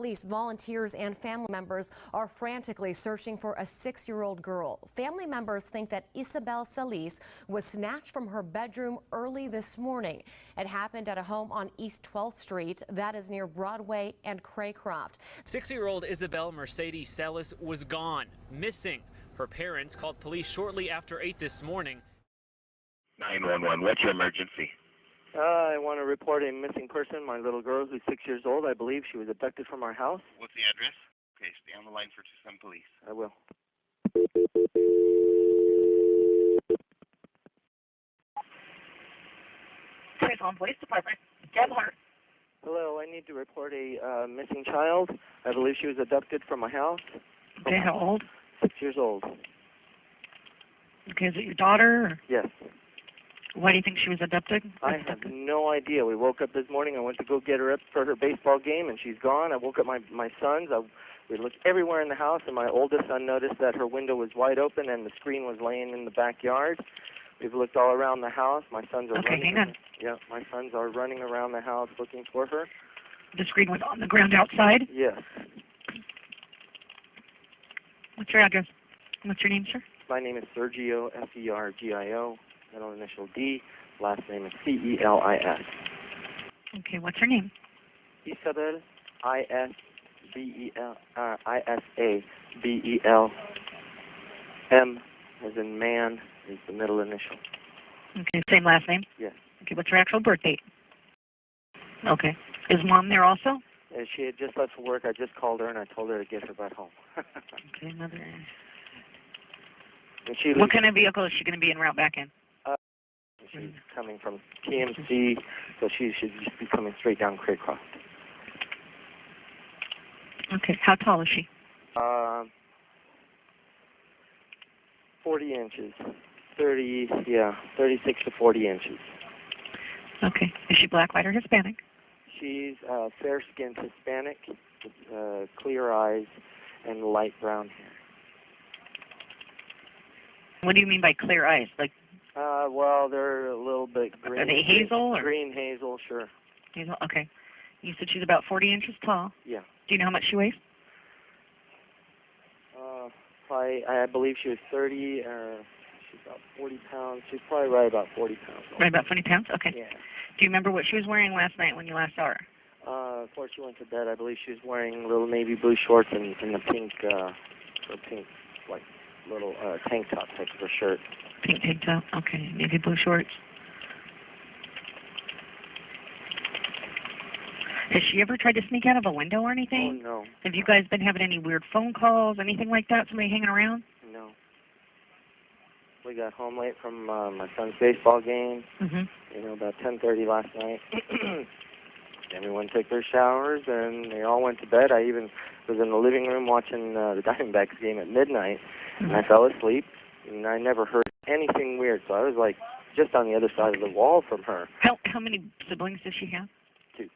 Celis volunteers and family members are frantically searching for a 6-year-old girl. Family members think that Isabel Celis was snatched from her bedroom early this morning. It happened at a home on East 12th Street, that is near Broadway and Craycroft. 6-year-old Isabel Mercedes Celis was gone, missing. Her parents called police shortly after 8 this morning. 911, what's your emergency? I want to report a missing person, my little girl who's 6 years old. I believe she was abducted from our house. What's the address? Okay, stay on the line for Tucson Police. I will. Tucson Police Department. Gebler. Hello, I need to report a missing child. I believe she was abducted from my house. Okay, how old? 6 years old. Okay, is it your daughter? Or Yes. why do you think she was abducted? I have no idea. We woke up this morning. I went to go get her up for her baseball game, and she's gone. I woke up my sons. We looked everywhere in the house, and my oldest son noticed that her window was wide open and the screen was laying in the backyard. We've looked all around the house. My sons are Okay, hang on. Yeah, my sons are running around the house looking for her. The screen was on the ground outside? Yes. What's your address? What's your name, sir? My name is Sergio, Fergio, middle initial D, last name is Celis. Okay, what's her name? Isabel, Isabel. M as in man is the middle initial. Okay, same last name? Yes. Okay, what's her actual birth date? Okay. Is Mom there also? She had just left for work. I just called her and I told her to get her back home. Okay, mother. And she What kind of vehicle is she going to be en route back in? She's coming from TMC, so she should just be coming straight down Craycroft. Okay, how tall is she? 40 inches. 36 to 40 inches. Okay. Is she black, white, or Hispanic? She's fair-skinned Hispanic, with clear eyes and light brown hair. What do you mean by clear eyes? Like, well, they're a little bit green. are they hazel? Or? Green hazel, sure. Hazel, okay. You said she's about 40 inches tall. Yeah. Do you know how much she weighs? I believe she was 30, she's about 40 pounds. She's probably right about 40 pounds. Right about 40 pounds? Okay. Yeah. Do you remember what she was wearing last night when you last saw her? Before she went to bed, I believe she was wearing little navy blue shorts and the pink, like, little tank top type of a shirt. Pink tank top? Okay. Navy blue shorts. Has she ever tried to sneak out of a window or anything? Oh, no. Have you guys been having any weird phone calls, anything like that? Somebody hanging around? No. We got home late from my son's baseball game, about 10:30 last night. Everyone took their showers, and they all went to bed. I even was in the living room watching the Diamondbacks game at midnight, and I fell asleep, and I never heard anything weird. So I was, like, just on the other side of the wall from her. How many siblings does she have? 2.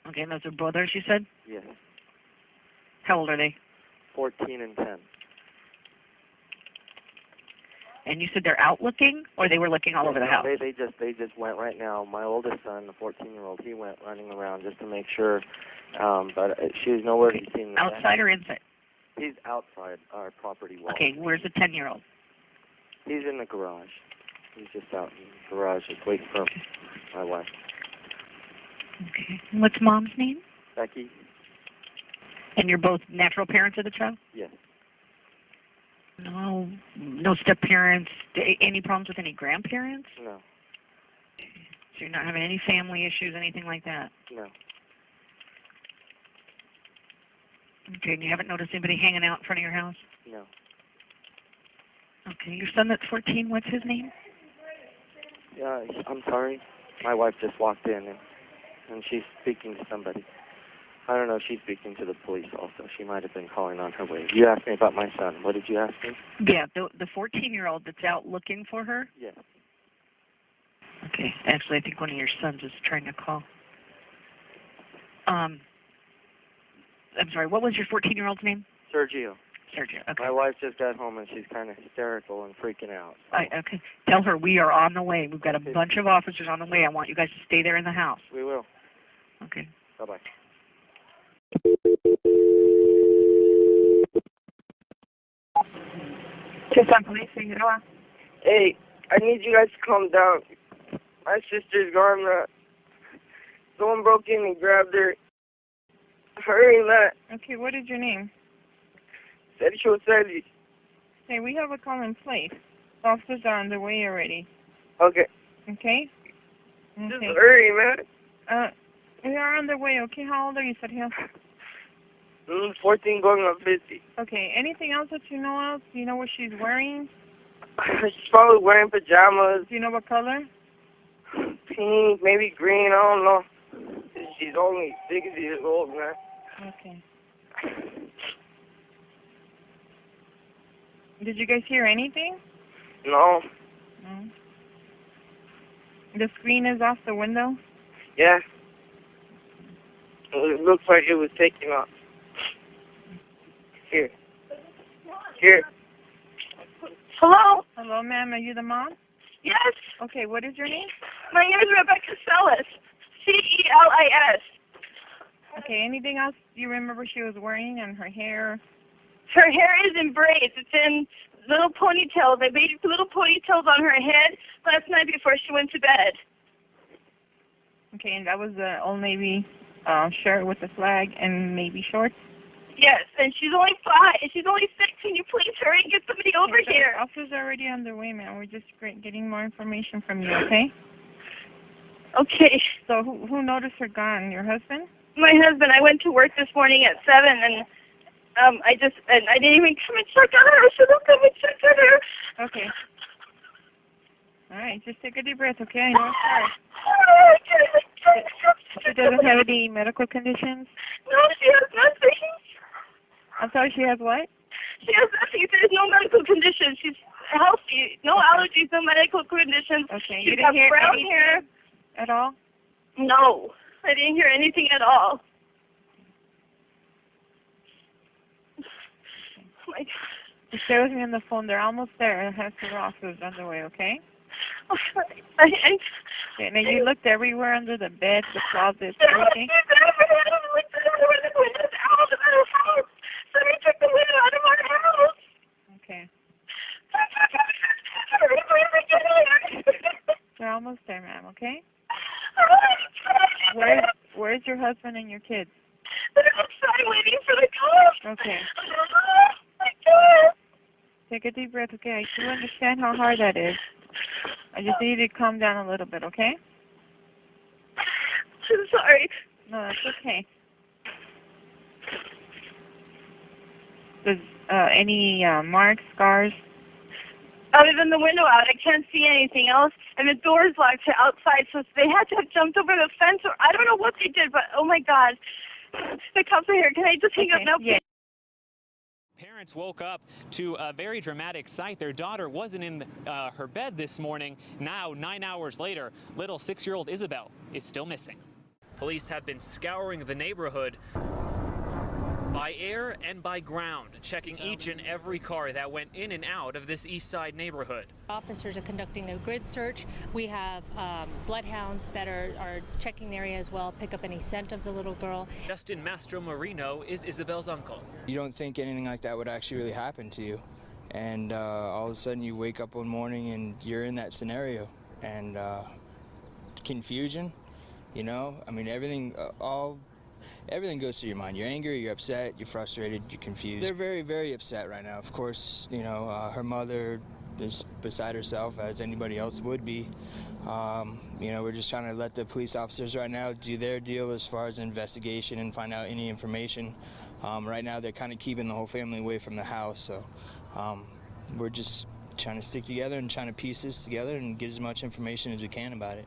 Okay, and those are brothers, you said? Yes. How old are they? 14 and 10. And you said they're out looking, or they were looking all over the house? They just went right now. My oldest son, the 14-year-old, he went running around just to make sure. But she was nowhere to be seen. Outside or inside? He's outside our property wall. Okay, where's the 10-year-old? He's in the garage. He's just out in the garage, just waiting for my wife. Okay. What's Mom's name? Becky? And you're both natural parents of the child? Yes. No step-parents? Any problems with any grandparents? No. So you're not having any family issues, anything like that? No. Okay, and you haven't noticed anybody hanging out in front of your house? No. Okay, your son that's 14, what's his name? Yeah, I'm sorry. My wife just walked in, and she's speaking to somebody. I don't know, she's speaking to the police also. She might have been calling on her way. You asked me about my son. What did you ask me? Yeah, the 14-year-old that's out looking for her? Yes. Okay, actually, I think one of your sons is trying to call. I'm sorry, what was your 14-year-old's name? Sergio. Sergio, okay. My wife just got home, and she's kind of hysterical and freaking out. So. Okay, tell her we are on the way. We've got a bunch of officers on the way. I want you guys to stay there in the house. We will. Okay. Bye-bye. Tucson Police, Figueroa. Hey, I need you guys to calm down. My sister's gone. Someone broke in and grabbed her. Hurry, Matt. Okay, what is your name? Celis. Hey, we have a call in place. Officers are on the way already. Okay. Okay? Just Okay. hurry, man. We are on the way, okay? How old are you, Sergio? 14 going on 50. Okay, anything else that you know of? Do you know what she's wearing? She's probably wearing pajamas. Do you know what color? Pink, maybe green, I don't know. She's only 6 years old, man. Okay. Did you guys hear anything? No. No. The screen is off the window? Yeah. It looks like it was taken off. Here. Hello? Hello, ma'am. Are you the mom? Yes. Okay, what is your name? My name is Rebecca Celis. Celis. Okay, anything else you remember she was wearing and her hair? Her hair is in braids. It's in little ponytails. I made little ponytails on her head last night before she went to bed. Okay, and that was the Old Navy shirt with the flag and navy shorts? Yes, and she's only 5. She's only 6. Can you please hurry and get somebody over Okay, here? The officers are already on their way, ma'am. We're just getting more information from you, okay? Okay. So who noticed her gone? Your husband? My husband, I went to work this morning at 7, and I didn't even come and check on her. I should have come and checked on her. Okay. All right, just take a deep breath, okay? I know it's hard. She doesn't have any medical conditions? No, she has nothing. I'm sorry, she has what? She has nothing. There's no medical conditions. She's healthy. No allergies, no medical conditions. Okay, She's you got didn't hear brown anything hair. at all? No, I didn't hear anything at all. Oh my God. Just stay with me on the phone. They're almost there. I have several officers on the way, okay? I Okay, now you looked everywhere under the bed, the closet, I everything? looked everywhere. The windows out of our house. Somebody took the window out of our house. Okay. Hurry, They're almost there, ma'am, okay? hurry. Where's your husband and your kids? They're outside waiting for the car. Okay. Oh my God. Take a deep breath, okay? I do understand how hard that is. I just need you to calm down a little bit, okay? I'm sorry. No, that's okay. Does any marks, scars? Other than the window out, I can't see anything else, and the door's locked to outside, so they had to have jumped over the fence, or I don't know what they did, but oh my God. The cops are here. Can I just hang up now, please? Yeah. Parents woke up to a very dramatic sight. Their daughter wasn't in her bed this morning. Now, 9 hours later, little 6-year-old Isabel is still missing. Police have been scouring the neighborhood by air and by ground, checking each and every car that went in and out of this east side neighborhood. Officers are conducting a grid search. We have bloodhounds that are checking the area as well, pick up any scent of the little girl. Justin Mastro Marino is Isabel's uncle. You don't think anything like that would actually really happen to you. And all of a sudden you wake up one morning and you're in that scenario. And confusion, you know, I mean, everything goes through your mind. You're angry, you're upset, you're frustrated, you're confused. They're very, very upset right now. Of course, you know, her mother is beside herself, as anybody else would be. You know, we're just trying to let the police officers right now do their deal as far as investigation and find out any information. Right now, they're kind of keeping the whole family away from the house, so we're just trying to stick together and trying to piece this together and get as much information as we can about it.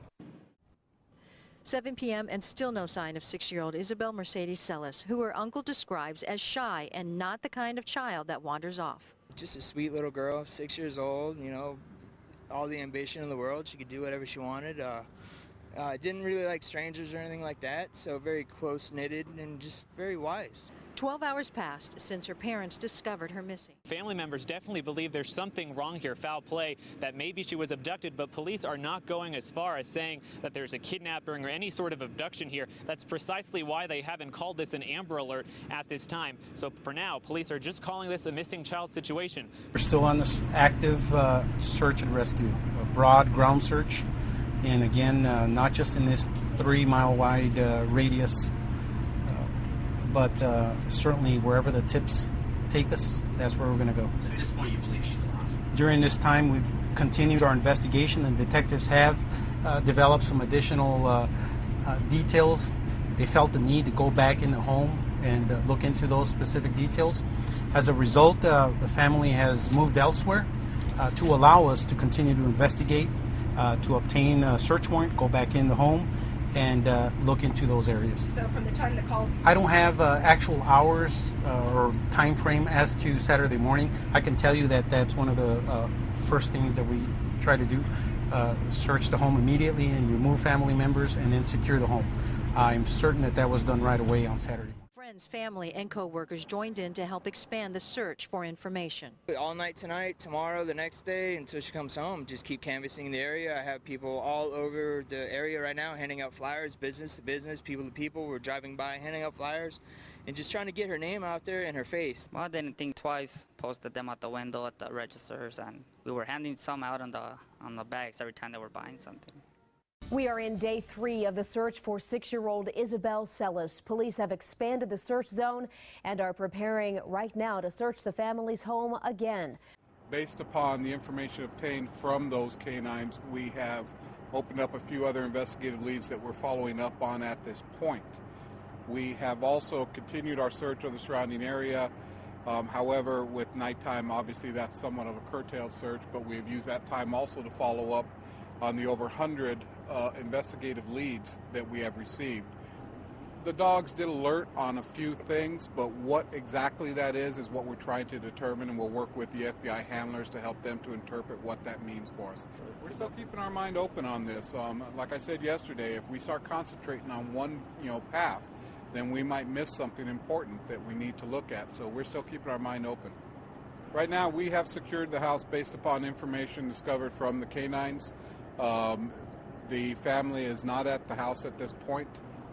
7 p.m. and still no sign of 6-year-old Isabel Mercedes Celis, who her uncle describes as shy and not the kind of child that wanders off. Just a sweet little girl, 6 years old, you know, all the ambition in the world. She could do whatever she wanted. Didn't really like strangers or anything like that, so very close-knitted and just very wise. 12 hours passed since her parents discovered her missing. Family members definitely believe there's something wrong here, foul play, that maybe she was abducted, but police are not going as far as saying that there's a kidnapping or any sort of abduction here. That's precisely why they haven't called this an Amber Alert at this time. So for now, police are just calling this a missing child situation. We're still on this active search and rescue, a broad ground search. And again, not just in this 3-mile wide radius, but certainly wherever the tips take us, that's where we're going to go. So at this point, you believe she's alive? During this time, we've continued our investigation, and detectives have developed some additional details. They felt the need to go back in the home and look into those specific details. As a result, the family has moved elsewhere to allow us to continue to investigate, to obtain a search warrant, go back in the home, and look into those areas. So from the time the call... I don't have actual hours or time frame as to Saturday morning. I can tell you that that's one of the first things that we try to do. Search the home immediately and remove family members and then secure the home. I'm certain that that was done right away on Saturday. Friends, family, and co-workers joined in to help expand the search for information. All night tonight, tomorrow, the next day, until she comes home. Just keep canvassing the area. I have people all over the area right now handing out flyers, business to business, people to people. We're driving by handing out flyers and just trying to get her name out there and her face. Well, I didn't think twice. Posted them at the window at the registers, and we were handing some out on the bags every time they were buying something. We are in day 3 of the search for 6-year-old Isabel Celis. Police have expanded the search zone and are preparing right now to search the family's home again. Based upon the information obtained from those canines, we have opened up a few other investigative leads that we're following up on at this point. We have also continued our search of the surrounding area. However, with nighttime, obviously that's somewhat of a curtailed search, but we have used that time also to follow up on the over 100 investigative leads that we have received. The dogs did alert on a few things, but what exactly that is what we're trying to determine, and we'll work with the FBI handlers to help them to interpret what that means for us. We're still keeping our mind open on this. Like I said yesterday, if we start concentrating on one path, then we might miss something important that we need to look at. So we're still keeping our mind open. Right now, we have secured the house based upon information discovered from the canines. The family is not at the house at this point.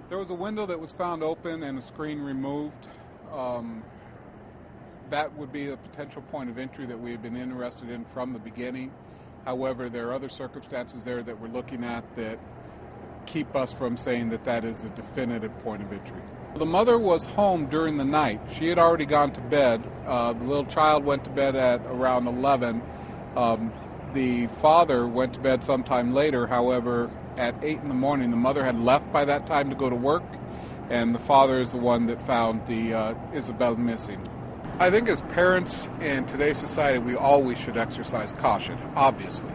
There was a window that was found open and a screen removed. That would be a potential point of entry that we had been interested in from the beginning. However, there are other circumstances there that we're looking at that keep us from saying that that is a definitive point of entry. The mother was home during the night. She had already gone to bed. The little child went to bed at around 11. The father went to bed sometime later. However, at 8 in the morning, the mother had left by that time to go to work, and the father is the one that found the Isabel missing. I think as parents in today's society, we always should exercise caution, obviously.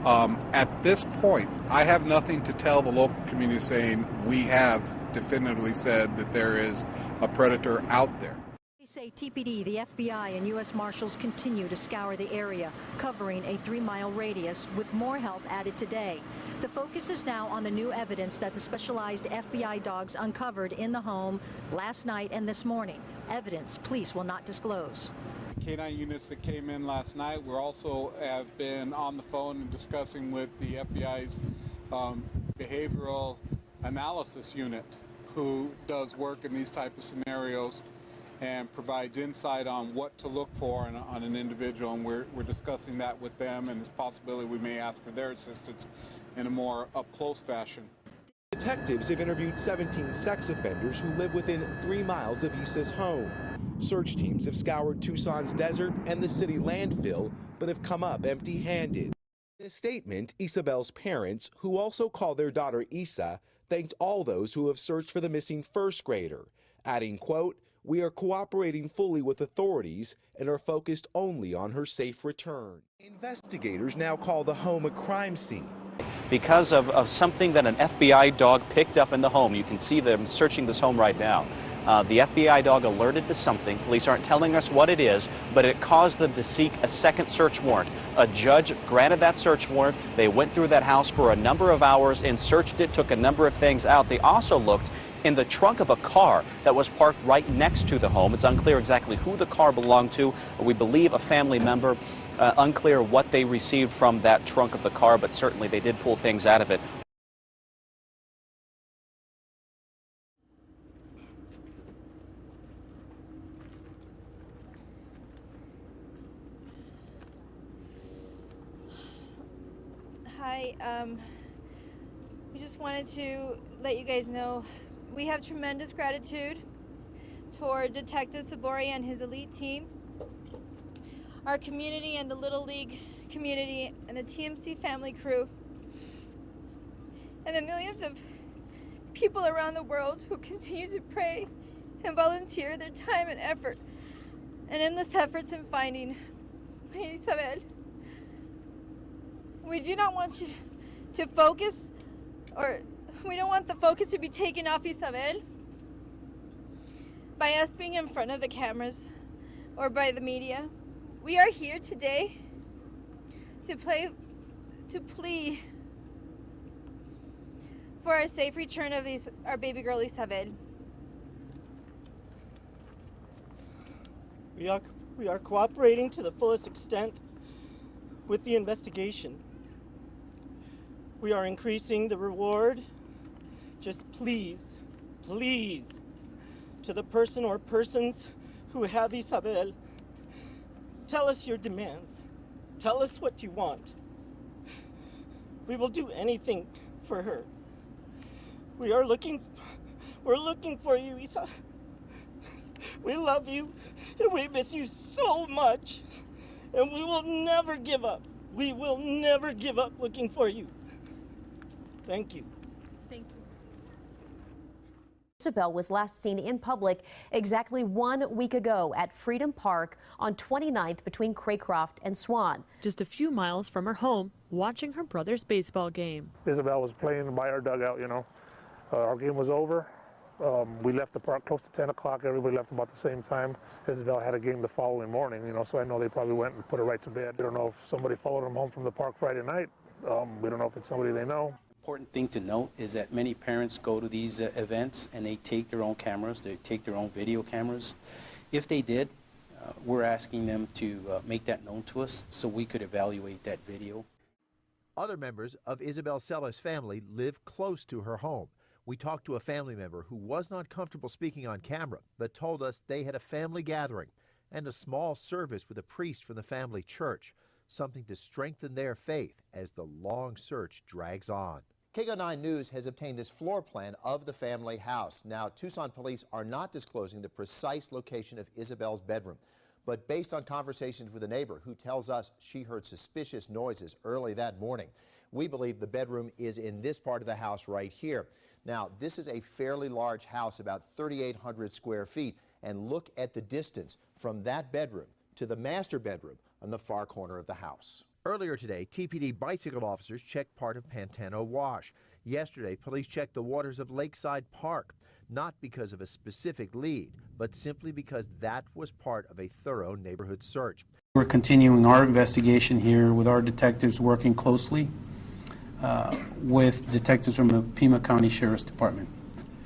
At this point, I have nothing to tell the local community saying we have definitively said that there is a predator out there. They say TPD, the FBI, and U.S. Marshals continue to scour the area, covering a 3-mile radius with more help added today. The focus is now on the new evidence that the specialized FBI dogs uncovered in the home last night and this morning. Evidence police will not disclose. Canine units that came in last night. We also have been on the phone and discussing with the FBI's behavioral analysis unit, who does work in these type of scenarios and provides insight on what to look for on an individual, and we're discussing that with them, and this possibility we may ask for their assistance in a more up-close fashion. Detectives have interviewed 17 sex offenders who live within 3 miles of Issa's home. Search teams have scoured Tucson's desert and the city landfill, but have come up empty-handed. In a statement, Isabel's parents, who also call their daughter Issa, thanked all those who have searched for the missing first grader, adding, quote, "We are cooperating fully with authorities and are focused only on her safe return." Investigators now call the home a crime scene. Because of something that an FBI dog picked up in the home. You can see them searching this home right now. The FBI dog alerted to something. Police aren't telling us what it is, but it caused them to seek a second search warrant. A judge granted that search warrant. They went through that house for a number of hours and searched it, took a number of things out. They also looked in the trunk of a car that was parked right next to the home. It's unclear exactly who the car belonged to. We believe a family member. Unclear what they received from that trunk of the car, but certainly they did pull things out of it. Hi, we just wanted to let you guys know we have tremendous gratitude toward Detective Sabori and his elite team, our community and the Little League community and the TMC family crew, and the millions of people around the world who continue to pray and volunteer their time and effort and endless efforts in finding Isabel. We do not want you to focus, or we don't want the focus to be taken off Isabel by us being in front of the cameras or by the media. We are here today to plea for our safe return of our baby girl Isabel. We are cooperating to the fullest extent with the investigation. We are increasing the reward. Just please, to the person or persons who have Isabel, tell us your demands. Tell us what you want. We will do anything for her. We're looking for you, Isa. We love you, and we miss you so much. And we will never give up. We will never give up looking for you. Thank you. Thank you. Isabel was last seen in public exactly 1 week ago at Freedom Park on 29th between Craycroft and Swan. Just a few miles from her home, watching her brother's baseball game. Isabel was playing by our dugout, you know. Our game was over. We left the park close to 10 o'clock. Everybody left about the same time. Isabel had a game the following morning, you know, so I know they probably went and put her right to bed. We don't know if somebody followed them home from the park Friday night. We don't know if it's somebody they know. Important thing to note is that many parents go to these events and they take their own cameras, they take their own video cameras. If they did, we're asking them to make that known to us so we could evaluate that video. Other members of Isabel Celis' family live close to her home. We talked to a family member who was not comfortable speaking on camera, but told us they had a family gathering and a small service with a priest from the family church, something to strengthen their faith as the long search drags on. KGO 9 News has obtained this floor plan of the family house. Now, Tucson police are not disclosing the precise location of Isabel's bedroom, but based on conversations with a neighbor who tells us she heard suspicious noises early that morning, we believe the bedroom is in this part of the house right here. Now, this is a fairly large house, about 3,800 square feet, and look at the distance from that bedroom to the master bedroom on the far corner of the house. Earlier today, TPD bicycle officers checked part of Pantano Wash. Yesterday, police checked the waters of Lakeside Park, not because of a specific lead, but simply because that was part of a thorough neighborhood search. We're continuing our investigation here with our detectives working closely with detectives from the Pima County Sheriff's Department.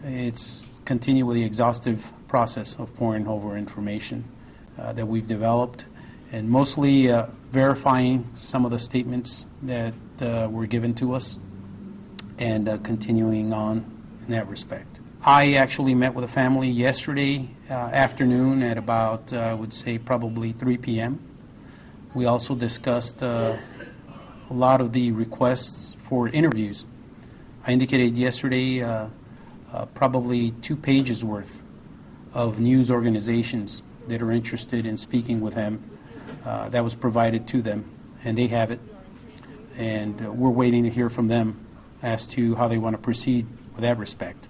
It's continue with the exhaustive process of poring over information that we've developed, and mostly verifying some of the statements that were given to us and continuing on in that respect. I actually met with a family yesterday afternoon at about, I would say, probably 3 p.m. We also discussed a lot of the requests for interviews. I indicated yesterday probably 2 pages worth of news organizations that are interested in speaking with him. That was provided to them, and they have it. And we're waiting to hear from them as to how they want to proceed with that respect.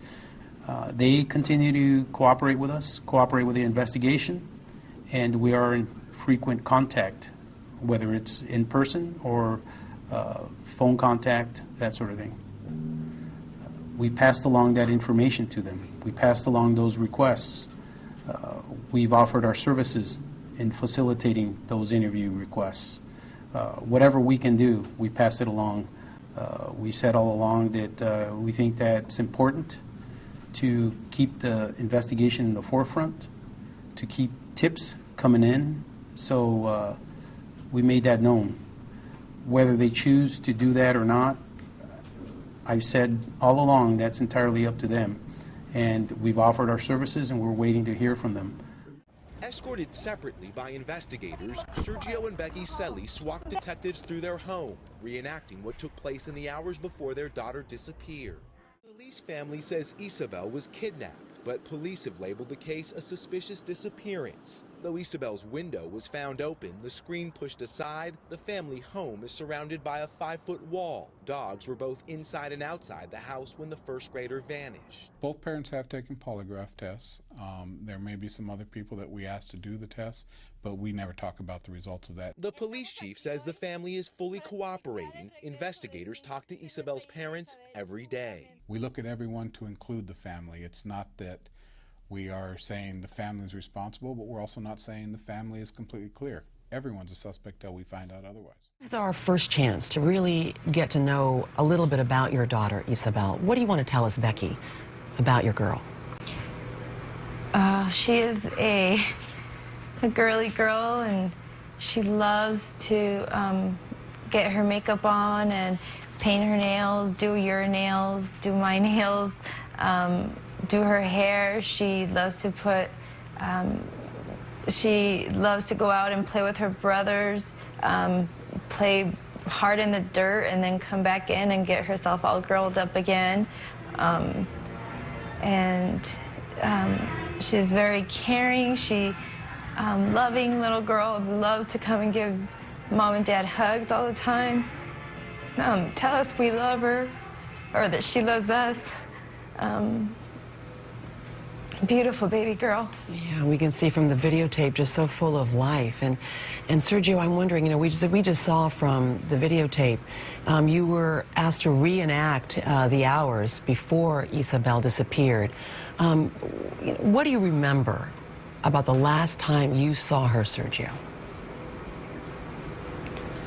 They continue to cooperate with us, cooperate with the investigation, and we are in frequent contact, whether it's in person or phone contact, that sort of thing. We passed along that information to them. We passed along those requests. We've offered our services in facilitating those interview requests. Whatever we can do, we pass it along. We said all along that we think that it's important to keep the investigation in the forefront, to keep tips coming in. So we made that known. Whether they choose to do that or not, I've said all along that's entirely up to them. And we've offered our services and we're waiting to hear from them. Escorted separately by investigators, Sergio and Becky Celis walked detectives through their home, reenacting what took place in the hours before their daughter disappeared. The Celis family says Isabel was kidnapped, but police have labeled the case a suspicious disappearance. Though Isabel's window was found open, the screen pushed aside, the family home is surrounded by a 5-foot wall. Dogs were both inside and outside the house when the first grader vanished. Both parents have taken polygraph tests. There may be some other people that we asked to do the tests, but we never talk about the results of that. The police chief says the family is fully cooperating. Investigators talk to Isabel's parents every day. We look at everyone to include the family. It's not that we are saying the family is responsible, but we're also not saying the family is completely clear. Everyone's a suspect till we find out otherwise. This is our first chance to really get to know a little bit about your daughter, Isabel. What do you want to tell us, Becky, about your girl? She is a girly girl, and she loves to get her makeup on and paint her nails, do your nails, do my nails, do her hair. She loves to she loves to go out and play with her brothers, play hard in the dirt, and then come back in and get herself all girled up again. She's very caring. She loving little girl, loves to come and give mom and dad hugs all the time. Tell us we love her, or that she loves us. Beautiful baby girl. Yeah, we can see from the videotape just so full of life. And Sergio, I'm wondering, you know, we just saw from the videotape, you were asked to reenact the hours before Isabel disappeared. What do you remember about the last time you saw her, Sergio?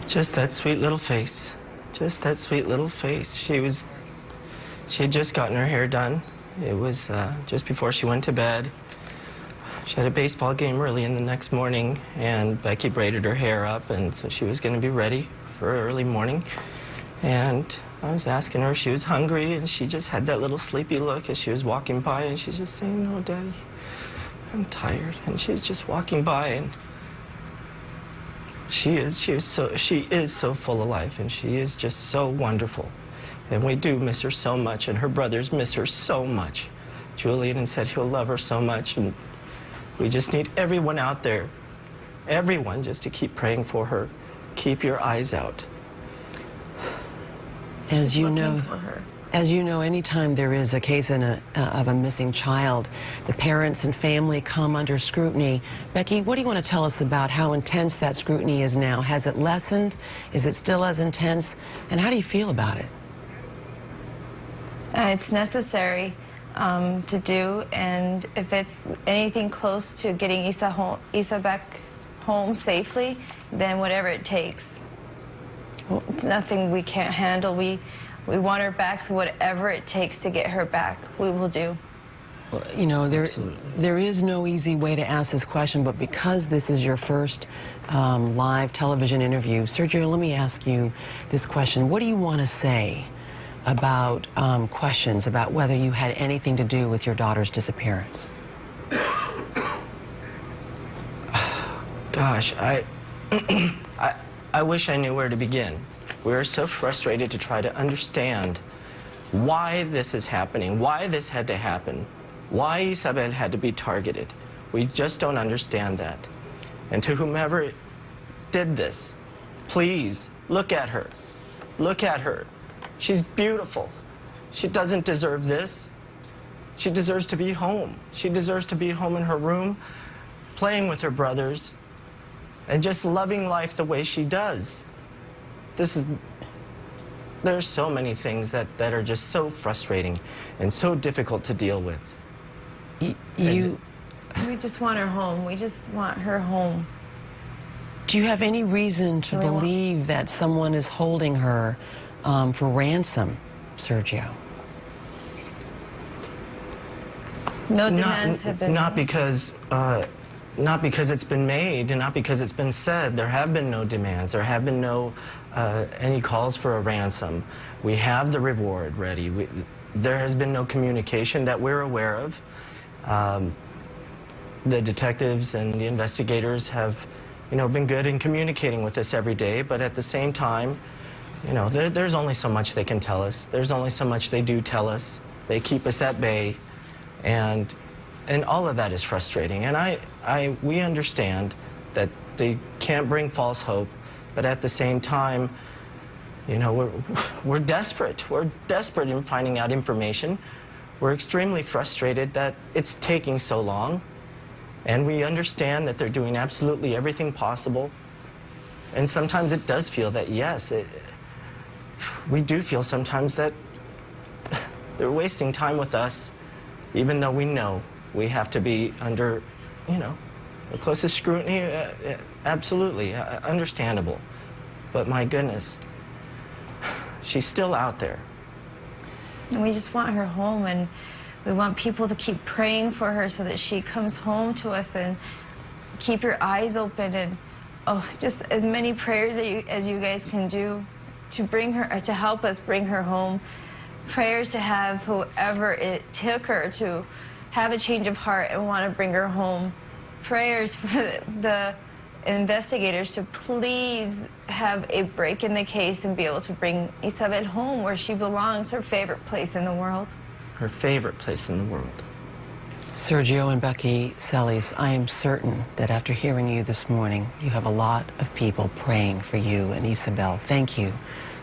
Just that sweet little face. Just that sweet little face. She had just gotten her hair done. It was just before she went to bed. She had a baseball game early in the next morning, and Becky braided her hair up, and so she was going to be ready for early morning. And I was asking her if she was hungry, and she just had that little sleepy look as she was walking by, and she's just saying, "No, Daddy, I'm tired." And she's just walking by, and she is so full of life, and she is just so wonderful. And we do miss her so much, and her brothers miss her so much. Julian said he'll love her so much, and we just need everyone out there, everyone, just to keep praying for her. Keep your eyes out. As you know, anytime there is a case of a missing child, the parents and family come under scrutiny. Becky, what do you want to tell us about how intense that scrutiny is now? Has it lessened? Is it still as intense? And how do you feel about it? It's necessary to do, and if it's anything close to getting Isa back home safely, then whatever it takes. It's nothing we can't handle. We want her back, so whatever it takes to get her back, we will do. Well, you know, there is no easy way to ask this question, but because this is your first live television interview, Sergio, let me ask you this question. What do you want to say about questions about whether you had anything to do with your daughter's disappearance? Gosh, I wish I knew where to begin. We're so frustrated to try to understand why this is happening, why this had to happen, why Isabel had to be targeted. We just don't understand that. And to whomever did this, please look at her. Look at her. She's beautiful. She doesn't deserve this. She deserves to be home. She deserves to be home in her room, playing with her brothers, and just loving life the way she does. There's so many things that are just so frustrating and so difficult to deal with. We just want her home. We just want her home. Do you have any reason to believe that someone is holding her for ransom, Sergio? No demands have been Not made. because it's been made and not because it's been said. There have been no demands. There have been no any calls for a ransom. We have the reward ready. There has been no communication that we're aware of. The detectives and the investigators have, been good in communicating with us every day, but at the same time, there's only so much they can tell us. There's only so much they do tell us. They keep us at bay, and all of that is frustrating. And we understand that they can't bring false hope, but at the same time, we're desperate. We're desperate in finding out information. We're extremely frustrated that it's taking so long. And we understand that they're doing absolutely everything possible. And sometimes it does feel that, yes, we do feel sometimes that they're wasting time with us, even though we know we have to be under, the closest scrutiny. Absolutely, understandable. But my goodness, she's still out there. And we just want her home, and we want people to keep praying for her so that she comes home to us, and keep your eyes open, and just as many prayers as you guys can do to bring her, to help us bring her home. Prayers to have whoever it took her to have a change of heart and want to bring her home. Prayers for the investigators to please have a break in the case and be able to bring Isabel home where she belongs, her favorite place in the world. Her favorite place in the world. Sergio and Becky Celis, I am certain that after hearing you this morning, you have a lot of people praying for you and Isabel. Thank you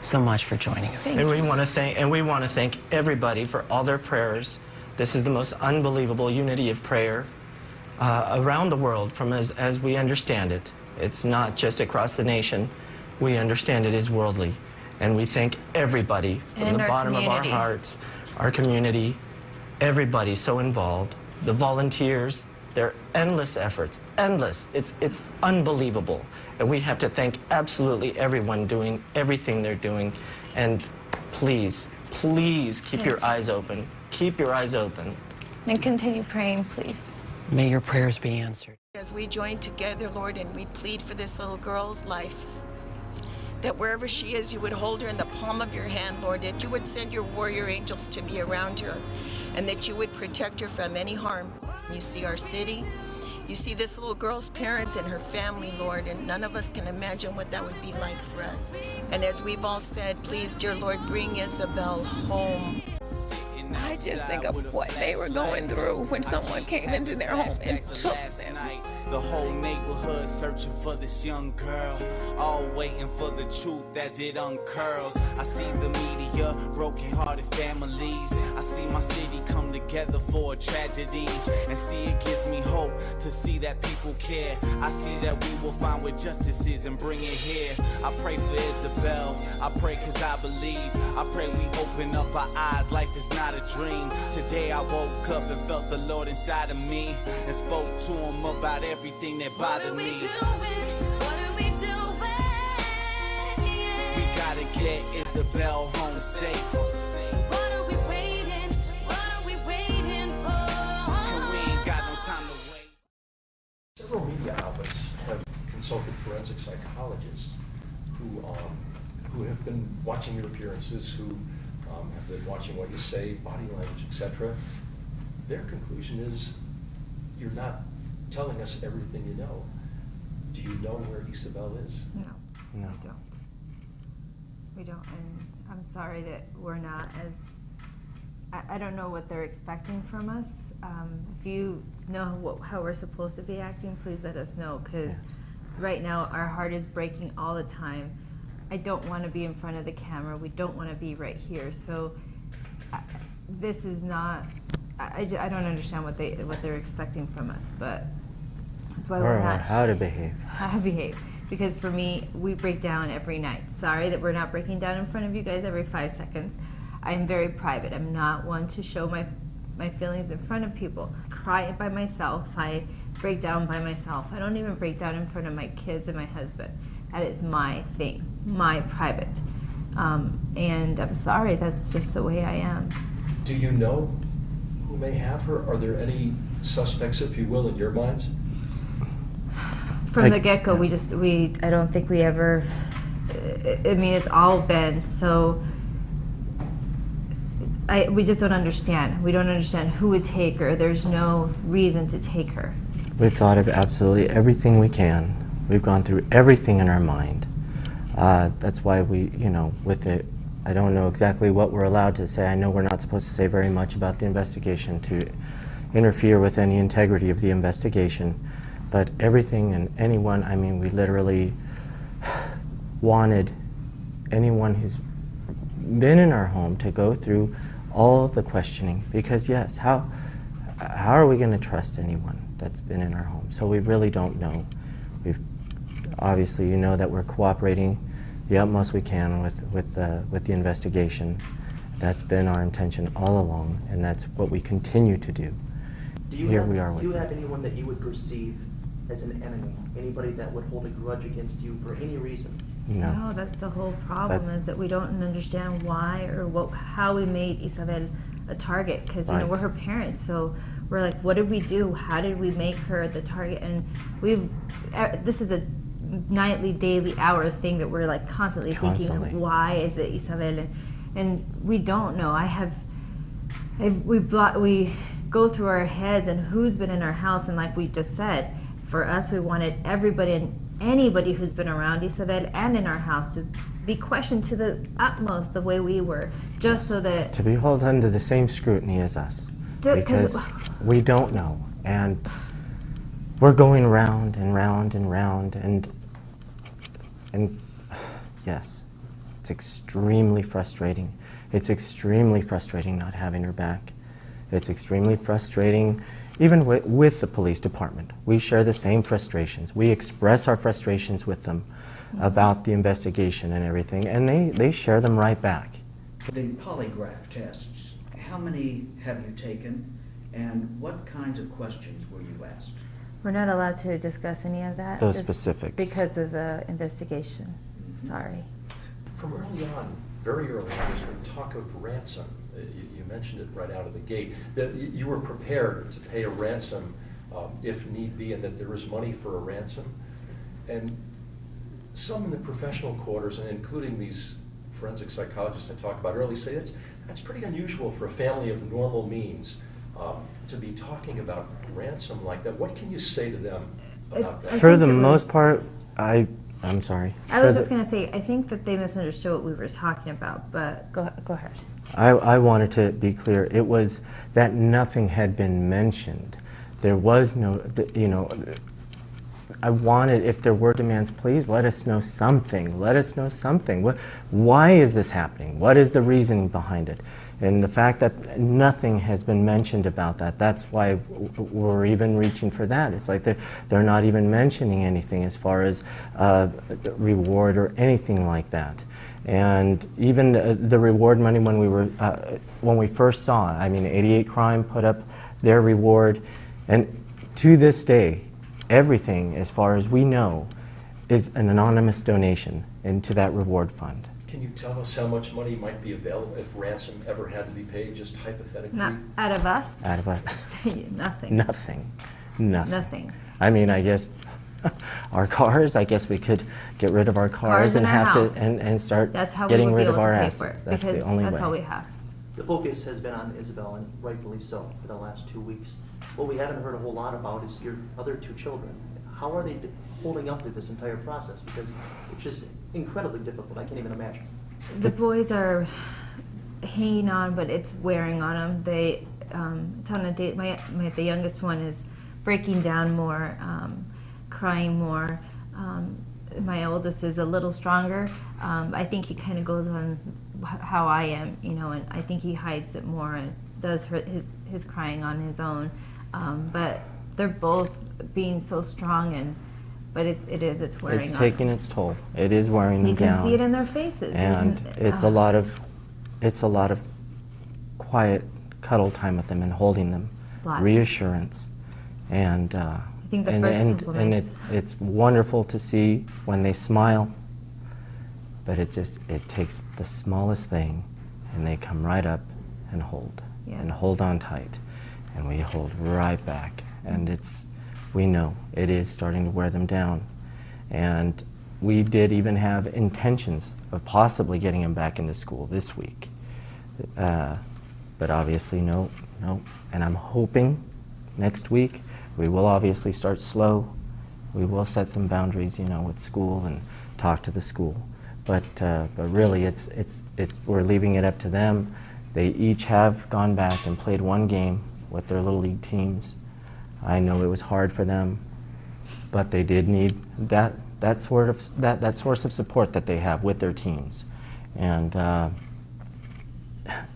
so much for joining us. And we want to thank everybody for all their prayers. This is the most unbelievable unity of prayer around the world, from as we understand it. It's not just across the nation. We understand it is worldly. And we thank everybody from the bottom of our hearts, our community, everybody so involved, the volunteers, their endless efforts, endless. It's unbelievable. And we have to thank absolutely everyone doing everything they're doing. And please, please keep your eyes open. Keep your eyes open. And continue praying, please. May your prayers be answered. As we join together, Lord, and we plead for this little girl's life, that wherever she is, you would hold her in the palm of your hand, Lord, that you would send your warrior angels to be around her, and that you would protect her from any harm. You see our city, you see this little girl's parents and her family, Lord, and none of us can imagine what that would be like for us. And as we've all said, please, dear Lord, bring Isabel home. I just think of what they were going through when someone came into their home and took them. The whole neighborhood searching for this young girl, all waiting for the truth as it uncurls. I see the media, broken-hearted families. I see my city come together for a tragedy, and see it gives me hope to see that people care. I see that we will find where justice is and bring it here. I pray for Isabel, I pray cause I believe. I pray we open up our eyes, life is not a dream. Today I woke up and felt the Lord inside of me, and spoke to him about everything that bothered me. What are we doing? We gotta get Isabel home safe. What are we waiting? What are we waiting for? And we ain't got no time to wait. Several media outlets have consulted forensic psychologists who have been watching your appearances, who have been watching what you say, body language, etc. Their conclusion is you're not telling us everything you know. Do you know where Isabel is? No, No. we don't. We don't, and I'm sorry that we're not as, I don't know what they're expecting from us. If you know how we're supposed to be acting, please let us know, because right now our heart is breaking all the time. I don't want to be in front of the camera. We don't want to be right here. So this is not, I don't understand what they're expecting from us, but that's why we're not. How to behave. How to behave. Because for me, we break down every night. Sorry that we're not breaking down in front of you guys every 5 seconds. I am very private. I'm not one to show my my feelings in front of people. I cry by myself. I break down by myself. I don't even break down in front of my kids and my husband. That is my thing, my private. And I'm sorry, that's just the way I am. Do you know who may have her? Are there any suspects, if you will, in your minds? From the get-go, I don't think we ever, I mean, it's all been so, we just don't understand. We don't understand who would take her. There's no reason to take her. We've thought of absolutely everything we can. We've gone through everything in our mind. That's why we, with it, I don't know exactly what we're allowed to say. I know we're not supposed to say very much about the investigation to interfere with any integrity of the investigation. But everything and anyone, I mean, we literally wanted anyone who's been in our home to go through all the questioning. Because yes, how are we going to trust anyone that's been in our home? So we really don't know. We've obviously, you know that we're cooperating the utmost we can with the investigation. That's been our intention all along, and that's what we continue to do. Do you Here we are with you have anyone that you would perceive as an enemy? Anybody that would hold a grudge against you for any reason? No. No, that's the whole problem, is that we don't understand why or how we made Isabel a target, because Right. we're her parents, so we're like, what did we do? How did we make her the target? And this is a nightly, daily, hour thing that we're like constantly thinking, why is it Isabel? And we don't know. We go through our heads and who's been in our house, and like we just said, for us, we wanted everybody and anybody who's been around Isabel and in our house to be questioned to the utmost the way we were, just so that... To be held under the same scrutiny as us. Because we don't know. And we're going round and round and round, and yes, it's extremely frustrating. It's extremely frustrating not having her back. It's extremely frustrating even with the police department. We share the same frustrations. We express our frustrations with them about the investigation and everything, and they share them right back. The polygraph tests, how many have you taken, and what kinds of questions were you asked? We're not allowed to discuss any of that. Those specifics. Because of the investigation. Sorry. From early on, very early on, there's been talk of ransom. You mentioned it right out of the gate. That you were prepared to pay a ransom if need be, and that there is money for a ransom. And some in the professional quarters, and including these forensic psychologists I talked about earlier, say that's pretty unusual for a family of normal means to be talking about ransom like that. What can you say to them about that? For the most part, I'm sorry. I was just going to say, I think that they misunderstood what we were talking about, but go ahead. I wanted to be clear. It was that nothing had been mentioned. There was no, I wanted, if there were demands, please let us know something. Let us know something. Why is this happening? What is the reason behind it? And the fact that nothing has been mentioned about that, that's why we're even reaching for that. It's like they're not even mentioning anything as far as reward or anything like that. And even the reward money when we first saw it, I mean, 88 Crime put up their reward, and to this day, everything, as far as we know, is an anonymous donation into that reward fund. Can you tell us how much money might be available if ransom ever had to be paid, just hypothetically? Not out of us? Out of us. Nothing. Nothing. Nothing. Nothing. I mean, I guess our cars, I guess we could get rid of our cars and have to and start getting rid of our assets. That's the only way. That's all we have. The focus has been on Isabel, and rightfully so, for the last 2 weeks. What we haven't heard a whole lot about is your other 2 children. How are they holding up through this entire process? Because it's just incredibly difficult. I can't even imagine. The boys are hanging on, but it's wearing on them. It's on a date. The youngest one is breaking down more, crying more. My oldest is a little stronger. I think he kind of goes on how I am, and I think he hides it more and does his crying on his own. But they're both being so strong, but it's wearing on. It's taking its toll. It is wearing them down. You can see it in their faces. And it's a lot of quiet cuddle time with them and holding them, Lots. reassurance, and think the first couple nights. it's wonderful to see when they smile, but it takes the smallest thing, and they come right up and hold, and hold on tight, and we hold right back, and we know it is starting to wear them down, and we did even have intentions of possibly getting them back into school this week, but obviously no, and I'm hoping next week we will obviously start slow. We will set some boundaries, with school and talk to the school. But really, we're leaving it up to them. They each have gone back and played one game with their little league teams. I know it was hard for them, but they did need that source of support that they have with their teams. And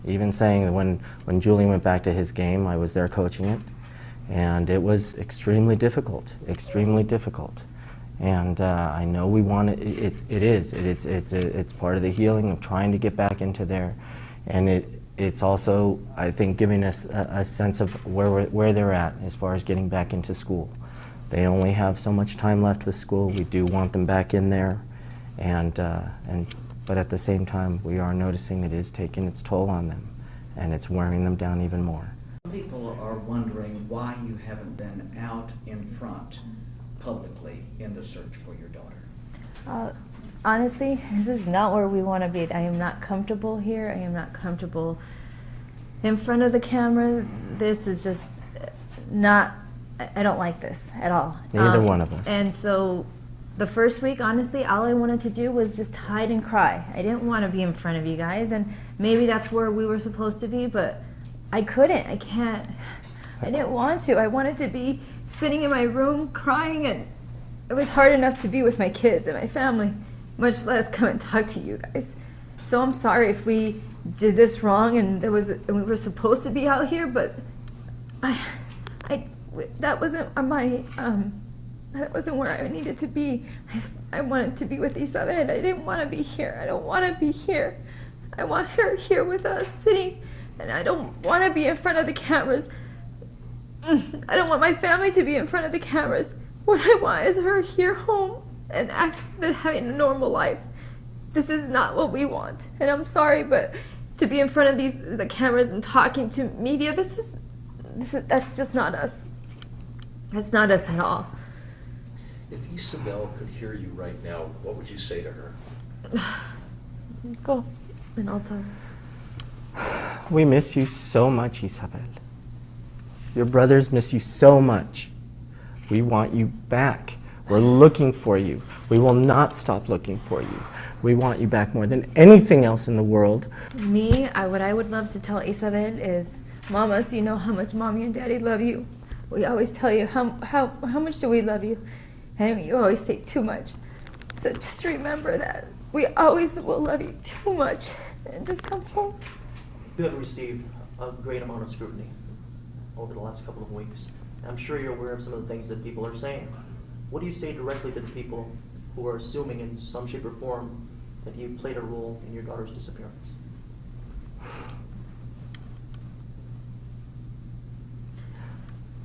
even saying that when Julian went back to his game, I was there coaching it. And it was extremely difficult. And I know we want it. It's part of the healing of trying to get back into there, and it's also, I think, giving us a sense of where they're at as far as getting back into school. They only have so much time left with school. We do want them back in there, but at the same time, we are noticing it is taking its toll on them, and it's wearing them down even more. People are wondering why you haven't been out in front publicly in the search for your daughter. Honestly, this is not where we want to be. I am not comfortable here. I am not comfortable in front of the camera. This is just not, I don't like this at all. Neither one of us. And so the first week, honestly, all I wanted to do was just hide and cry. I didn't want to be in front of you guys, and maybe that's where we were supposed to be, but I couldn't. I can't. I didn't want to. I wanted to be sitting in my room crying, and it was hard enough to be with my kids and my family, much less come and talk to you guys. So I'm sorry if we did this wrong and we were supposed to be out here, but that wasn't that wasn't where I needed to be. I wanted to be with Isabel. I didn't want to be here. I don't want to be here. I want her here with us, sitting. And I don't want to be in front of the cameras. I don't want my family to be in front of the cameras. What I want is her here home and having a normal life. This is not what we want. And I'm sorry, but to be in front of the cameras and talking to media, that's just not us. That's not us at all. If Isabel could hear you right now, what would you say to her? Go, and I'll talk. We miss you so much, Isabel. Your brothers miss you so much. We want you back. We're looking for you. We will not stop looking for you. We want you back more than anything else in the world. What I would love to tell Isabel is, Mamas, you know how much Mommy and Daddy love you. We always tell you how much do we love you, and you always say too much. So just remember that. We always will love you too much, and just come home. You have received a great amount of scrutiny over the last couple of weeks. I'm sure you're aware of some of the things that people are saying. What do you say directly to the people who are assuming in some shape or form that you played a role in your daughter's disappearance?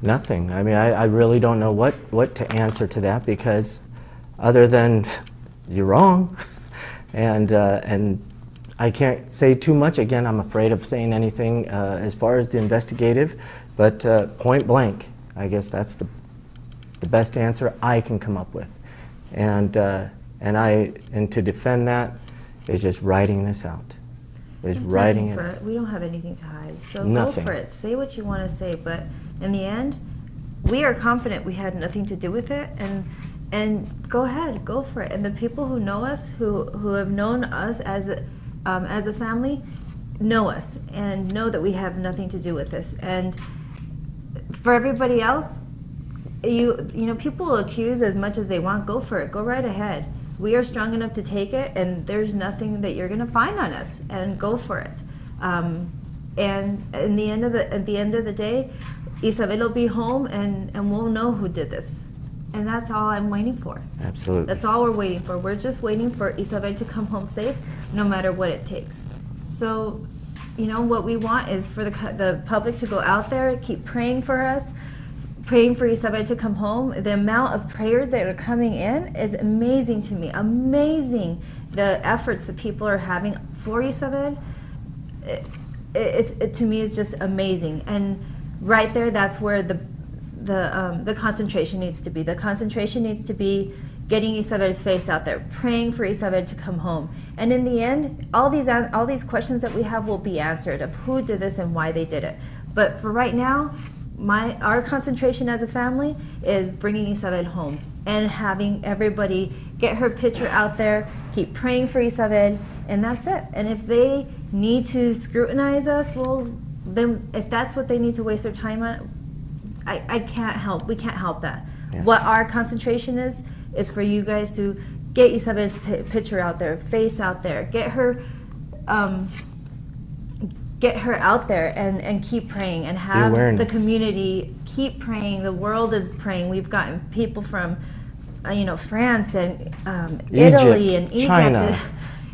Nothing. I mean, I really don't know what to answer to that, because other than you're wrong, and I can't say too much. Again, I'm afraid of saying anything as far as the investigative, but point blank, I guess that's the best answer I can come up with. And to defend that is just writing this out. Is writing it out. We don't have anything to hide, so Nothing. Go for it. Say what you want to say, but in the end, we are confident we had nothing to do with it, and go ahead, go for it. And the people who know us, who have known us as a family, know us and know that we have nothing to do with this. And for everybody else, you know, people will accuse as much as they want. Go for it. Go right ahead. We are strong enough to take it, and there's nothing that you're going to find on us. And go for it. And at the end of the day, Isabel will be home, and we'll know who did this. And that's all I'm waiting for. Absolutely. That's all we're waiting for. We're just waiting for Isabel to come home safe, no matter what it takes. So You know, what we want is for the public to go out there, keep praying for us, praying for Isabel to come home. The amount of prayers that are coming in is amazing to me. Amazing. The efforts that people are having for Isabel, it to me is just amazing. And right there, that's where the concentration needs to be. The concentration needs to be getting Isabel's face out there, praying for Isabel to come home. And in the end, all these questions that we have will be answered of who did this and why they did it. But for right now, our concentration as a family is bringing Isabel home and having everybody get her picture out there, keep praying for Isabel, and that's it. And if they need to scrutinize us, well, then if that's what they need to waste their time on, we can't help that. Yeah. What our concentration is for you guys to get Isabel's picture out there, face out there, get her out there and keep praying and have the community keep praying. The world is praying. We've gotten people from France and Italy and Egypt. China.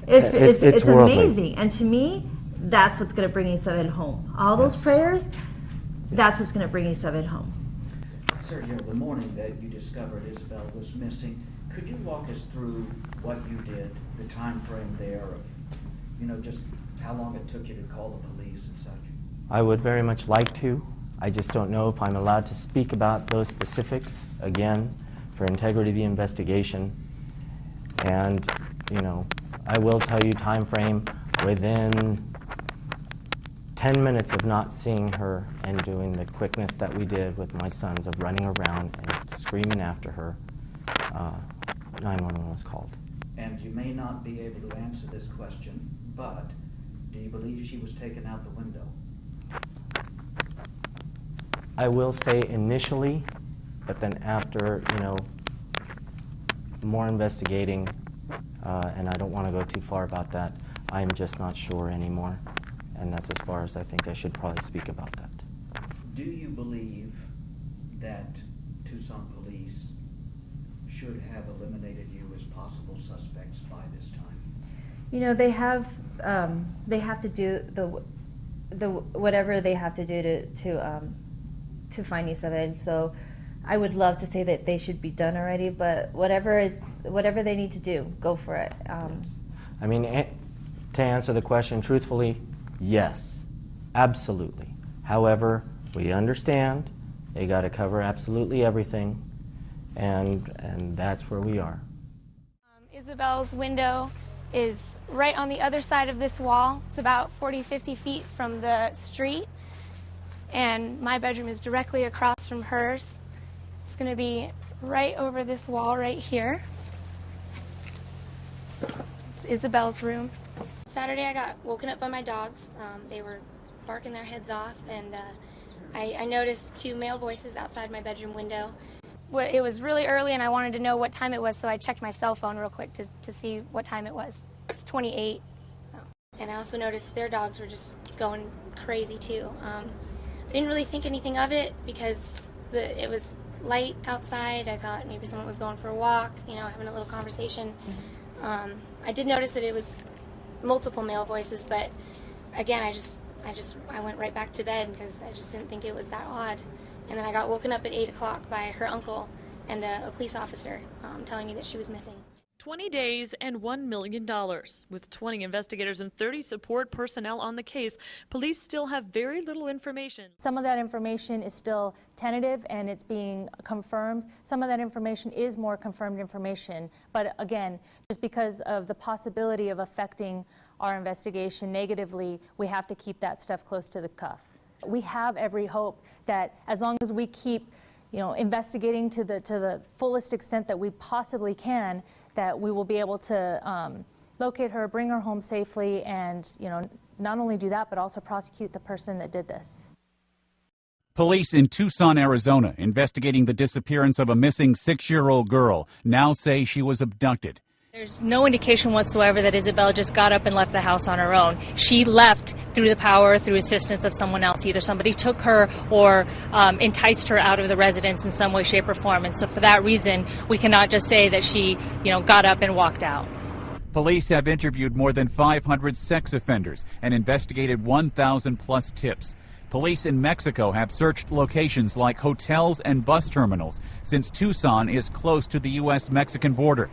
It's amazing. And to me, that's what's going to bring Isabel home. All those prayers, that's what's going to Isabel home. Sergio, the morning that you discovered Isabel was missing, could you walk us through what you did, the time frame there of, just how long it took you to call the police and such? I would very much like to. I just don't know if I'm allowed to speak about those specifics, again, for integrity of the investigation. And, I will tell you time frame within 10 minutes of not seeing her and doing the quickness that we did with my sons of running around and screaming after her, 911 was called. And you may not be able to answer this question, but do you believe she was taken out the window? I will say initially, but then after, more investigating, and I don't want to go too far about that, I'm just not sure anymore. And that's as far as I think I should probably speak about that. Do you believe that Tucson police should have eliminated you as possible suspects by this time? They have to do the whatever they have to do to find Isabel. So I would love to say that they should be done already, but whatever they need to do, go for it. Yes. I mean, to answer the question truthfully, yes, absolutely. However, we understand they got to cover absolutely everything, and that's where we are. Isabel's window is right on the other side of this wall. It's about 40-50 feet from the street, and my bedroom is directly across from hers. It's going to be right over this wall right here. It's Isabel's room. Saturday I got woken up by my dogs. They were barking their heads off, and I noticed two male voices outside my bedroom window. It was really early and I wanted to know what time it was, so I checked my cell phone real quick to see what time it was. It's 28. And I also noticed their dogs were just going crazy too. I didn't really think anything of it because it was light outside. I thought maybe someone was going for a walk, having a little conversation. I did notice that it was multiple male voices, but again, I went right back to bed because I just didn't think it was that odd. And then I got woken up at 8 o'clock by her uncle and a police officer telling me that she was missing. 20 days and $1 million. With 20 investigators and 30 support personnel on the case, police still have very little information. Some of that information is still tentative and it's being confirmed. Some of that information is more confirmed information. But again, just because of the possibility of affecting our investigation negatively, we have to keep that stuff close to the cuff. We have every hope that as long as we keep investigating to the fullest extent that we possibly can, that we will be able to locate her, bring her home safely, and not only do that, but also prosecute the person that did this. Police in Tucson, Arizona, investigating the disappearance of a missing 6-year-old girl, now say she was abducted. There's no indication whatsoever that Isabel just got up and left the house on her own. She left through the power, through assistance of someone else. Either somebody took her or enticed her out of the residence in some way, shape, or form. And so for that reason, we cannot just say that she, got up and walked out. Police have interviewed more than 500 sex offenders and investigated 1,000 plus tips. Police in Mexico have searched locations like hotels and bus terminals since Tucson is close to the U.S.-Mexican border.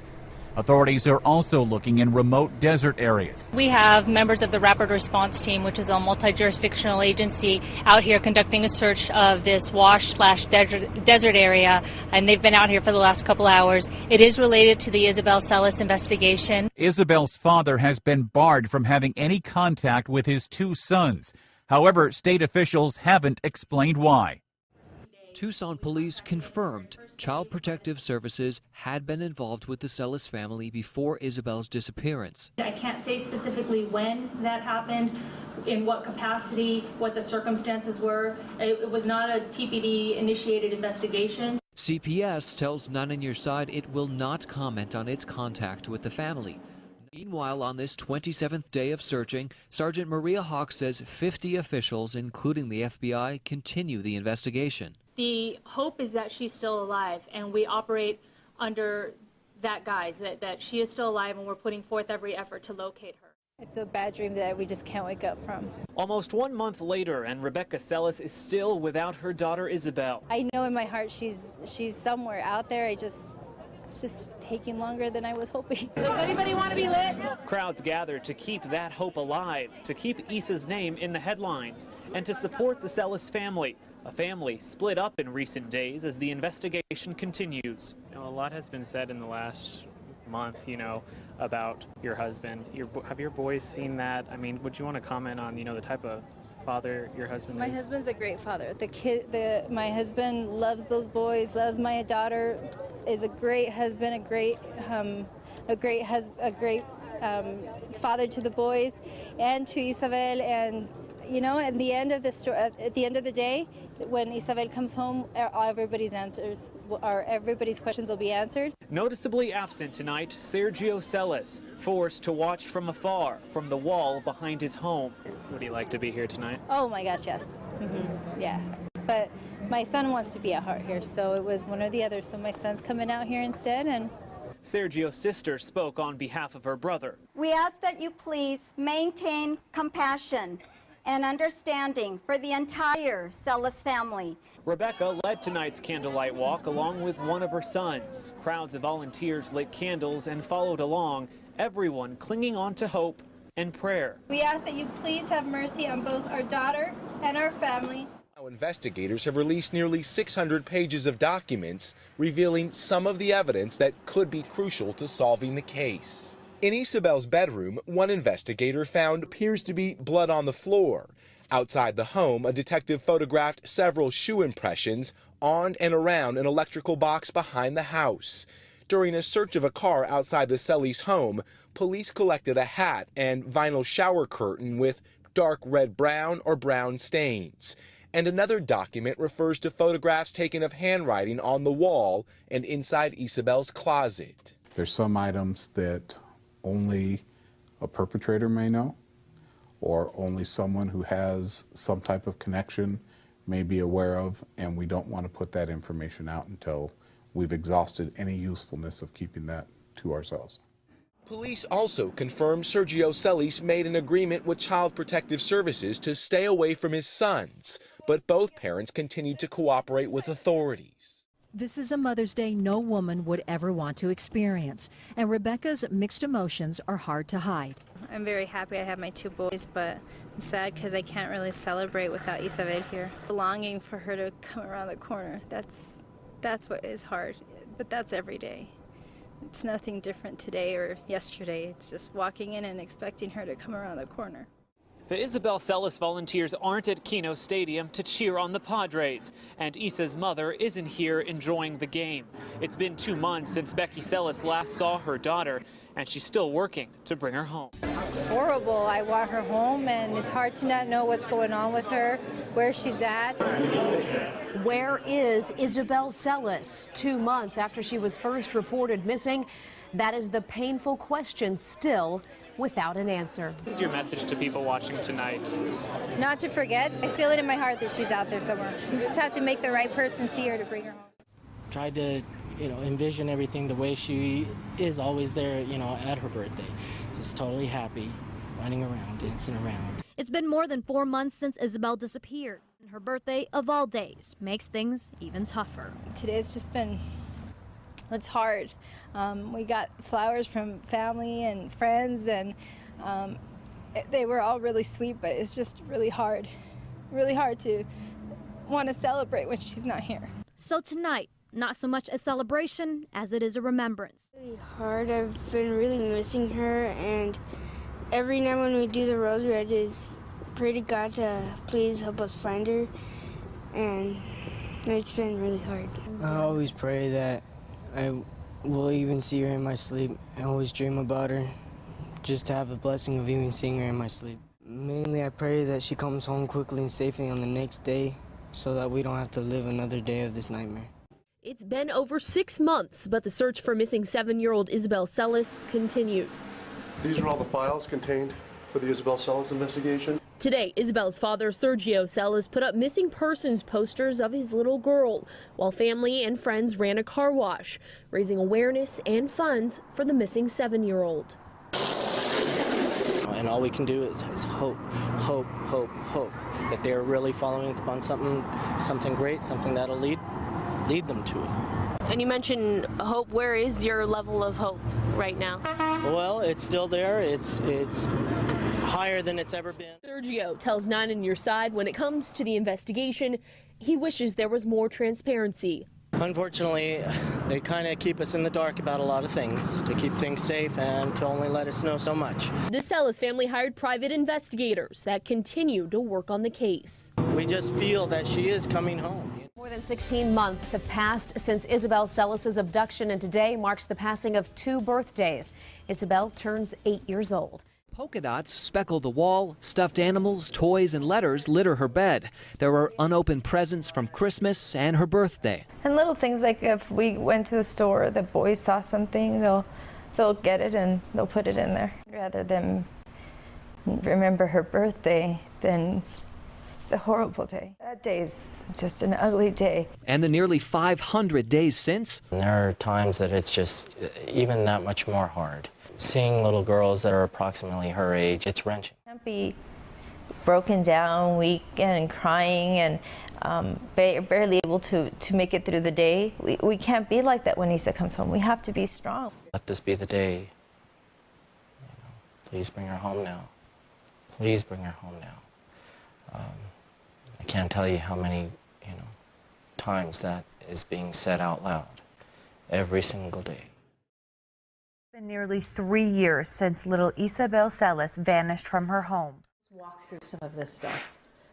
Authorities are also looking in remote desert areas. We have members of the Rapid Response Team, which is a multi-jurisdictional agency, out here conducting a search of this wash/desert area, and they've been out here for the last couple hours. It is related to the Isabel Celis investigation. Isabel's father has been barred from having any contact with his two sons. However, state officials haven't explained why. Tucson police confirmed Child Protective Services had been involved with the Celis family before Isabel's disappearance. I can't say specifically when that happened, in what capacity, what the circumstances were. It was not a TPD-initiated investigation. CPS tells Nine on Your Side it will not comment on its contact with the family. Meanwhile, on this 27th day of searching, Sergeant Maria Hawk says 50 officials, including the FBI, continue the investigation. The hope is that she's still alive, and we operate under that guise, that she is still alive, and we're putting forth every effort to locate her. It's a bad dream that we just can't wake up from. Almost 1 month later, and Rebecca Celis is still without her daughter Isabel. I know in my heart she's somewhere out there. It's just taking longer than I was hoping. Does anybody want to be lit? Crowds gathered to keep that hope alive, to keep Isa's name in the headlines, and to support the Celis family. A family split up in recent days as the investigation continues. You know, a lot has been said in the last month, about your husband. Have your boys seen that? I mean, would you want to comment on, the type of father your husband is? My husband's a great father. My husband loves those boys, loves my daughter, is a great husband, a great father to the boys and to Isabel. And at the end of the day, when Isabel comes home, everybody's questions will be answered. Noticeably absent tonight, Sergio Celis, forced to watch from afar from the wall behind his home. Would he like to be here tonight? Oh my gosh, yes. Yeah. But my son wants to be out here, so it was one or the other. So my son's coming out here instead. And Sergio's sister spoke on behalf of her brother. We ask that you please maintain compassion and understanding for the entire Celis family. Rebecca led tonight's candlelight walk along with one of her sons. Crowds of volunteers lit candles and followed along, everyone clinging on to hope and prayer. We ask that you please have mercy on both our daughter and our family. Now investigators have released nearly 600 pages of documents revealing some of the evidence that could be crucial to solving the case. In Isabel's bedroom, one investigator found appears to be blood on the floor. Outside the home, a detective photographed several shoe impressions on and around an electrical box behind the house. During a search of a car outside the Celis home, police collected a hat and vinyl shower curtain with dark red-brown or brown stains. And another document refers to photographs taken of handwriting on the wall and inside Isabel's closet. There's some items that only a perpetrator may know, or only someone who has some type of connection may be aware of, and we don't want to put that information out until we've exhausted any usefulness of keeping that to ourselves. Police also confirmed Sergio Celis made an agreement with Child Protective Services to stay away from his sons, but both parents continued to cooperate with authorities. This is a Mother's Day no woman would ever want to experience, and Rebecca's mixed emotions are hard to hide. I'm very happy I have my two boys, but I'm sad because I can't really celebrate without Isabel here. Longing for her to come around the corner, that's what is hard, but that's every day. It's nothing different today or yesterday. It's just walking in and expecting her to come around the corner. The Isabel Celis volunteers aren't at Keno Stadium to cheer on the Padres, and Isa's mother isn't here enjoying the game. It's been 2 months since Becky Celis last saw her daughter, and she's still working to bring her home. It's horrible. I want her home, and it's hard to not know what's going on with her, where she's at. Where is Isabel Celis? 2 months after she was first reported missing, that is the painful question still without an answer. What is your message to people watching tonight? Not to forget. I feel it in my heart that she's out there somewhere. We just have to make the right person see her to bring her home. tried to, envision everything the way she is always there, at her birthday. Just totally happy, running around, dancing around. It's been more than 4 months since Isabel disappeared. And her birthday, of all days, makes things even tougher. Today's just been, it's hard. We got flowers from family and friends, and they were all really sweet, but it's just really hard to want to celebrate when she's not here. So tonight, not so much a celebration as it is a remembrance. Really hard. I've been really missing her, and every night when we do the rosary, I just pray to God to please help us find her, and it's been really hard. I always pray that I will even see her in my sleep. I always dream about her, just to have the blessing of even seeing her in my sleep. Mainly I pray that she comes home quickly and safely on the next day so that we don't have to live another day of this nightmare. It's been over 6 months, but the search for missing 7-year-old Isabel Celis continues. These are all the files contained for the Isabel Celis investigation. Today, Isabel's father, Sergio Celis, put up missing persons posters of his little girl, while family and friends ran a car wash, raising awareness and funds for the missing 7-year-old. And all we can do is hope that they are really following up on something great, something that'll lead them to it. And you mentioned hope. Where is your level of hope right now? Well, it's still there. It's higher than it's ever been. Sergio tells 9 on Your Side when it comes to the investigation, he wishes there was more transparency. Unfortunately, they kind of keep us in the dark about a lot of things, to keep things safe and to only let us know so much. The Celis family hired private investigators that continue to work on the case. We just feel that she is coming home. More than 16 months have passed since Isabel Celis' abduction, and today marks the passing of 2 birthdays. Isabel turns 8 years old. Polka dots speckle the wall, stuffed animals, toys, and letters litter her bed. There are unopened presents from Christmas and her birthday. And little things like if we went to the store, the boys saw something, they'll get it and they'll put it in there. Rather than remember her birthday than the horrible day. That day's just an ugly day. And the nearly 500 days since? There are times that it's just even that much more hard. Seeing little girls that are approximately her age, it's wrenching. Can't be broken down, weak, and crying, and barely able to make it through the day. We can't be like that when Isa comes home. We have to be strong. Let this be the day. Please bring her home now. Please bring her home now. I can't tell you how many, times that is being said out loud every single day. It's been nearly 3 years since little Isabel Celis vanished from her home. Let's walk through some of this stuff.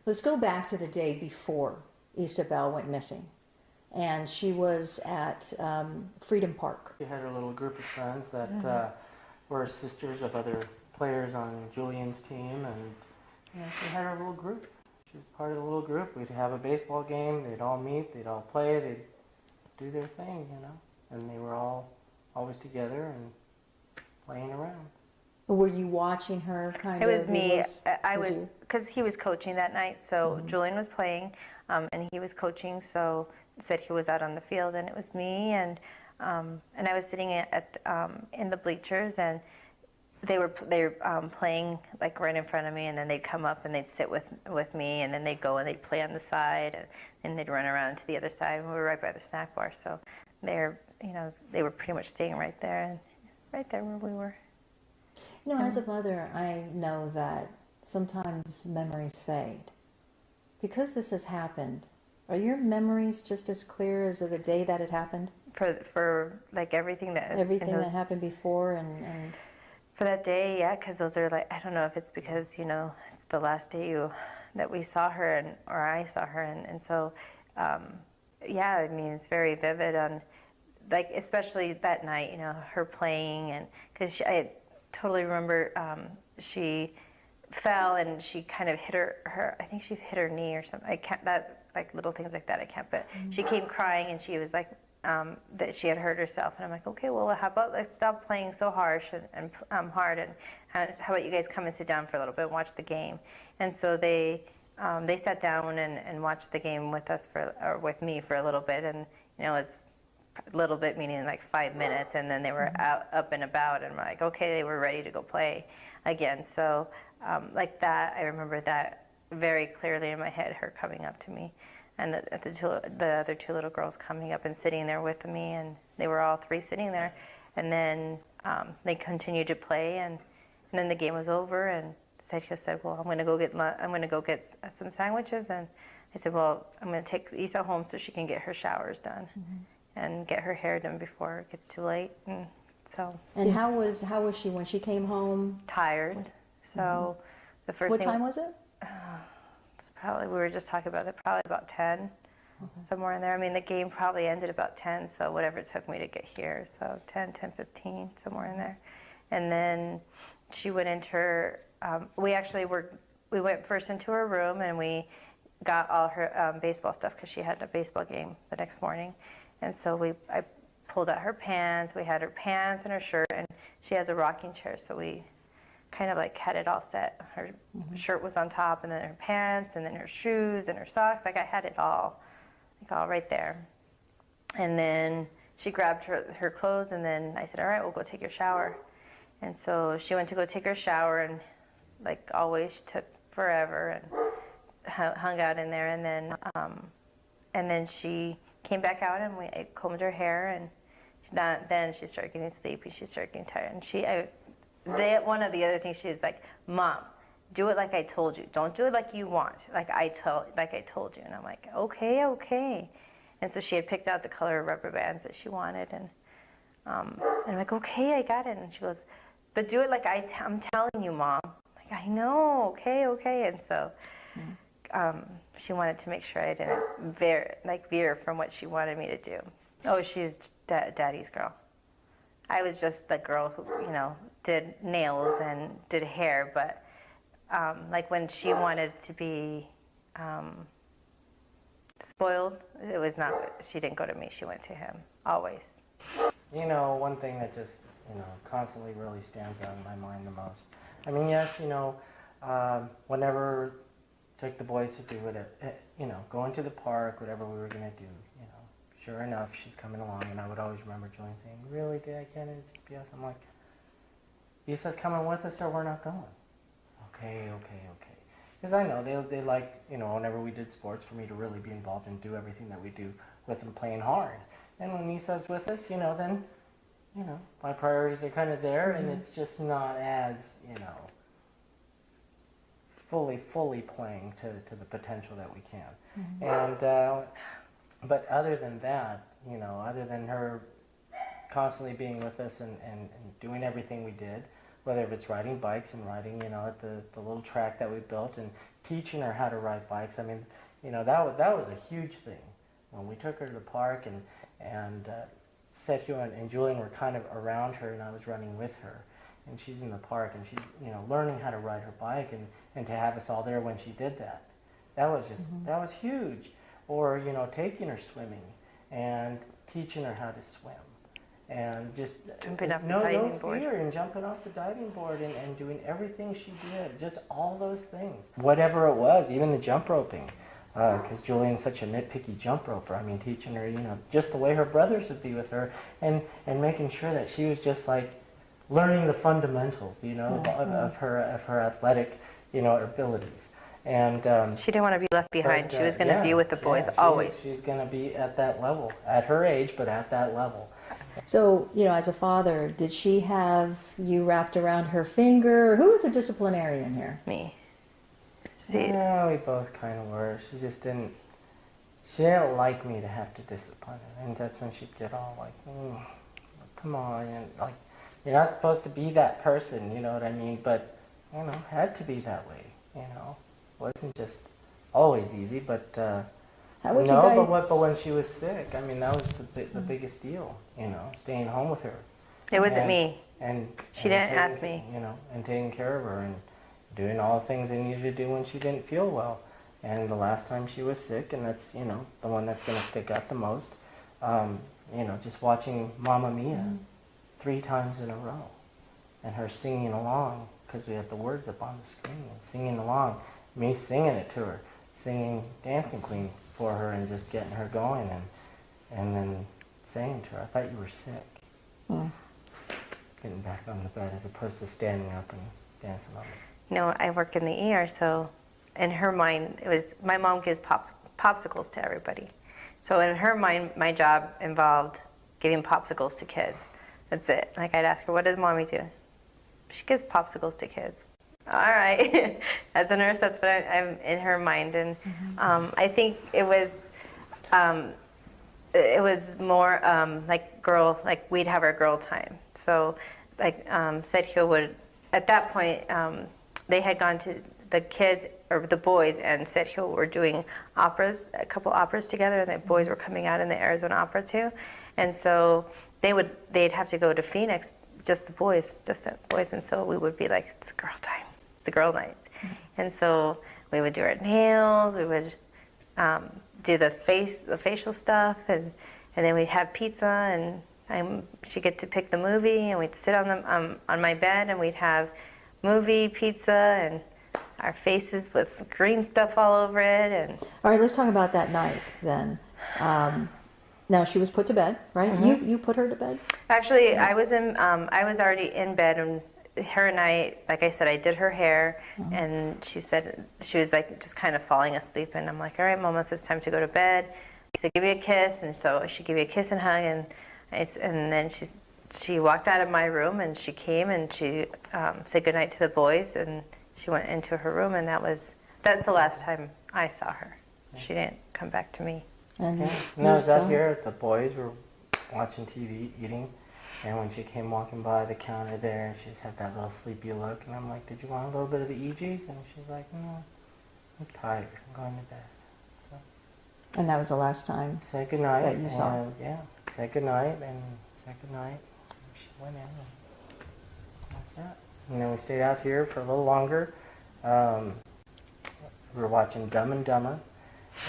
Let's go back to the day before Isabel went missing. And she was at Freedom Park. She had her little group of friends that were sisters of other players on Julian's team, and she had her little group. She was part of the little group. We'd have a baseball game, they'd all meet, they'd all play, they'd do their thing, and they were all always together and playing around. Were you watching her kind of? of? It was me. I was, because he was coaching that night, so Julian was playing, and he was coaching, so said he was out on the field, and it was me, and I was sitting in the bleachers, and they were playing like right in front of me, and then they'd come up and they'd sit with me, and then they'd go and they'd play on the side, and they'd run around to the other side. And we were right by the snack bar, so they were pretty much staying right there, and right there where we were. As a mother, I know that sometimes memories fade. Because this has happened, are your memories just as clear as of the day that it happened? For like everything that that happened before and for that day, yeah, because those are like, I don't know if it's because it's the last day that we saw her or I saw her, and so yeah, I mean it's very vivid on like especially that night, her playing, and because I totally remember she fell and she kind of hit her I think she hit her knee or something. I can't, that like little things like that I can't, but she came crying and she was like that she had hurt herself, and I'm like, okay, well how about let's stop playing so harsh and hard, and how about you guys come and sit down for a little bit and watch the game. And so they sat down and watched the game with us with me for a little bit, and a little bit, meaning like 5 minutes, and then they were out, up and about, and we're like, okay, they were ready to go play again. So like that, I remember that very clearly in my head, her coming up to me, and the other two little girls coming up and sitting there with me, and they were all three sitting there, and then they continued to play, and then the game was over, and Sergio said, well, I'm going to go get some sandwiches, and I said, well, I'm going to take Isa home so she can get her showers done and get her hair done before it gets too late. And so. And how was she when she came home? Tired. So the first. What thing, time was it? It's probably, we were just talking about it, probably about 10, somewhere in there. I mean, the game probably ended about 10, so whatever it took me to get here, so 10:15, somewhere in there. And then she went into her. We went first into her room, and we got all her baseball stuff because she had a baseball game the next morning. And so I pulled out her pants. We had her pants and her shirt, and she has a rocking chair, so we kind of like had it all set. Her shirt was on top, and then her pants, and then her shoes and her socks. Like I had it all, like all right there. And then she grabbed her clothes, and then I said, all right, we'll go take your shower. And so she went to go take her shower, and like always, she took forever and hung out in there. And then she came back out, and I combed her hair, and then she started getting sleepy. She started getting tired, and one of the other things, she was like, Mom, do it like I told you. Don't do it like you want, like I told you. And I'm like, okay. And so she had picked out the color rubber bands that she wanted, and I'm like, okay, I got it. And she goes, but do it like I'm telling you, Mom. I'm like, I know, okay. And so she wanted to make sure I didn't veer from what she wanted me to do. Oh, she's Daddy's girl. I was just the girl who, did nails and did hair, but like when she wanted to be spoiled, it was not, she didn't go to me, she went to him, always. One thing that just, constantly really stands out in my mind the most. I mean, yes, whenever took the boys to do it, going to the park, whatever we were going to do, sure enough, she's coming along, and I would always remember Julian saying, really, Dad, can't it just be us? I'm like, Isa's coming with us or we're not going. Okay. Because I know they like, whenever we did sports, for me to really be involved and do everything that we do with them playing hard. And when Isa's with us, then, my priorities are kind of there, and it's just not as, fully playing to the potential that we can. And, but other than that, other than her constantly being with us and doing everything we did, whether it's riding bikes and riding, at the little track that we built, and teaching her how to ride bikes. I mean, that was a huge thing. When we took her to the park, and Sergio and Julian were kind of around her, and I was running with her, and she's in the park, and she's learning how to ride her bike, and to have us all there when she did that, that was just that was huge. Or taking her swimming and teaching her how to swim, and just jumping off the diving board. Fear, and jumping off the diving board, and doing everything she did, just all those things, whatever it was, even the jump roping, because Julian's such a nitpicky jump roper. I mean, teaching her, just the way her brothers would be with her, and making sure that she was just like learning the fundamentals, of her athletic, abilities. And she didn't want to be left behind. She was going to be with the boys always. She's going to be at that level, at her age, but at that level. So, as a father, did she have you wrapped around her finger? Who was the disciplinarian here? Me. Yeah, we both kind of were. She didn't like me to have to discipline her. And that's when she'd get all like, come on, and like, you're not supposed to be that person, you know what I mean? But, had to be that way, Wasn't just always easy, but but when she was sick, I mean, that was the biggest deal, staying home with her. It wasn't me. And she didn't ask me. And taking care of her and doing all the things they needed to do when she didn't feel well. And the last time she was sick, and that's the one that's going to stick out the most. Just watching Mamma Mia 3 times in a row, and her singing along because we had the words up on the screen, and singing along. Me singing it to her, singing Dancing Queen for her, and just getting her going, and then saying to her, I thought you were sick. Getting back on the bed as opposed to standing up and dancing on it. You know, I work in the ER, so in her mind, it was, my mom gives popsicles to everybody. So in her mind, my job involved giving popsicles to kids. That's it. Like, I'd ask her, what does mommy do? She gives popsicles to kids. All right. As a nurse, that's what I'm in her mind. And I think it was more like we'd have our girl time. So like Sergio would, at that point, they had gone to the kids, or the boys and Sergio were doing operas, a couple operas together, and the boys were coming out in the Arizona Opera too. And so they'd have to go to Phoenix, just the boys, and so we would be like, it's girl time, it's the girl night. And so we would do our nails, we would do the facial stuff, and then we'd have pizza, and she'd get to pick the movie, and we'd sit on my bed, and we'd have movie, pizza, and our faces with green stuff all over it. And all right, let's talk about that night then. Now she was put to bed, right? You put her to bed? Actually, I was already in bed, and her and I, like I said, I did her hair, and she said, she was like just kind of falling asleep, and I'm like, all right, Mama, it's time to go to bed. She said, give me a kiss, and so she gave me a kiss and hug, and then she walked out of my room, and she came and she said goodnight to the boys, and she went into her room, and that's the last time I saw her. She didn't come back to me. And I was out here, the boys were watching TV, eating, and when she came walking by the counter there, she just had that little sleepy look, and I'm like, did you want a little bit of the EGs? And she's like, no, I'm tired, I'm going to bed. So, and that was the last time said goodnight, that you saw her? Yeah, said goodnight, and said goodnight. She went in, and that's that. And then we stayed out here for a little longer. We were watching Dumb and Dumber,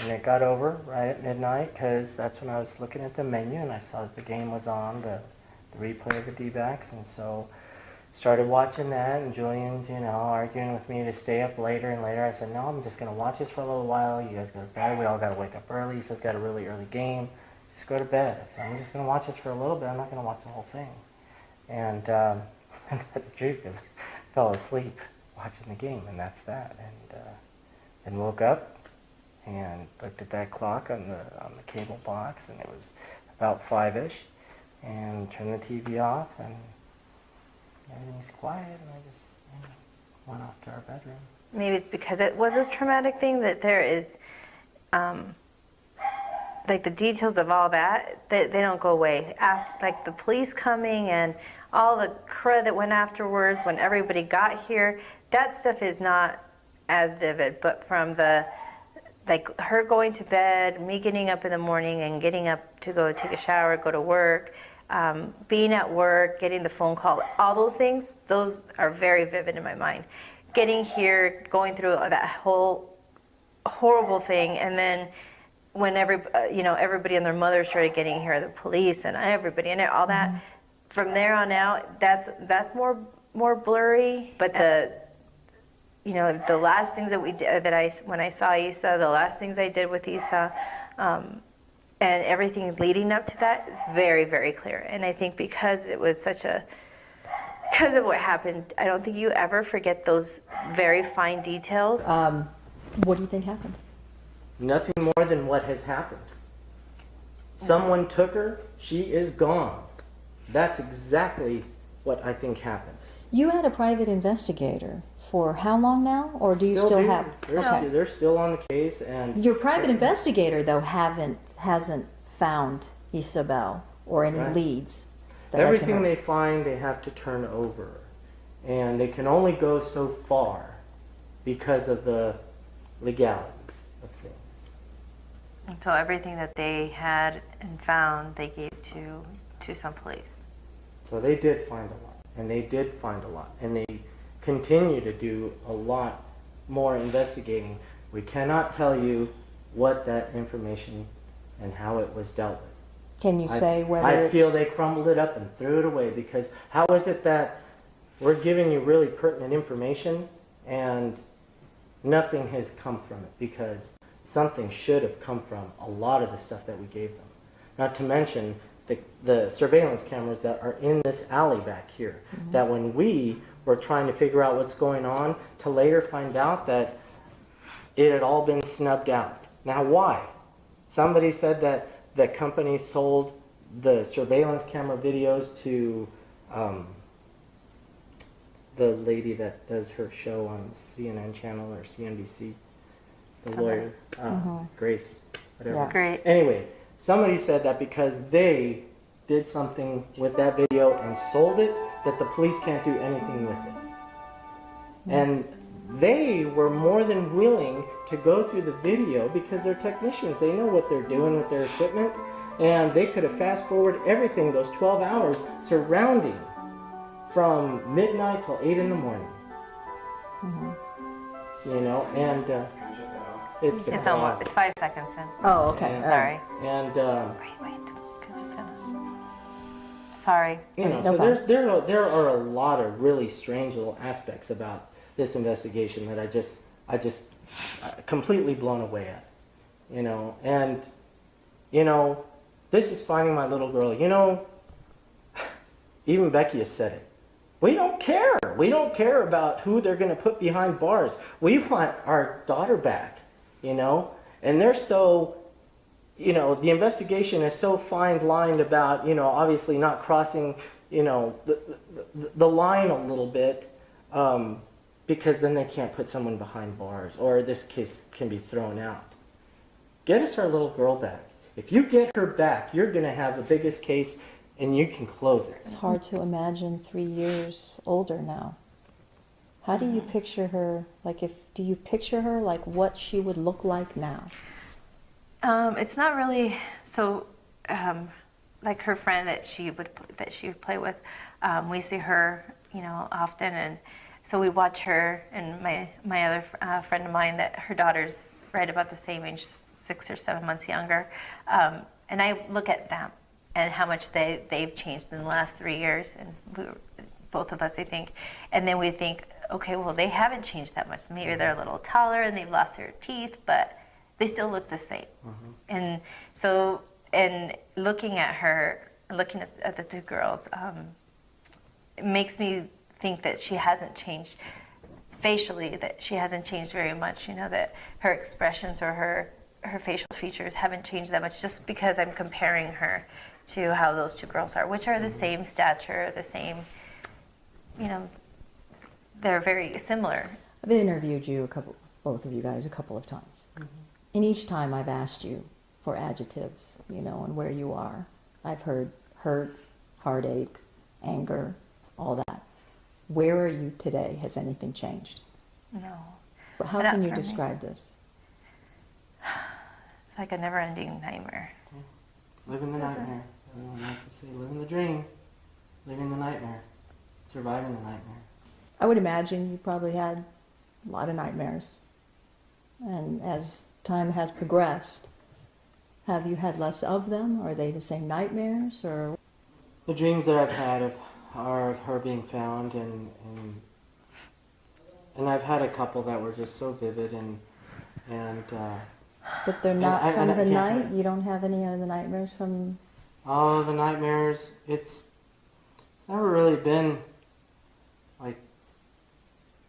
and it got over right at midnight, because that's when I was looking at the menu, and I saw that the game was on, the replay of the D-backs, and so started watching that, and Julian's, arguing with me to stay up later and later. I said, no, I'm just going to watch this for a little while. You guys go to bed. We all got to wake up early. He says, got a really early game. Just go to bed. I said, I'm just going to watch this for a little bit. I'm not going to watch the whole thing. And that's true, because I fell asleep watching the game, and that's that. And then woke up and looked at that clock on the cable box, and it was about 5-ish, and turned the TV off, and everything's quiet, and I just went off to our bedroom. Maybe it's because it was a traumatic thing that there is, like the details of all that, they don't go away. Like the police coming and all the crud that went afterwards when everybody got here, that stuff is not as vivid, but from like her going to bed, me getting up in the morning and getting up to go take a shower, go to work, being at work, getting the phone call, all those things, those are very vivid in my mind. Getting here, going through that whole horrible thing, and then when everybody and their mother started getting here, the police and everybody and all that, from there on out, that's more blurry. But the last things that we did, when I saw Isa, the last things I did with Isa, and everything leading up to that is very, very clear. And I think because it was because of what happened, I don't think you ever forget those very fine details. What do you think happened? Nothing more than what has happened. Someone took her, she is gone. That's exactly what I think happened. You had a private investigator for how long now, or do you still have? They're still on the case, and your private investigator though hasn't found Isabel or any leads. Everything they find, they have to turn over, and they can only go so far because of the legalities of things. So everything that they had and found, they gave to some police. So they did find a lot, and they did find a lot, and they continue to do a lot more investigating. We cannot tell you what that information and how it was dealt with. Can you say whether I feel they crumbled it up and threw it away, because how is it that we're giving you really pertinent information and nothing has come from it? Because something should have come from a lot of the stuff that we gave them. Not to mention the surveillance cameras that are in this alley back here. That when we were trying to figure out what's going on, to later find out that it had all been snubbed out. Now why? Somebody said that the company sold the surveillance camera videos to the lady that does her show on CNN channel or CNBC, the lawyer, Grace, whatever. Yeah. Great. Anyway, somebody said that because they did something with that video and sold it, that the police can't do anything with it. And they were more than willing to go through the video because they're technicians. They know what they're doing with their equipment, and they could have fast forwarded everything those 12 hours surrounding from midnight till 8 in the morning. You know, and it's almost, it's 5 seconds in. Oh, okay. And, Sorry. And Wait, because it's gonna. Sorry. you know, so there are a lot of really strange little aspects about this investigation that I just completely blown away at. You know, and you know, this is finding my little girl. You know, even Becky has said it. We don't care. We don't care about who they're going to put behind bars. We want our daughter back, you know? And they're so, you know, the investigation is so fine-lined about, you know, obviously not crossing, you know, the line a little bit, because then they can't put someone behind bars, or this case can be thrown out. Get us our little girl back. If you get her back, you're going to have the biggest case, and you can close it. It's hard to imagine 3 years older now. How do you picture her, like do you picture her like what she would look like now? It's not really, so like her friend that she would play with, we see her, you know, often, and so we watch her and my other friend of mine that her daughter's right about the same age, 6 or 7 months younger, and I look at them and how much they've changed in the last 3 years, and both of us, I think. And then we think, okay, well, they haven't changed that much. Maybe they're a little taller and they've lost their teeth, but they still look the same. And so, and looking at her, looking at the two girls, it makes me think that she hasn't changed facially, that she hasn't changed very much, you know, that her expressions or her facial features haven't changed that much, just because I'm comparing her to how those two girls are, which are the same stature, the same, you know, they're very similar. I've interviewed you both of you guys a couple of times. And each time I've asked you for adjectives, you know, and where you are. I've heard hurt, heartache, anger, all that. Where are you today? Has anything changed? No. But how can you describe this? It's like a never-ending nightmare. Living the nightmare. Everyone likes to say living the dream, living the nightmare, surviving the nightmare. I would imagine you probably had a lot of nightmares. And as time has progressed, have you had less of them? Are they the same nightmares, or? The dreams that I've had are of her being found, and I've had a couple that were just so vivid and but they're not from the night? You don't have any of the nightmares from? Oh, the nightmares, it's never really been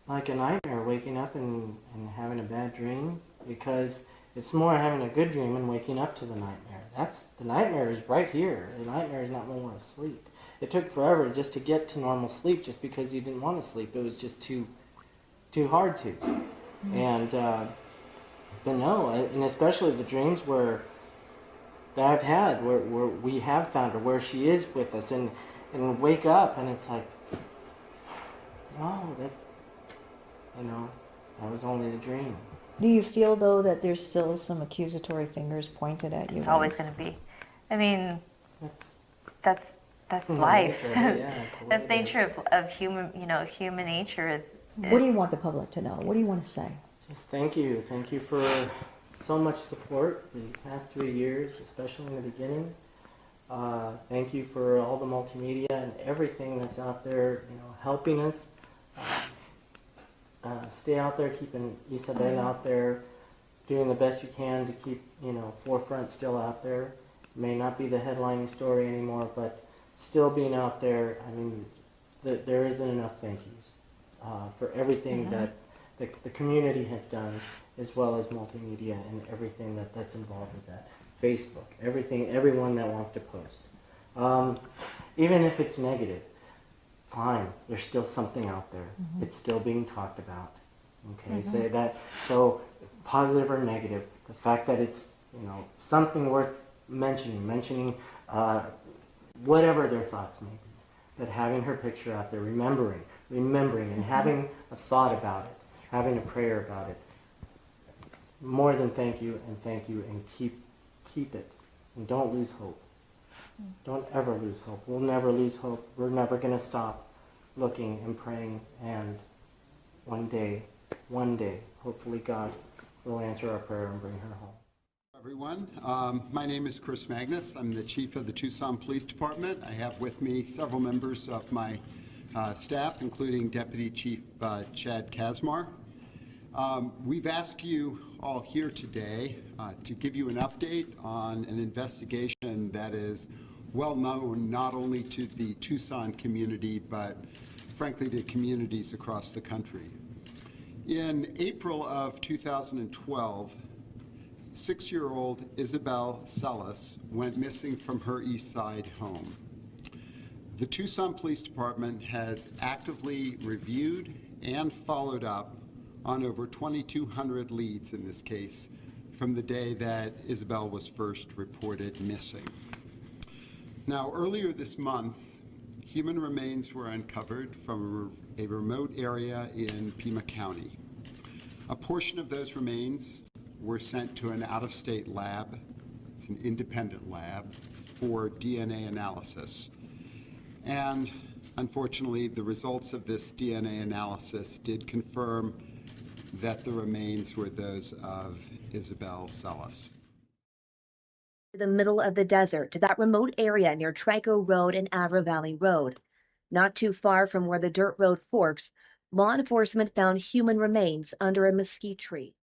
like a nightmare, waking up and having a bad dream, because it's more having a good dream and waking up to the nightmare. The nightmare is right here. The nightmare is not when we're asleep. It took forever just to get to normal sleep, just because you didn't want to sleep. It was just too hard to. And but no, and especially the dreams that I've had where we have found her, where she is with us, and wake up and it's like, no, that was only a dream. Do you feel, though, that there's still some accusatory fingers pointed at you? It's always going to be. I mean, that's life. That's nature of human. You know, human nature is. What do you want the public to know? What do you want to say? Just thank you. Thank you for so much support these past 3 years, especially in the beginning. Thank you for all the multimedia and everything that's out there, you know, helping us. Stay out there, keeping Isabel out there, doing the best you can to keep, you know, Forefront still out there. may not be the headlining story anymore, but still being out there. I mean, there isn't enough thank yous for everything that the community has done, as well as multimedia and everything that's involved with that. Facebook, everything, everyone that wants to post. Even if it's negative, fine, there's still something out there. It's still being talked about. Okay, say that. So positive or negative, the fact that it's, you know, something worth mentioning whatever their thoughts may be, but having her picture out there, remembering and having a thought about it, having a prayer about it. More than thank you, and keep it, and don't lose hope. Don't ever lose hope. We'll never lose hope. We're never going to stop looking and praying, and one day, hopefully God will answer our prayer and bring her home. Everyone, my name is Chris Magnus. I'm the chief of the Tucson Police Department. I have with me several members of my staff, including Deputy Chief Chad Kazmar. We've asked you all here today to give you an update on an investigation that is well known not only to the Tucson community, but frankly to communities across the country. In April of 2012, 6-year-old Isabel Celis went missing from her East Side home. The Tucson Police Department has actively reviewed and followed up on over 2,200 leads in this case from the day that Isabel was first reported missing. Now, earlier this month, human remains were uncovered from a remote area in Pima County. A portion of those remains were sent to an out-of-state lab. It's an independent lab for DNA analysis. And unfortunately, the results of this DNA analysis did confirm that the remains were those of Isabel Celis. The middle of the desert, to that remote area near Trico Road and Avra Valley Road. Not too far from where the dirt road forks, law enforcement found human remains under a mesquite tree.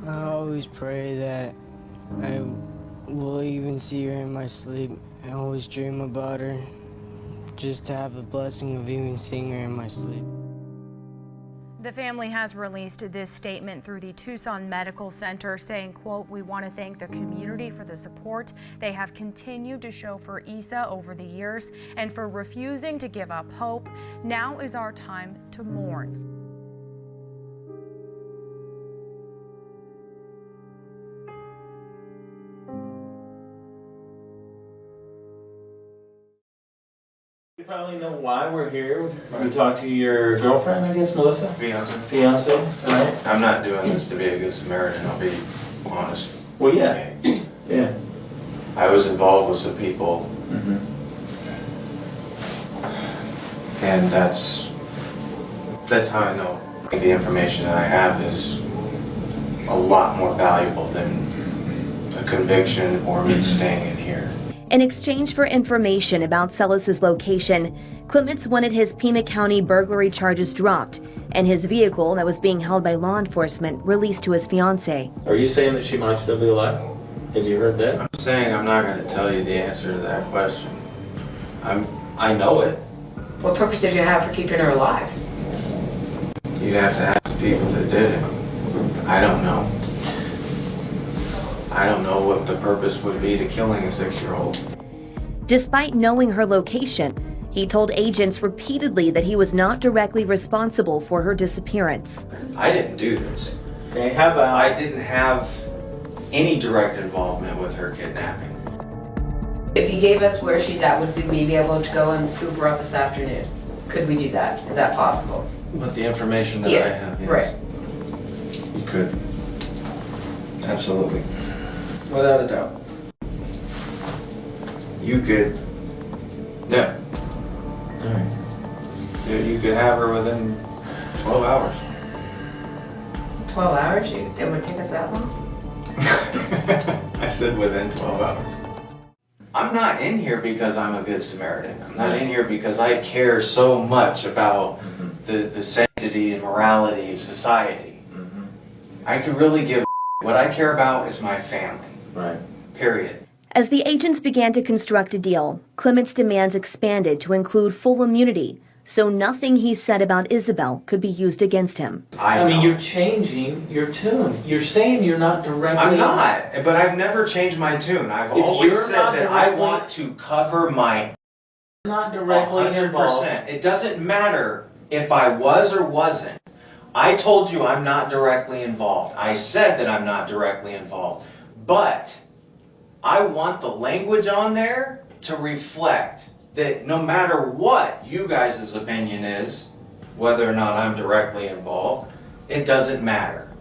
I always pray that I will even see her in my sleep. I always dream about her, just to have the blessing of even seeing her in my sleep. The family has released this statement through the Tucson Medical Center saying, quote, "We want to thank the community for the support they have continued to show for Isa over the years and for refusing to give up hope. Now is our time to mourn." You probably know why we're here. We talked to your girlfriend, I guess, Melissa? Fiance, right? I'm not doing this to be a good Samaritan, I'll be honest. Well, yeah. Yeah. I was involved with some people, and that's how I know the information that I have is a lot more valuable than a conviction or me staying in here. In exchange for information about Celis' location, Clements wanted his Pima County burglary charges dropped and his vehicle that was being held by law enforcement released to his fiancée. Are you saying that she might still be alive? Have you heard that? I'm saying I'm not going to tell you the answer to that question. I know it. What purpose did you have for keeping her alive? You'd have to ask the people that did it. I don't know. I don't know what the purpose would be to killing a 6-year-old. Despite knowing her location, he told agents repeatedly that he was not directly responsible for her disappearance. I didn't do this. Okay, how about... I didn't have any direct involvement with her kidnapping. If you gave us where she's at, would we be able to go and scoop her up this afternoon? Could we do that? Is that possible? With the information that I have, yes. Right. You could. Absolutely. Without a doubt. You could. Yeah. Alright. You could have her within 12 hours. 12 hours? It would take us that long? I said within 12 hours. I'm not in here because I'm a good Samaritan. I'm not in here because I care so much about the sanctity and morality of society. I could really give what I care about is my family. Right. Period. As the agents began to construct a deal, Clement's demands expanded to include full immunity, so nothing he said about Isabel could be used against him. I mean, you're changing your tune. You're saying you're not directly... I'm not, but I've never changed my tune. I've always said that I want to cover my... Not directly 100%. involved. It doesn't matter if I was or wasn't. I told you I'm not directly involved. I said that I'm not directly involved. But I want the language on there to reflect that no matter what you guys' opinion is, whether or not I'm directly involved, it doesn't matter.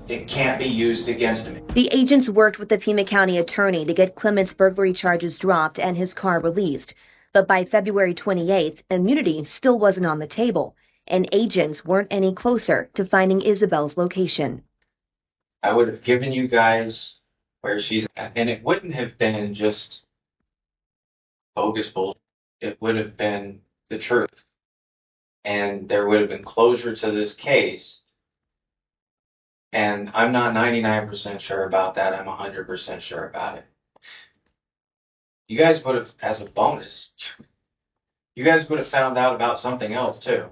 It can't be used against me. The agents worked with the Pima County attorney to get Clement's burglary charges dropped and his car released. But by February 28th, immunity still wasn't on the table, and agents weren't any closer to finding Isabel's location. I would have given you guys where she's at, and it wouldn't have been just bogus bullshit. It would have been the truth. And there would have been closure to this case. And I'm not 99% sure about that. I'm 100% sure about it. You guys would have, as a bonus, you guys would have found out about something else too.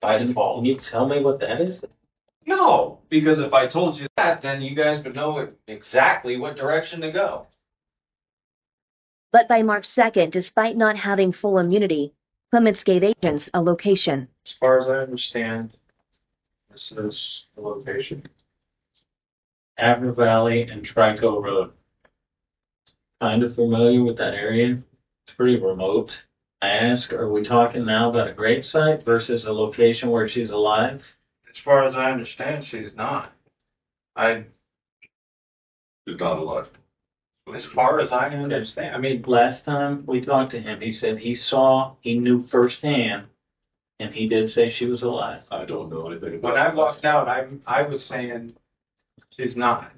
By default. Can you tell me what that is? No, because if I told you that, then you guys would know exactly what direction to go. But by March 2nd, despite not having full immunity, Clements gave agents a location. As far as I understand, this is the location. Avra Valley and Trico Road. Kind of familiar with that area. It's pretty remote. I ask, are we talking now about a grave site versus a location where she's alive? As far as I understand, she's not. She's not alive. As far as I understand. I mean, last time we talked to him, he said he knew firsthand, and he did say she was alive. I don't know anything about When I walked out, I was saying she's not.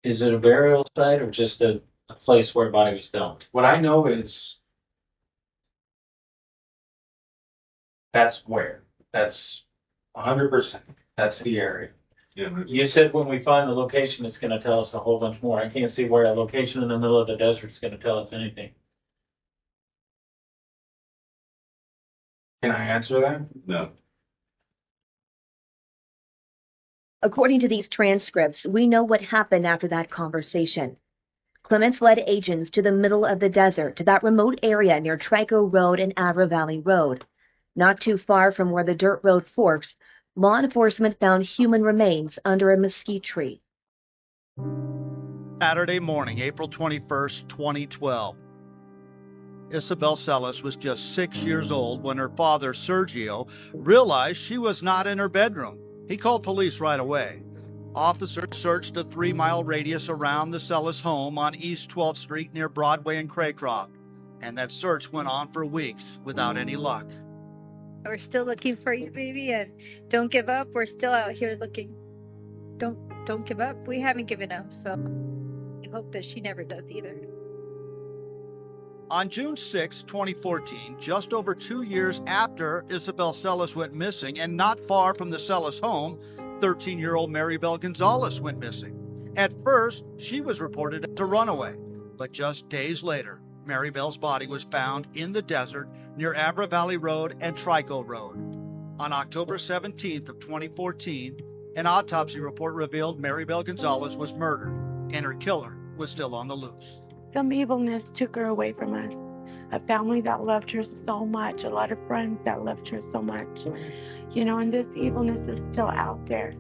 Is it a burial site or just a place where a body was dumped? What I know is that's where. That's 100%. That's the area. Yeah. You said when we find the location, it's going to tell us a whole bunch more. I can't see where a location in the middle of the desert is going to tell us anything. Can I answer that? No. According to these transcripts, we know what happened after that conversation. Clements led agents to the middle of the desert, to that remote area near Trico Road and Avra Valley Road. Not too far from where the dirt road forks, law enforcement found human remains under a mesquite tree. Saturday morning, April 21st, 2012. Isabel Celis was just 6 years old when her father, Sergio, realized she was not in her bedroom. He called police right away. Officers searched a 3-mile radius around the Celis home on East 12th Street near Broadway and Craycroft, and that search went on for weeks without any luck. We're still looking for you, baby, and don't give up. We're still out here looking. Don't give up. We haven't given up, so we hope that she never does either. On June 6, 2014, just over 2 years after Isabel Celis went missing, and not far from the Celis home, 13-year-old Maribel Gonzalez went missing. At first, she was reported as a runaway, but just days later, Maribel's body was found in the desert near Avra Valley Road and Trico Road. On October 17th of 2014, an autopsy report revealed Maribel Gonzalez was murdered, and her killer was still on the loose. Some evilness took her away from us. A family that loved her so much, a lot of friends that loved her so much. You know, and this evilness is still out there.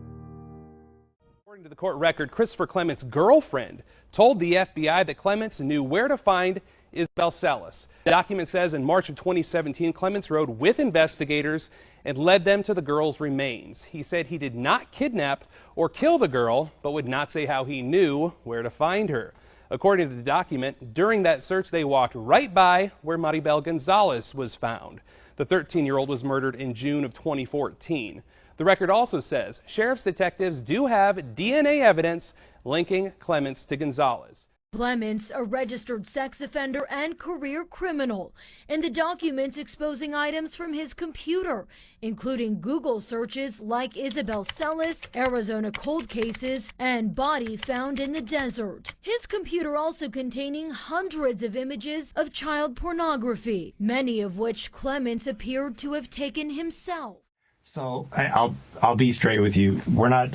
According to the court record, Christopher Clements' girlfriend told the FBI that Clements knew where to find Isabel Celis. The document says in March of 2017, Clements rode with investigators and led them to the girl's remains. He said he did not kidnap or kill the girl, but would not say how he knew where to find her. According to the document, during that search, they walked right by where Maribel Gonzalez was found. The 13-year-old was murdered in June of 2014. The record also says sheriff's detectives do have DNA evidence linking Clements to Gonzalez. Clements, a registered sex offender and career criminal, and the documents exposing items from his computer, including Google searches like Isabel Celis, Arizona cold cases, and body found in the desert. His computer also containing hundreds of images of child pornography, many of which Clements appeared to have taken himself. So I'll be straight with you. We're not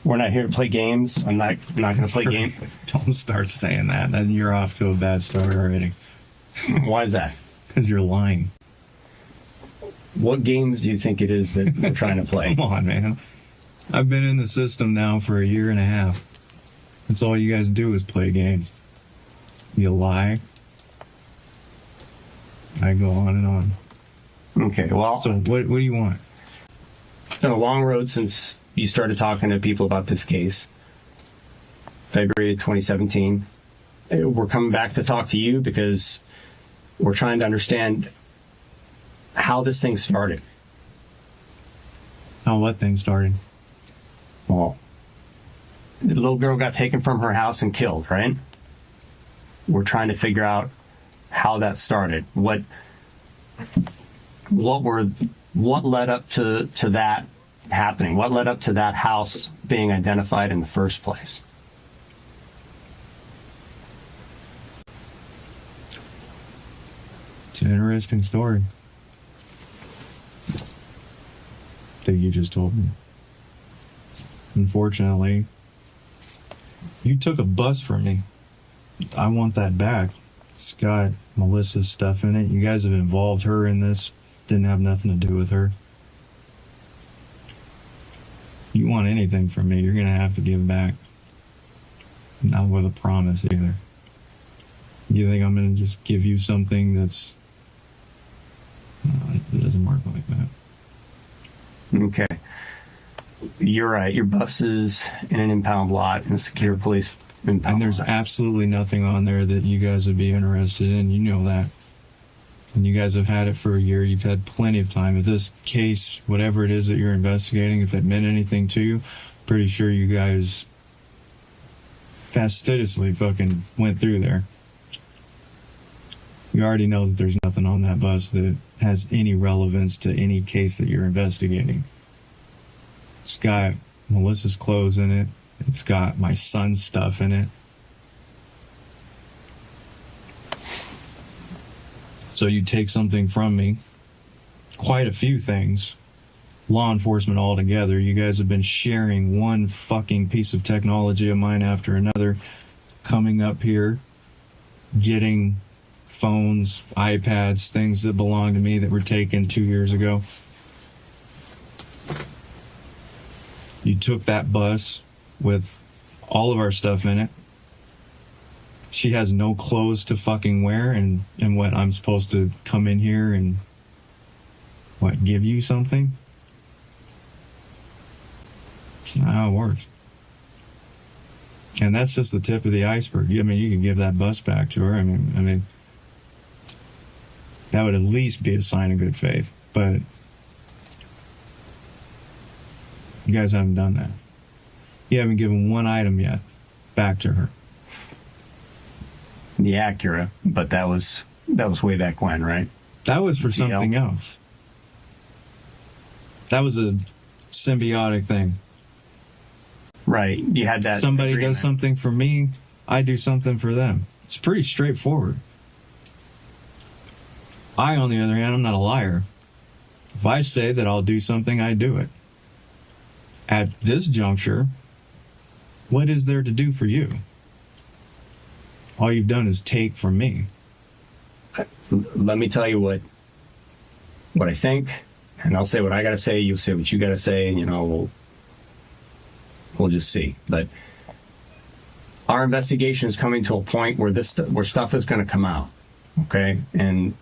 here to play games. I'm not going to play games. Don't start saying that. Then you're off to a bad start already. Why is that? Because you're lying. What games do you think it is that we're trying to play? Come on, man. I've been in the system now for a year and a half. That's all you guys do is play games. You lie. I go on and on. Okay, well... So what do you want? It's been a long road since you started talking to people about this case. February 2017. We're coming back to talk to you because we're trying to understand how this thing started. How what thing started? Well, the little girl got taken from her house and killed, right? We're trying to figure out how that started. What led up to that happening? What led up to that house being identified in the first place? It's an interesting story that you just told me. Unfortunately, you took a bus from me. I want that back. It's got Melissa's stuff in it. You guys have involved her in this. Didn't have nothing to do with her. You want anything from me, you're going to have to give back. Not with a promise either. You think I'm going to just give you something that's... No, it doesn't work like that. Okay. You're right. Your bus is in an impound lot in a secure police impound And there's lot. absolutely nothing on there that you guys would be interested in. You know that. And you guys have had it for a year. You've had plenty of time. If this case, whatever it is that you're investigating, if it meant anything to you, pretty sure you guys fastidiously fucking went through there. You already know that there's nothing on that bus that has any relevance to any case that you're investigating. It's got Melissa's clothes in it. It's got my son's stuff in it. So you take something from me, quite a few things, law enforcement altogether. You guys have been sharing one fucking piece of technology of mine after another, coming up here, getting phones, iPads, things that belong to me that were taken 2 years ago. You took that bus with all of our stuff in it. She has no clothes to fucking wear, and what, I'm supposed to come in here and, what, give you something? It's not how it works. And that's just the tip of the iceberg. I mean, you can give that bus back to her. I mean, that would at least be a sign of good faith. But you guys haven't done that. You haven't given one item yet back to her. The Acura, but that was way back when, right? That was for something else. That was a symbiotic thing. Right. You had that. Somebody agreement. does something for me, I do something for them. It's pretty straightforward. I, on the other hand, I'm not a liar. If I say that I'll do something, I do it. At this juncture, what is there to do for you? All you've done is take from me. Let me tell you what I think, and I'll say what I got to say. You'll say what you got to say, and we'll just see. But our investigation is coming to a point where where stuff is going to come out, okay? And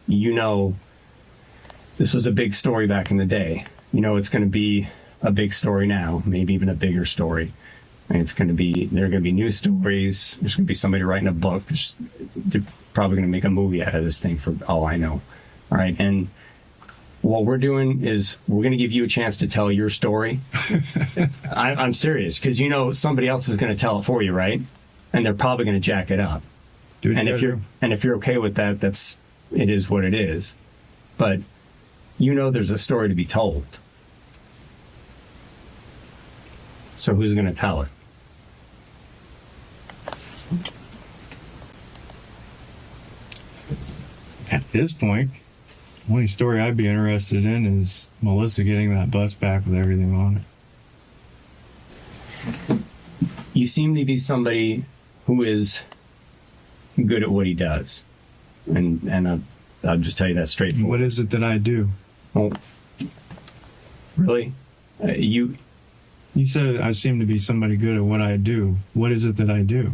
this was a big story back in the day. It's going to be a big story now, maybe even a bigger story. And there are going to be news stories. There's going to be somebody writing a book. They're probably going to make a movie out of this thing for all I know. All right. And what we're doing is we're going to give you a chance to tell your story. I'm serious, because somebody else is going to tell it for you, right? and they're probably going to jack it up. And if you're okay with that, it is what it is. But there's a story to be told. So who's going to tell it? At this point, the only story I'd be interested in is Melissa getting that bus back with everything on it. You seem to be somebody who is good at what he does. And I'll just tell you that straightforward. What is it that I do? Well, really? You said I seem to be somebody good at what I do. What is it that I do?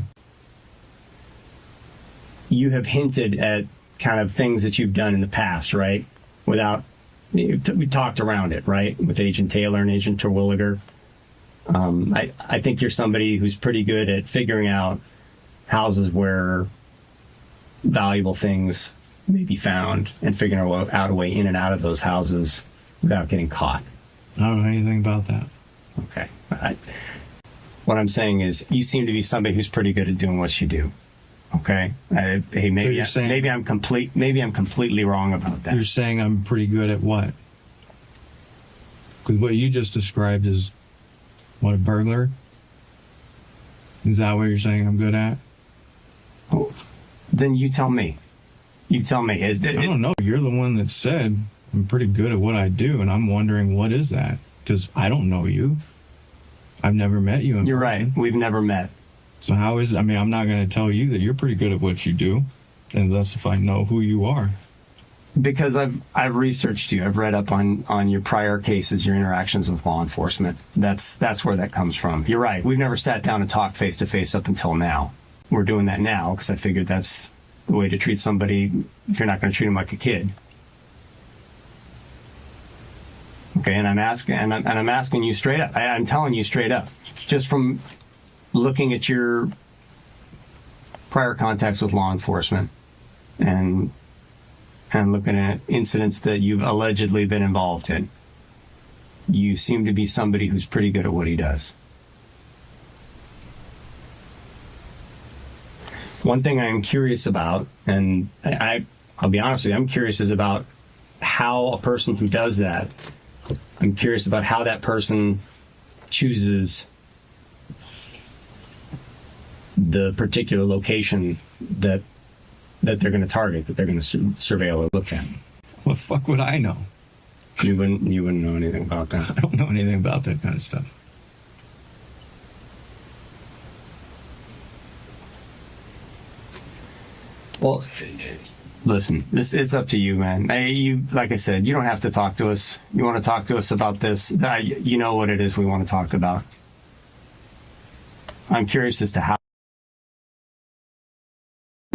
You have hinted at kind of things that you've done in the past, right? We talked around it, right? With Agent Taylor and Agent Terwilliger. I think you're somebody who's pretty good at figuring out houses where valuable things may be found and figuring out a way in and out of those houses without getting caught. I don't know anything about that. Okay. What I'm saying is you seem to be somebody who's pretty good at doing what you do. Okay. Hey, maybe I'm completely wrong about that. You're saying I'm pretty good at what? Because what you just described is what, a burglar? Is that what you're saying I'm good at? Oh, then you tell me. I don't know. You're the one that said I'm pretty good at what I do, and I'm wondering what is that? Because I don't know you. I've never met you in person. You're right. We've never met. So I'm not going to tell you that you're pretty good at what you do unless if I know who you are. Because I've researched you. I've read up on your prior cases, your interactions with law enforcement. That's where that comes from. You're right. We've never sat down and talked face to face up until now. We're doing that now because I figured that's the way to treat somebody if you're not going to treat them like a kid. Okay, and I'm asking you straight up. I'm telling you straight up, just from looking at your prior contacts with law enforcement and looking at incidents that you've allegedly been involved in, you seem to be somebody who's pretty good at what he does. One thing I am curious about, and I'll be honest with you, I'm curious is about how a person who does that, I'm curious about how that person chooses the particular location that they're going to target, that they're going to surveil or look at. What the fuck would I know? You wouldn't know anything about that. I don't know anything about that kind of stuff. Well, listen, it's up to you, man. Like I said, you don't have to talk to us. You want to talk to us about this? You know what it is we want to talk about. I'm curious as to how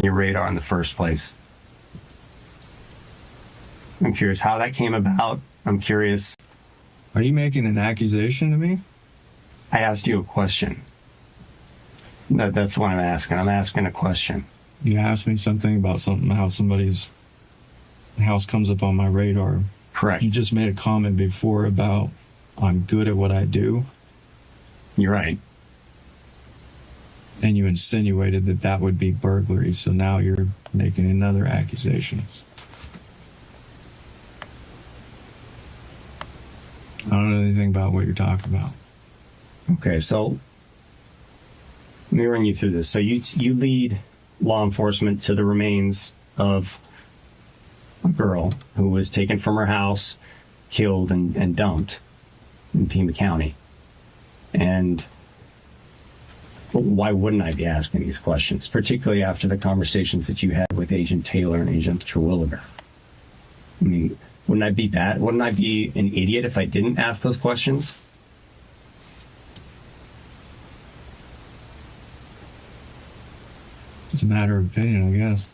your radar in the first place. I'm curious how that came about. I'm curious. Are you making an accusation to me? I asked you a question. That's what I'm asking. I'm asking a question. You asked me something about how somebody's house comes up on my radar. Correct. You just made a comment before about I'm good at what I do. You're right. And you insinuated that would be burglary, so now you're making another accusation. I don't know anything about what you're talking about. Okay, so let me run you through this. So you lead law enforcement to the remains of a girl who was taken from her house, killed, and dumped in Pima County. And why wouldn't I be asking these questions, particularly after the conversations that you had with Agent Taylor and Agent Terwilliger? I mean, wouldn't I be bad? Wouldn't I be an idiot if I didn't ask those questions? It's a matter of opinion, I guess.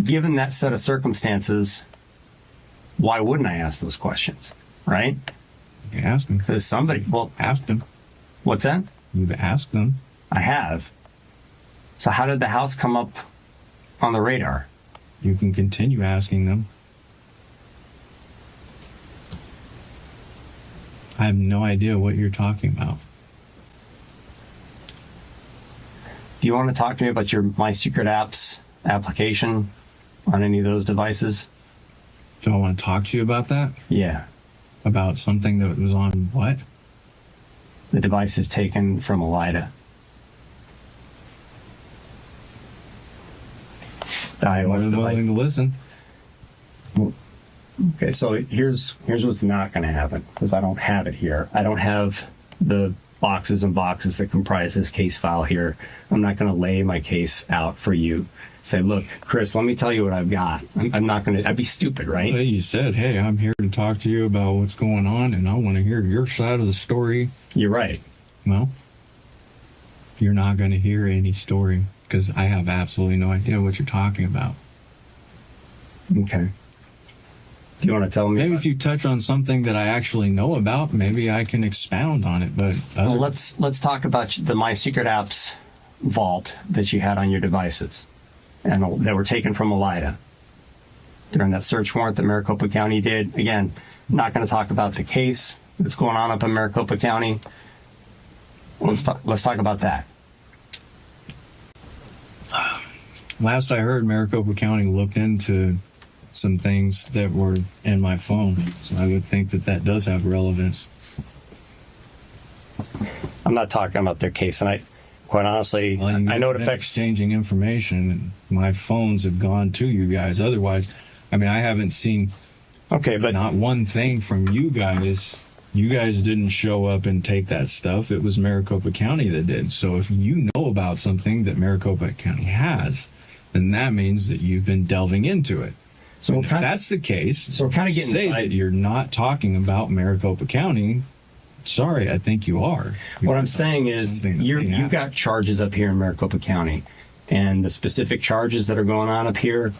Given that set of circumstances, why wouldn't I ask those questions, right? You can ask them. Because somebody, well, ask them. What's that? You've asked them. I have. So how did the house come up on the radar? You can continue asking them. I have no idea what you're talking about. Do you want to talk to me about your My Secret Apps application on any of those devices? Do I want to talk to you about that? Yeah. About something that was on what? The device is taken from Elida. I'm willing to listen. Okay, so here's what's not going to happen, because I don't have it here. I don't have the boxes and boxes that comprise this case file here. I'm not going to lay my case out for you. Say, look, Chris, let me tell you what I've got. I'm not going to, I'd be stupid, right? Well, you said, hey, I'm here to talk to you about what's going on, and I want to hear your side of the story. You're right. Well, you're not going to hear any story, because I have absolutely no idea what you're talking about. Okay. Do you want to tell me? Maybe if you touch on something that I actually know about, maybe I can expound on it. But well, let's talk about the My Secret Apps vault that you had on your devices, and that were taken from Elida during that search warrant that Maricopa County did. Again, I'm not going to talk about the case that's going on up in Maricopa County. Let's talk about that. Last I heard, Maricopa County looked into some things that were in my phone, so I would think that that does have relevance. I'm not talking about their case, and I, quite honestly, well, I know it affects exchanging information, and my phones have gone to you guys. Otherwise, I mean, I haven't seen but not one thing from you guys. You guys didn't show up and take that stuff. It was Maricopa County that did. So if you know about something that Maricopa County has, then that means that you've been delving into it. So if that's the case, so we're kind of getting say that you're not talking about Maricopa County. Sorry, I think you are. What I'm saying is you've got charges up here in Maricopa County, and the specific charges that are going on up here,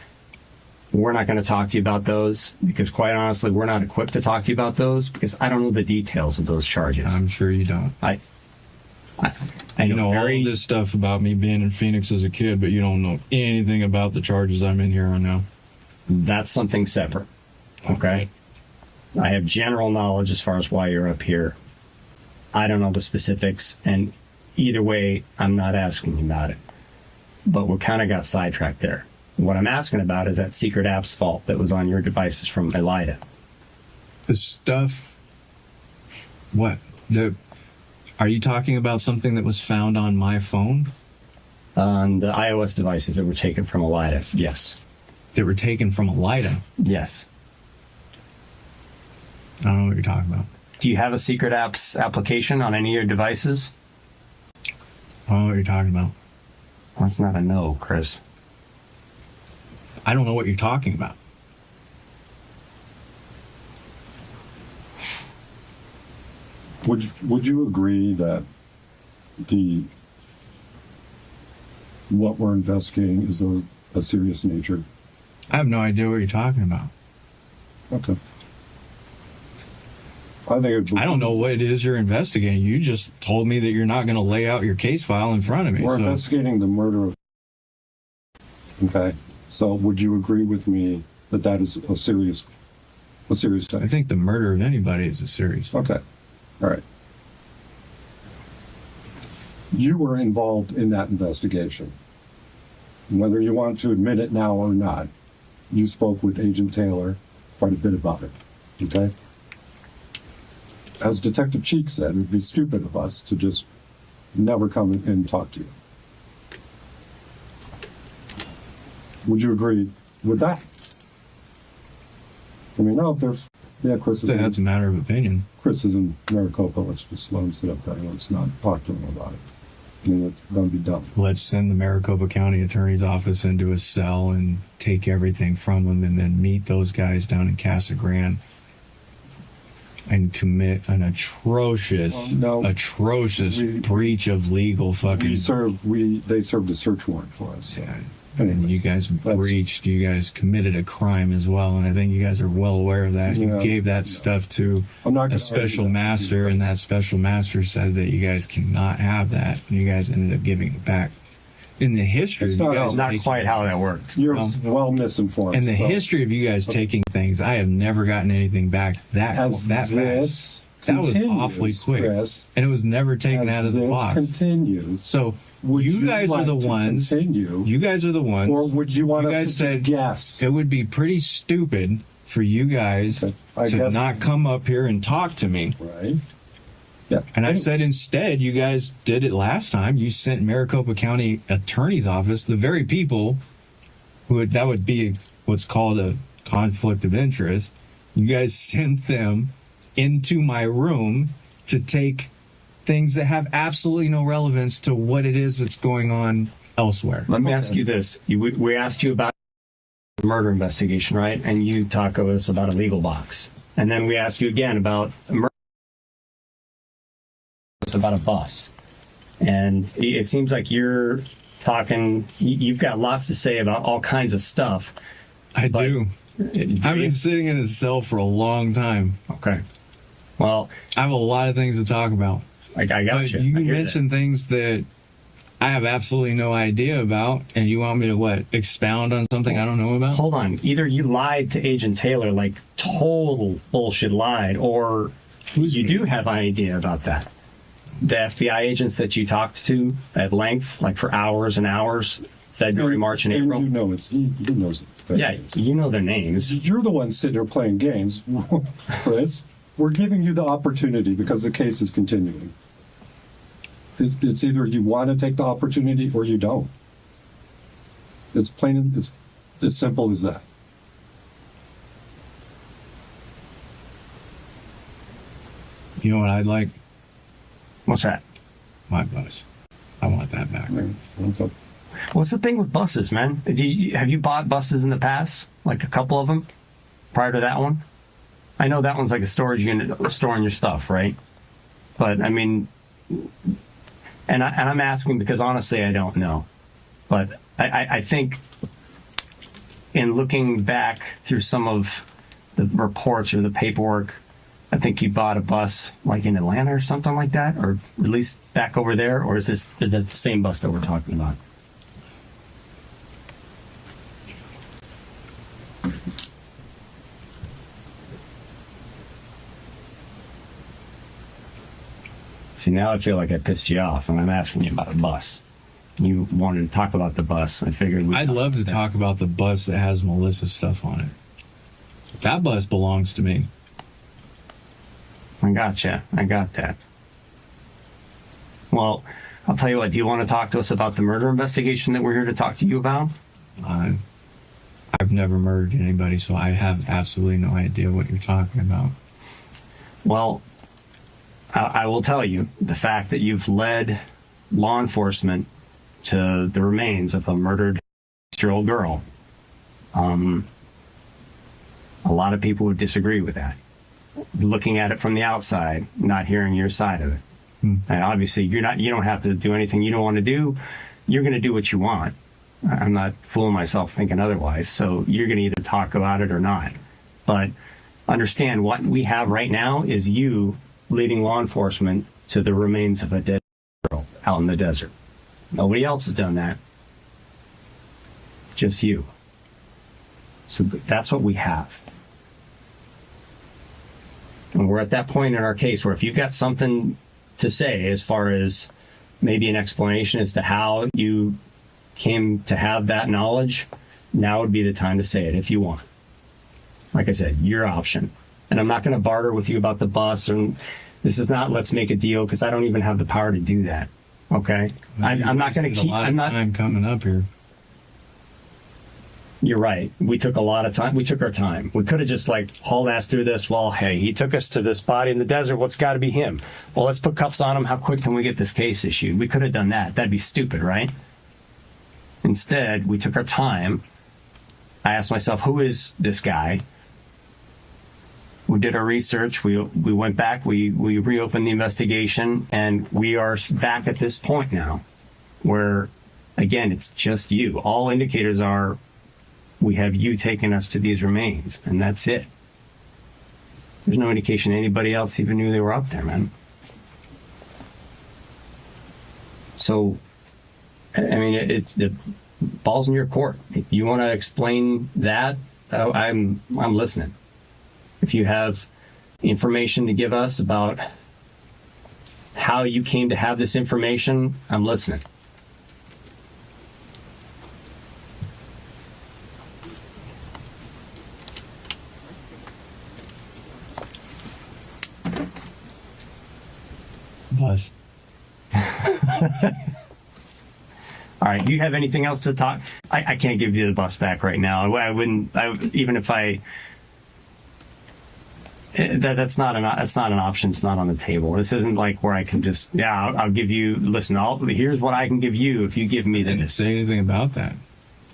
we're not going to talk to you about those, because quite honestly, we're not equipped to talk to you about those, because I don't know the details of those charges. I'm sure you don't. I know all this stuff about me being in Phoenix as a kid, but you don't know anything about the charges I'm in here on now. That's something separate. Okay. I have general knowledge as far as why you're up here. I don't know the specifics, and either way, I'm not asking you about it. But we kind of got sidetracked there. What I'm asking about is that secret apps fault that was on your devices from Elida. The stuff... What? Are you talking about something that was found on my phone? On the iOS devices that were taken from Elida, yes. That were taken from Elida? Yes. I don't know what you're talking about. Do you have a secret apps application on any of your devices? I don't know what you're talking about. That's not a no, Chris. I don't know what you're talking about. Would you agree that what we're investigating is a serious nature? I have no idea what you're talking about. Okay. I don't know what it is you're investigating. You just told me that you're not going to lay out your case file in front of me. We're investigating the murder of... Okay. So would you agree with me that that is a serious thing? I think the murder of anybody is a serious thing. Okay. All right. You were involved in that investigation. Whether you want to admit it now or not, you spoke with Agent Taylor quite a bit about it. Okay? As Detective Cheek said, it would be stupid of us to just never come and talk to you. Would you agree with that? I mean, no, there's... Yeah, Chris is... That's a matter of opinion. Chris is in Maricopa. Let's just let him sit up there. Let's not talk to him about it. I mean, it's going to be done. Let's send the Maricopa County Attorney's Office into a cell and take everything from them, and then meet those guys down in Casa Grande and commit an atrocious breach of legal fucking... They served a search warrant for us. Yeah. And you guys breached, you guys committed a crime as well, and I think you guys are well aware of that. You gave that stuff to a special master, and that special master said that you guys cannot have that, and you guys ended up giving it back. In the history, it's not quite how that worked. You're well misinformed. In the history of you guys taking things, I have never gotten anything back that fast. That was continues, awfully quick, Chris, and it was never taken as out of the this box. continues, So would you guys are like the to ones. continue, You guys are the ones. or would you want you us guys to said just guess? it would be pretty stupid for you guys I to guess- not come up here and talk to me. Right. Yeah. And I said instead, you guys did it last time. You sent Maricopa County Attorney's Office, the very people that would be what's called a conflict of interest. You guys sent them into my room to take things that have absolutely no relevance to what it is that's going on elsewhere. Let me ask you this. We asked you about the murder investigation, right? And you talk to us about a legal box. And then we asked you again about a murder, about a bus. And it seems like you're talking, you've got lots to say about all kinds of stuff. I do. I've been sitting in a cell for a long time. Okay. Well, I have a lot of things to talk about. I got you. You mentioned things that I have absolutely no idea about, and you want me to expound on something I don't know about? Hold on. Either you lied to Agent Taylor, like total bullshit lied, or you do have an idea about that. The FBI agents that you talked to at length, like for hours and hours, February, March, and April. You know he knows it. Yeah, you know their names. You're the one sitting there playing games, Chris. We're giving you the opportunity because the case is continuing. It's either you want to take the opportunity or you don't. It's plain. It's as simple as that. You know what I'd like? What's that? My bus. I want that back. What's the thing with buses, man? Have you bought buses in the past? Like a couple of them prior to that one? I know that one's like a storage unit storing your stuff, right? But I mean, and I'm asking because honestly, I don't know. But I think in looking back through some of the reports or the paperwork, I think you bought a bus like in Atlanta or something like that, or at least back over there, or is that the same bus that we're talking about? See, now I feel like I pissed you off, and I'm asking you about a bus. You wanted to talk about the bus. I figured I'd love to talk about the bus that has Melissa's stuff on it. That bus belongs to me. I gotcha. I got that. Well, I'll tell you what. Do you want to talk to us about the murder investigation that we're here to talk to you about? I've never murdered anybody, so I have absolutely no idea what you're talking about. Well, I will tell you the fact that you've led law enforcement to the remains of a murdered 6-year-old girl. A lot of people would disagree with that. Looking at it from the outside, not hearing your side of it. And obviously, you don't have to do anything you don't want to do. You're going to do what you want. I'm not fooling myself thinking otherwise. So you're going to either talk about it or not. But understand what we have right now is you leading law enforcement to the remains of a dead girl out in the desert. Nobody else has done that. Just you. So that's what we have. And we're at that point in our case where if you've got something to say as far as maybe an explanation as to how you came to have that knowledge, now would be the time to say it if you want. Like I said, your option. And I'm not going to barter with you about the bus, and this is not let's make a deal because I don't even have the power to do that. Okay? I'm not going to keep. I'm not time coming up here. You're right. We took a lot of time. We took our time. We could have just hauled ass through this. Well, hey, he took us to this body in the desert. What's got to be him? Well, let's put cuffs on him. How quick can we get this case issued? We could have done that. That'd be stupid, right? Instead, we took our time. I asked myself, who is this guy? We did our research. We went back. We reopened the investigation, and we are back at this point now where, again, it's just you. All indicators are we have you taking us to these remains, and that's it. There's no indication anybody else even knew they were up there, man. So, I mean, it's the ball's in your court. If you want to explain that, I'm listening. If you have information to give us about how you came to have this information, I'm listening. Bus. All right. Do you have anything else to talk? I can't give you the bus back right now. I wouldn't. Even if I. That's not an option. It's not on the table. This isn't like where I can just. Yeah, I'll give you. Listen. Here's what I can give you if you give me this. I didn't say anything about that.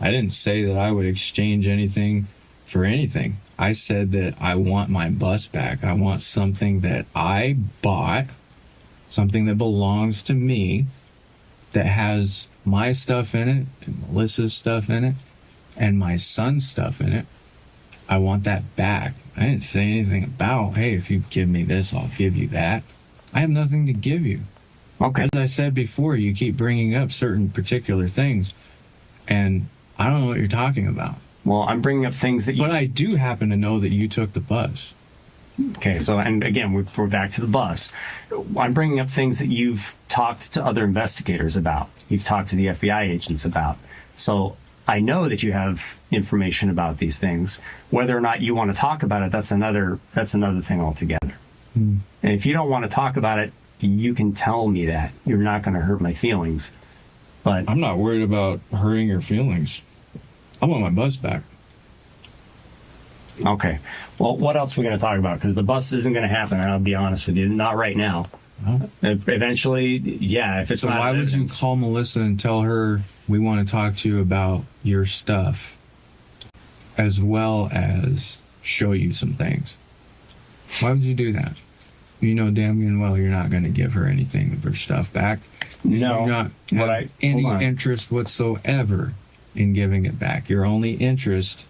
I didn't say that I would exchange anything for anything. I said that I want my bus back. I want something that I bought, something that belongs to me, that has my stuff in it, and Melissa's stuff in it, and my son's stuff in it. I want that back. I didn't say anything about, hey, if you give me this, I'll give you that. I have nothing to give you. Okay. As I said before, you keep bringing up certain particular things, and I don't know what you're talking about. Well, I'm bringing up things that you... But I do happen to know that you took the bus. Okay, so, and again, we're back to the bus. I'm bringing up things that you've talked to other investigators about. You've talked to the FBI agents about. So I know that you have information about these things. Whether or not you want to talk about it, that's another thing altogether. And if you don't want to talk about it, you can tell me that. You're not going to hurt my feelings. But I'm not worried about hurting your feelings. I want my bus back. Okay. Well, what else are we going to talk about? Because the bus isn't going to happen, and I'll be honest with you. Not right now. No. Eventually, yeah, if it's so not... why would you call Melissa and tell her we want to talk to you about your stuff, as well as show you some things? Why would you do that? You know damn and well you're not going to give her anything of her stuff back. No. You're not have any interest whatsoever in giving it back. Your only interest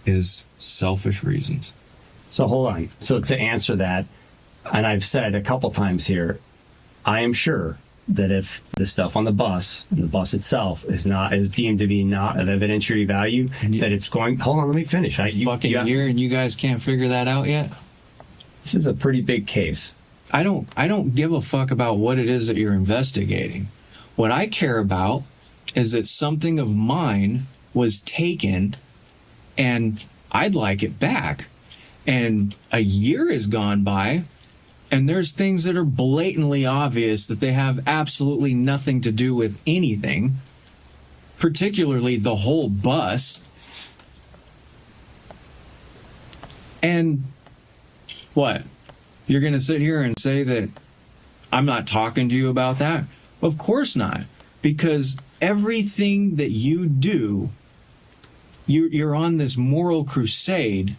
is selfish reasons. So hold on. So to answer that, and I've said a couple times here, I am sure that if the stuff on the bus, and the bus itself, is deemed to be not of evidentiary value, that it's going... Hold on, let me finish. Year and you guys can't figure that out yet? This is a pretty big case. I don't give a fuck about what it is that you're investigating. What I care about is that something of mine was taken and I'd like it back. And a year has gone by, and there's things that are blatantly obvious that they have absolutely nothing to do with anything, particularly the whole bus. And what? You're going to sit here and say that I'm not talking to you about that? Of course not. Because everything that you do, you're on this moral crusade,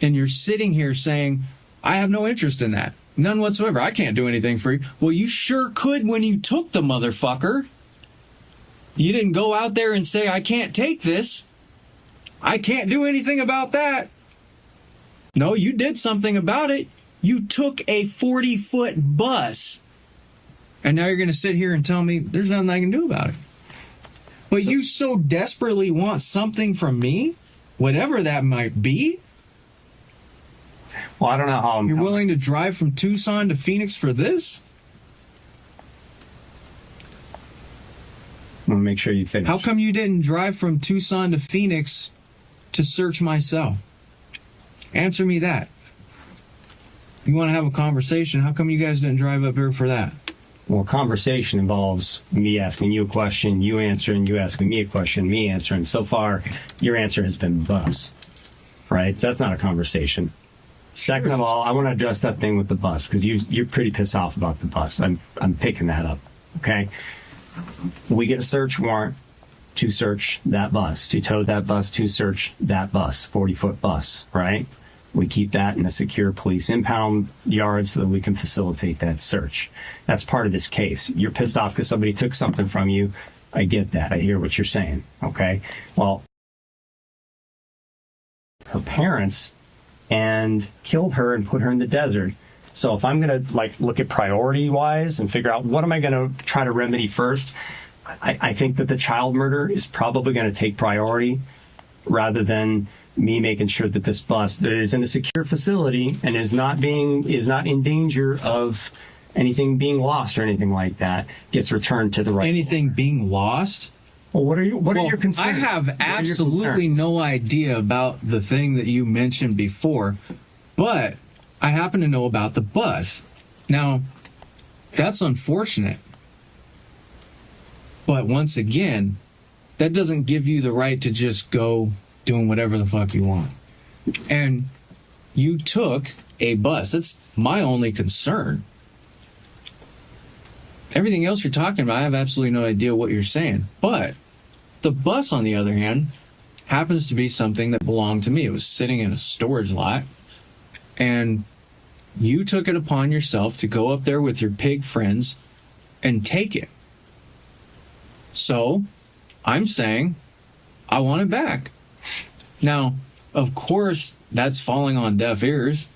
and you're sitting here saying, I have no interest in that. None whatsoever. I can't do anything for you. Well, you sure could when you took the motherfucker. You didn't go out there and say, I can't take this. I can't do anything about that. No, you did something about it. You took a 40-foot bus. And now you're going to sit here and tell me there's nothing I can do about it. But you so desperately want something from me, whatever that might be. Well, I don't know how you're willing to drive from Tucson to Phoenix for this? I want to make sure you finish. How come you didn't drive from Tucson to Phoenix to search my cell? Answer me that. You want to have a conversation, how come you guys didn't drive up here for that? Well, conversation involves me asking you a question, you answering, you asking me a question, me answering. So far, your answer has been bus, right? That's not a conversation. Second of all, I want to address that thing with the bus, because you're pretty pissed off about the bus. I'm picking that up, okay? We get a search warrant to search that bus, to tow that bus, to search that bus, 40-foot bus, right? We keep that in a secure police impound yard so that we can facilitate that search. That's part of this case. You're pissed off because somebody took something from you. I get that. I hear what you're saying, okay? Well, her parents and killed her and put her in the desert. So if I'm going to look at priority-wise and figure out what am I going to try to remedy first, I think that the child murder is probably going to take priority rather than me making sure that this bus that is in a secure facility and is not in danger of anything being lost or anything like that gets returned to the right. Anything being lost? Well, what are your concerns? I have absolutely no idea about the thing that you mentioned before, but I happen to know about the bus. Now, that's unfortunate. But once again, that doesn't give you the right to just go doing whatever the fuck you want. And you took a bus. That's my only concern. Everything else you're talking about, I have absolutely no idea what you're saying. But the bus, on the other hand, happens to be something that belonged to me. It was sitting in a storage lot. And you took it upon yourself to go up there with your pig friends and take it. So, I'm saying, I want it back. Now, of course, that's falling on deaf ears.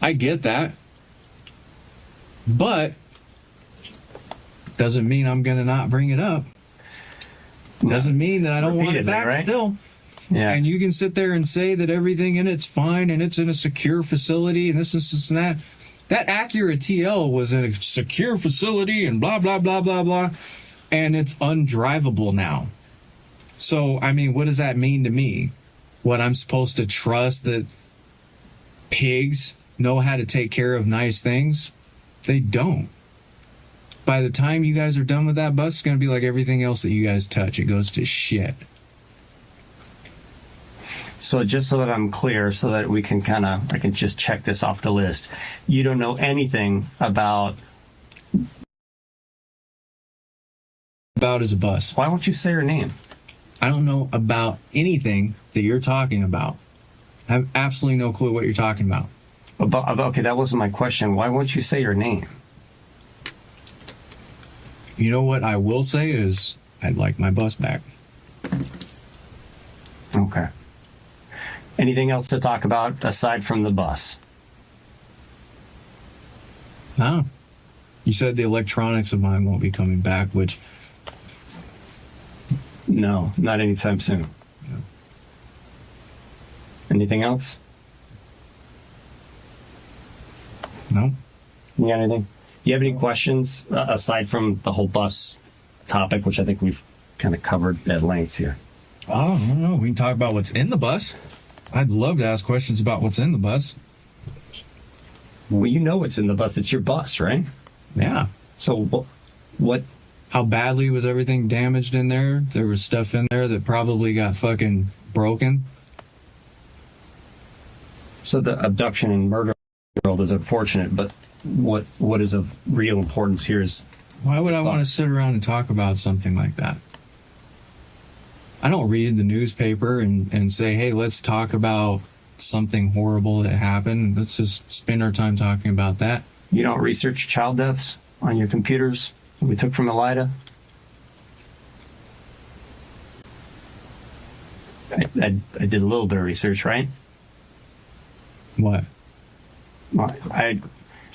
I get that. But, doesn't mean I'm going to not bring it up. Doesn't mean that I don't want it back, right? Still. Yeah. And you can sit there and say that everything in it's fine and it's in a secure facility and this and that. That Acura TL was in a secure facility and blah, blah, blah, blah, blah. And it's undrivable now. So, I mean, what does that mean to me? What, I'm supposed to trust that pigs know how to take care of nice things? They don't. By the time you guys are done with that bus, it's going to be like everything else that you guys touch. It goes to shit. So just so that I'm clear, so that we can I can just check this off the list. You don't know anything about as a bus. Why won't you say her name? I don't know about anything that you're talking about. I have absolutely no clue what you're talking about. Okay, that wasn't my question. Why won't you say your name? You know what I will say is I'd like my bus back. Okay. Anything else to talk about aside from the bus? No. You said the electronics of mine won't be coming back, which... No, not anytime soon. No. Anything else? No. You got anything? Do you have any questions aside from the whole bus topic, which I think we've kind of covered at length here? Oh, I don't know. We can talk about what's in the bus. I'd love to ask questions about what's in the bus. Well, you know what's in the bus. It's your bus, right? Yeah. So what? How badly was everything damaged in there? There was stuff in there that probably got fucking broken. So the abduction and murder world is unfortunate, but what is of real importance here is... Why would I want to sit around and talk about something like that? I don't read the newspaper and say, hey, let's talk about something horrible that happened. Let's just spend our time talking about that. You don't research child deaths on your computers that we took from Elida? I did a little bit of research, right? What?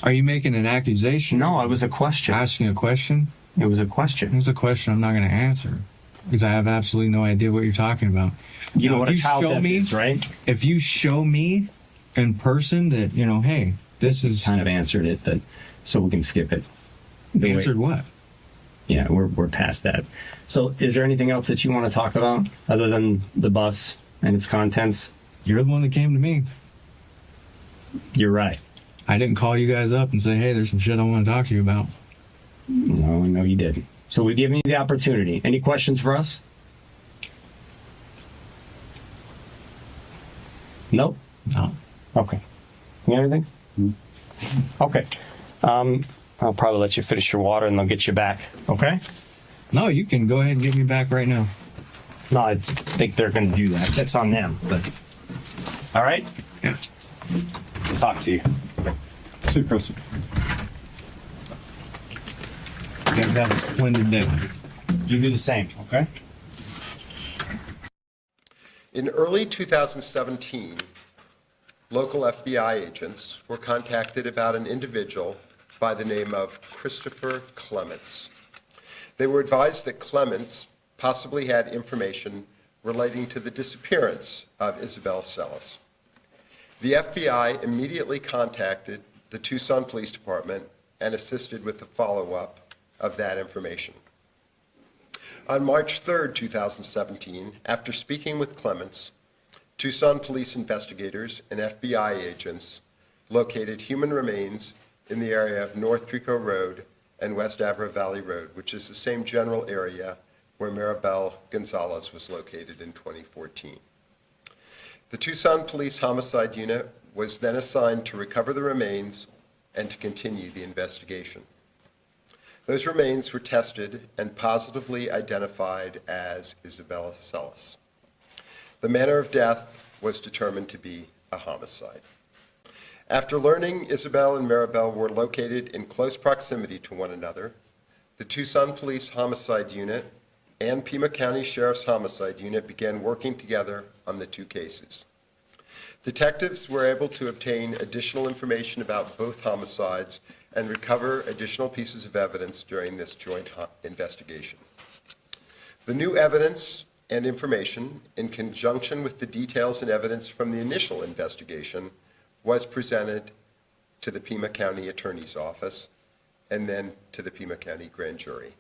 Are you making an accusation? No, it was a question. Asking a question? It was a question. It was a question I'm not going to answer because I have absolutely no idea what you're talking about. You know what a child death is, right? If you show me in person that, hey, this is... kind of answered it, but so we can skip it. Answered what? Yeah, we're past that. So is there anything else that you want to talk about other than the bus and its contents? You're the one that came to me. You're right. I didn't call you guys up and say, hey, there's some shit I want to talk to you about. No, you didn't. So we've given you the opportunity. Any questions for us? Nope. No. Okay. You got anything? Okay. I'll probably let you finish your water and they'll get you back. Okay? No, you can go ahead and get me back right now. No, I think they're going to do that. That's on them. But all right? Yeah. Talk to you. See you, Chris. You guys have a splendid day. You do the same, okay? In early 2017, local FBI agents were contacted about an individual by the name of Christopher Clements. They were advised that Clements possibly had information relating to the disappearance of Isabel Celis. The FBI immediately contacted the Tucson Police Department and assisted with the follow-up of that information. On March 3, 2017, after speaking with Clements, Tucson police investigators and FBI agents located human remains in the area of North Trico Road and West Avra Valley Road, which is the same general area where Maribel Gonzalez was located in 2014. The Tucson Police Homicide Unit was then assigned to recover the remains and to continue the investigation. Those remains were tested and positively identified as Isabel Celis. The manner of death was determined to be a homicide. After learning Isabel and Maribel were located in close proximity to one another, the Tucson Police Homicide Unit and Pima County Sheriff's Homicide Unit began working together on the two cases. Detectives were able to obtain additional information about both homicides and recover additional pieces of evidence during this joint investigation. The new evidence and information, in conjunction with the details and evidence from the initial investigation, was presented to the Pima County Attorney's Office and then to the Pima County Grand Jury.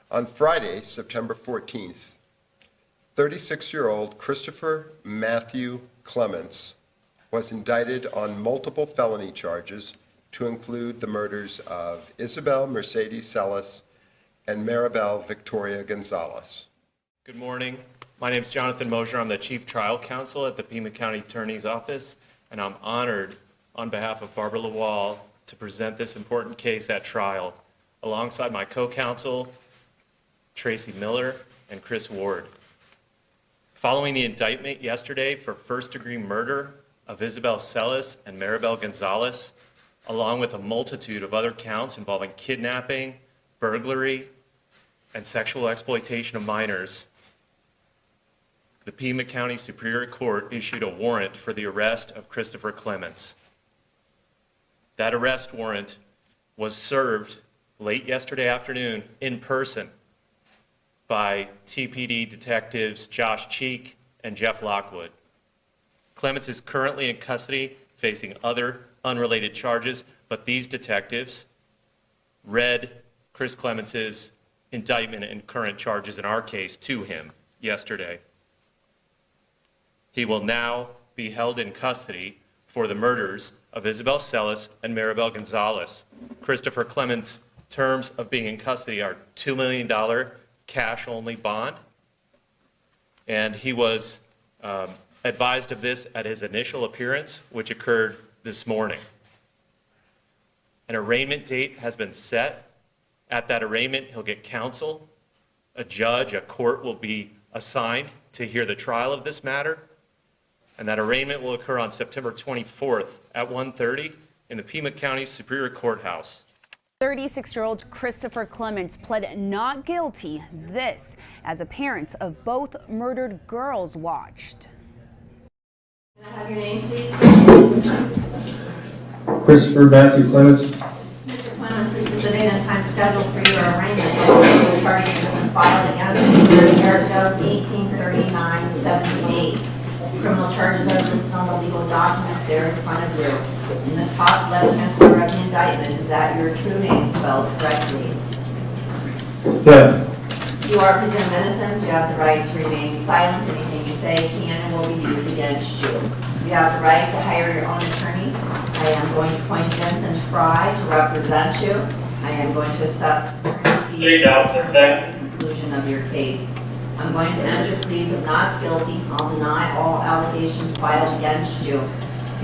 On Friday, September 14th, 36-year-old Christopher Matthew Clements was indicted on multiple felony charges to include the murders of Isabel Mercedes Celis and Maribel Victoria Gonzalez. Good morning. My name is Jonathan Mosher. I'm the Chief Trial Counsel at the Pima County Attorney's Office, and I'm honored on behalf of Barbara Lawal to present this important case at trial alongside my co-counsel, Tracy Miller and Chris Ward. Following the indictment yesterday for first-degree murder of Isabel Celis and Maribel Gonzalez, along with a multitude of other counts involving kidnapping, burglary, and sexual exploitation of minors, the Pima County Superior Court issued a warrant for the arrest of Christopher Clements. That arrest warrant was served late yesterday afternoon in person by TPD detectives Josh Cheek and Jeff Lockwood. Clements is currently in custody facing other unrelated charges, but these detectives read Chris Clements' indictment and current charges in our case to him yesterday. He will now be held in custody for the murders of Isabel Celis and Maribel Gonzalez. Christopher Clements' terms of being in custody are $2 million cash-only bond, and he was advised of this at his initial appearance, which occurred this morning. An arraignment date has been set. At that arraignment, he'll get counsel. A judge, a court will be assigned to hear the trial of this matter, and that arraignment will occur on September 24th at 1:30 in the Pima County Superior Courthouse. 36-year-old Christopher Clements pled not guilty, this as the parents of both murdered girls watched. Can I have your name, please? Christopher Matthew Clements. Mr. Clements, this is the date and time scheduled for your arraignment. The charges have been filed against you. Paragraph 1839-78. Criminal charges are listed on the legal documents there in front of you. In the top left-hand corner of the indictment, is that your true name spelled correctly? Yeah. You are presumed innocent. You have the right to remain silent. Anything you say can and will be used against you. You have the right to hire your own attorney. I am going to appoint Vincent Fry to represent you. I am going to assess fees at the conclusion of your case. I'm going to enter pleas of not guilty. I'll deny all allegations filed against you.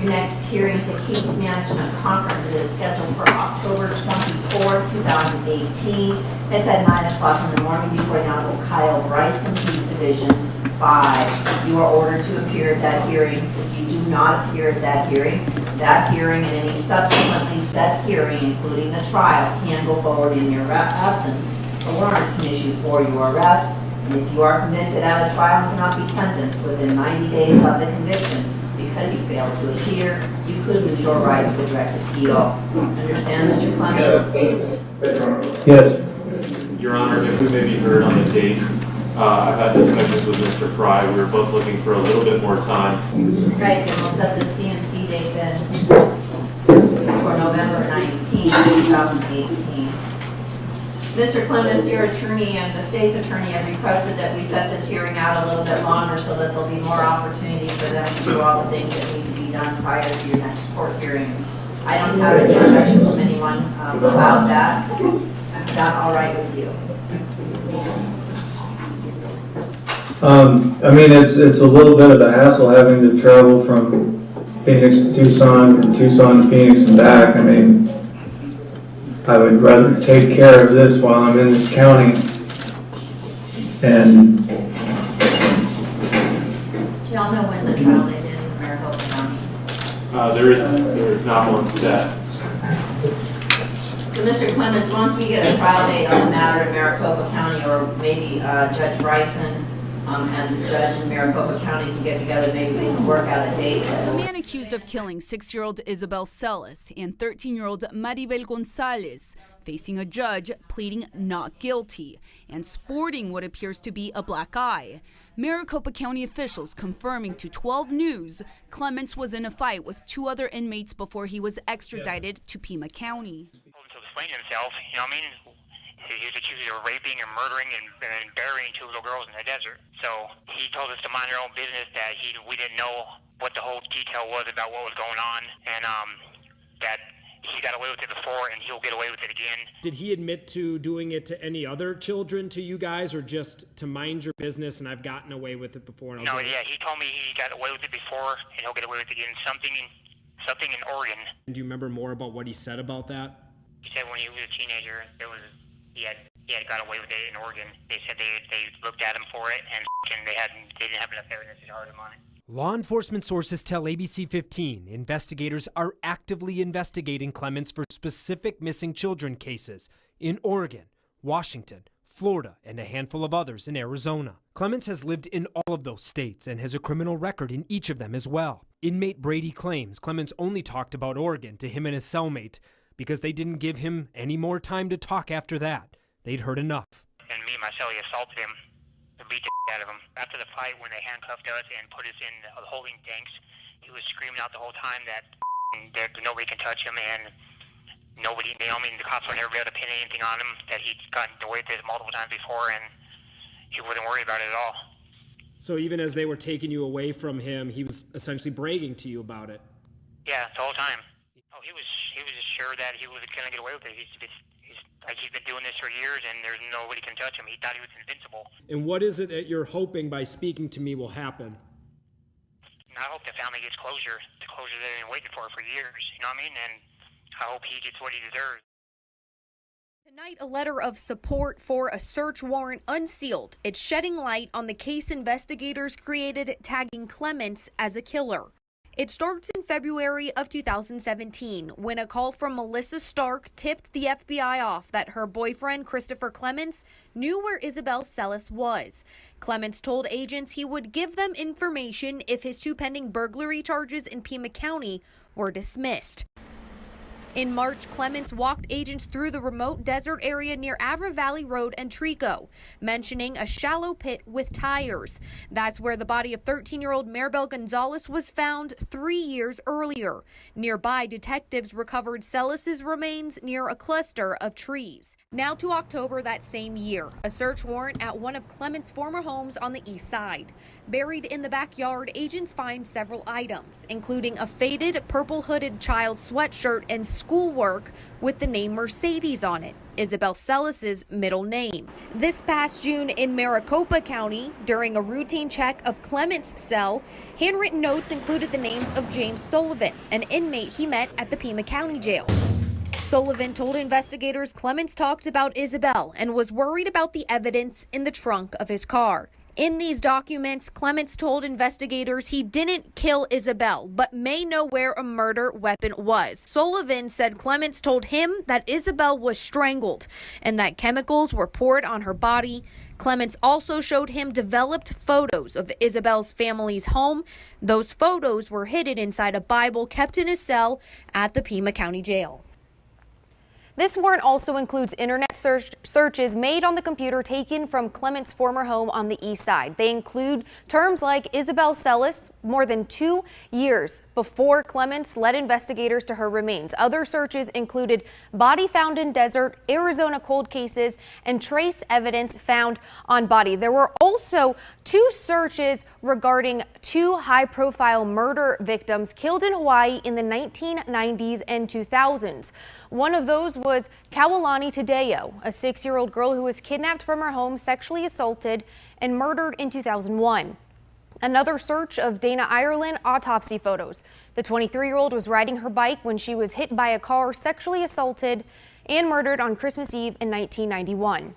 Your next hearing is the case management conference. It is scheduled for October 24th, 2018. It's at 9 o'clock in the morning before the Honorable Kyle Bryson, Police Division 5. You are ordered to appear at that hearing. If you do not appear at that hearing and any subsequently set hearing, including the trial, can go forward in your absence. A warrant can issue for your arrest. And if you are convicted at a trial and cannot be sentenced within 90 days of the conviction because you failed to appear, you could lose your right to a direct appeal. Understand, Mr. Clements? Yes. Your Honor, if we may be heard on the date I've had discussions with Mr. Fry. We were both looking for a little bit more time. Right, and we'll set the CMC date then for November 19, 2018. Mr. Clements, your attorney and the state's attorney have requested that we set this hearing out a little bit longer so that there'll be more opportunity for them to do all the things that need to be done prior to your next court hearing. I don't have any objection from anyone about that. Is that all right with you? I mean, it's a little bit of a hassle having to travel from Phoenix to Tucson, from Tucson to Phoenix and back. I mean, I would rather take care of this while I'm in this county. And Do y'all know when the trial date is in Maricopa County? There is not one set. So Mr. Clements, once we get a trial date on the matter in Maricopa County, or maybe Judge Bryson and the judge in Maricopa County can get together, maybe we can work out a date. The man accused of killing 6-year-old Isabel Celis and 13-year-old Maribel Gonzalez, facing a judge pleading not guilty and sporting what appears to be a black eye. Maricopa County officials confirming to 12 News Clements was in a fight with 2 other inmates before he was extradited to Pima County. To explain himself, you know what I mean? He was accused of raping and murdering and burying 2 little girls in the desert. So he told us to mind our own business, that we didn't know what the whole detail was about what was going on, and that he got away with it before and he'll get away with it again. Did he admit to doing it to any other children to you guys, or just to mind your business and I've gotten away with it before? And No, yeah, he told me he got away with it before and he'll get away with it again. Something in Oregon. Do you remember more about what he said about that? He said when he was a teenager, he had got away with it in Oregon. They said they looked at him for it and they didn't have enough evidence to charge him on it. Law enforcement sources tell ABC 15 investigators are actively investigating Clements for specific missing children cases in Oregon, Washington, Florida, and a handful of others in Arizona. Clements has lived in all of those states and has a criminal record in each of them as well. Inmate Brady claims Clements only talked about Oregon to him and his cellmate because they didn't give him any more time to talk after that. They'd heard enough. And me and my cellie assaulted him, beat the out of him. After the fight, when they handcuffed us and put us in the holding tanks, he was screaming out the whole time that nobody can touch him, and nobody, the cops would never be able to pin anything on him, that he'd gotten away with it multiple times before, and he wasn't worried about it at all. So even as they were taking you away from him, he was essentially bragging to you about it? Yeah, the whole time. Oh, he was just sure that he was going to get away with it. He's been doing this for years, and there's nobody can touch him. He thought he was invincible. And what is it that you're hoping by speaking to me will happen? And I hope the family gets closure, the closure they've been waiting for years, you know what I mean? And I hope he gets what he deserves. Tonight, a letter of support for a search warrant unsealed. It's shedding light on the case investigators created, tagging Clements as a killer. It starts in February of 2017 when a call from Melissa Stark tipped the FBI off that her boyfriend, Christopher Clements, knew where Isabel Celis was. Clements told agents he would give them information if his 2 pending burglary charges in Pima County were dismissed. In March, Clements walked agents through the remote desert area near Avra Valley Road and Trico, mentioning a shallow pit with tires. That's where the body of 13-year-old Maribel Gonzalez was found 3 years earlier. Nearby, detectives recovered Celis's remains near a cluster of trees. Now to October that same year, a search warrant at one of Clements' former homes on the east side. Buried in the backyard, agents find several items, including a faded purple-hooded child sweatshirt and schoolwork with the name Mercedes on it, Isabel Celis's middle name. This past June in Maricopa County, during a routine check of Clements' cell, handwritten notes included the names of James Sullivan, an inmate he met at the Pima County Jail. Sullivan told investigators Clements talked about Isabel and was worried about the evidence in the trunk of his car. In these documents, Clements told investigators he didn't kill Isabel, but may know where a murder weapon was. Sullivan said Clements told him that Isabel was strangled and that chemicals were poured on her body. Clements also showed him developed photos of Isabel's family's home. Those photos were hidden inside a Bible kept in his cell at the Pima County Jail. This warrant also includes internet searches made on the computer taken from Clement's former home on the east side. They include terms like Isabel Celis, more than 2 years before Clements led investigators to her remains. Other searches included body found in desert, Arizona cold cases, and trace evidence found on body. There were also 2 searches regarding 2 high-profile murder victims killed in Hawaii in the 1990s and 2000s. One of those was Kawalani Tadeo, a 6-year-old girl who was kidnapped from her home, sexually assaulted, and murdered in 2001. Another search of Dana Ireland autopsy photos. The 23-year-old was riding her bike when she was hit by a car, sexually assaulted, and murdered on Christmas Eve in 1991.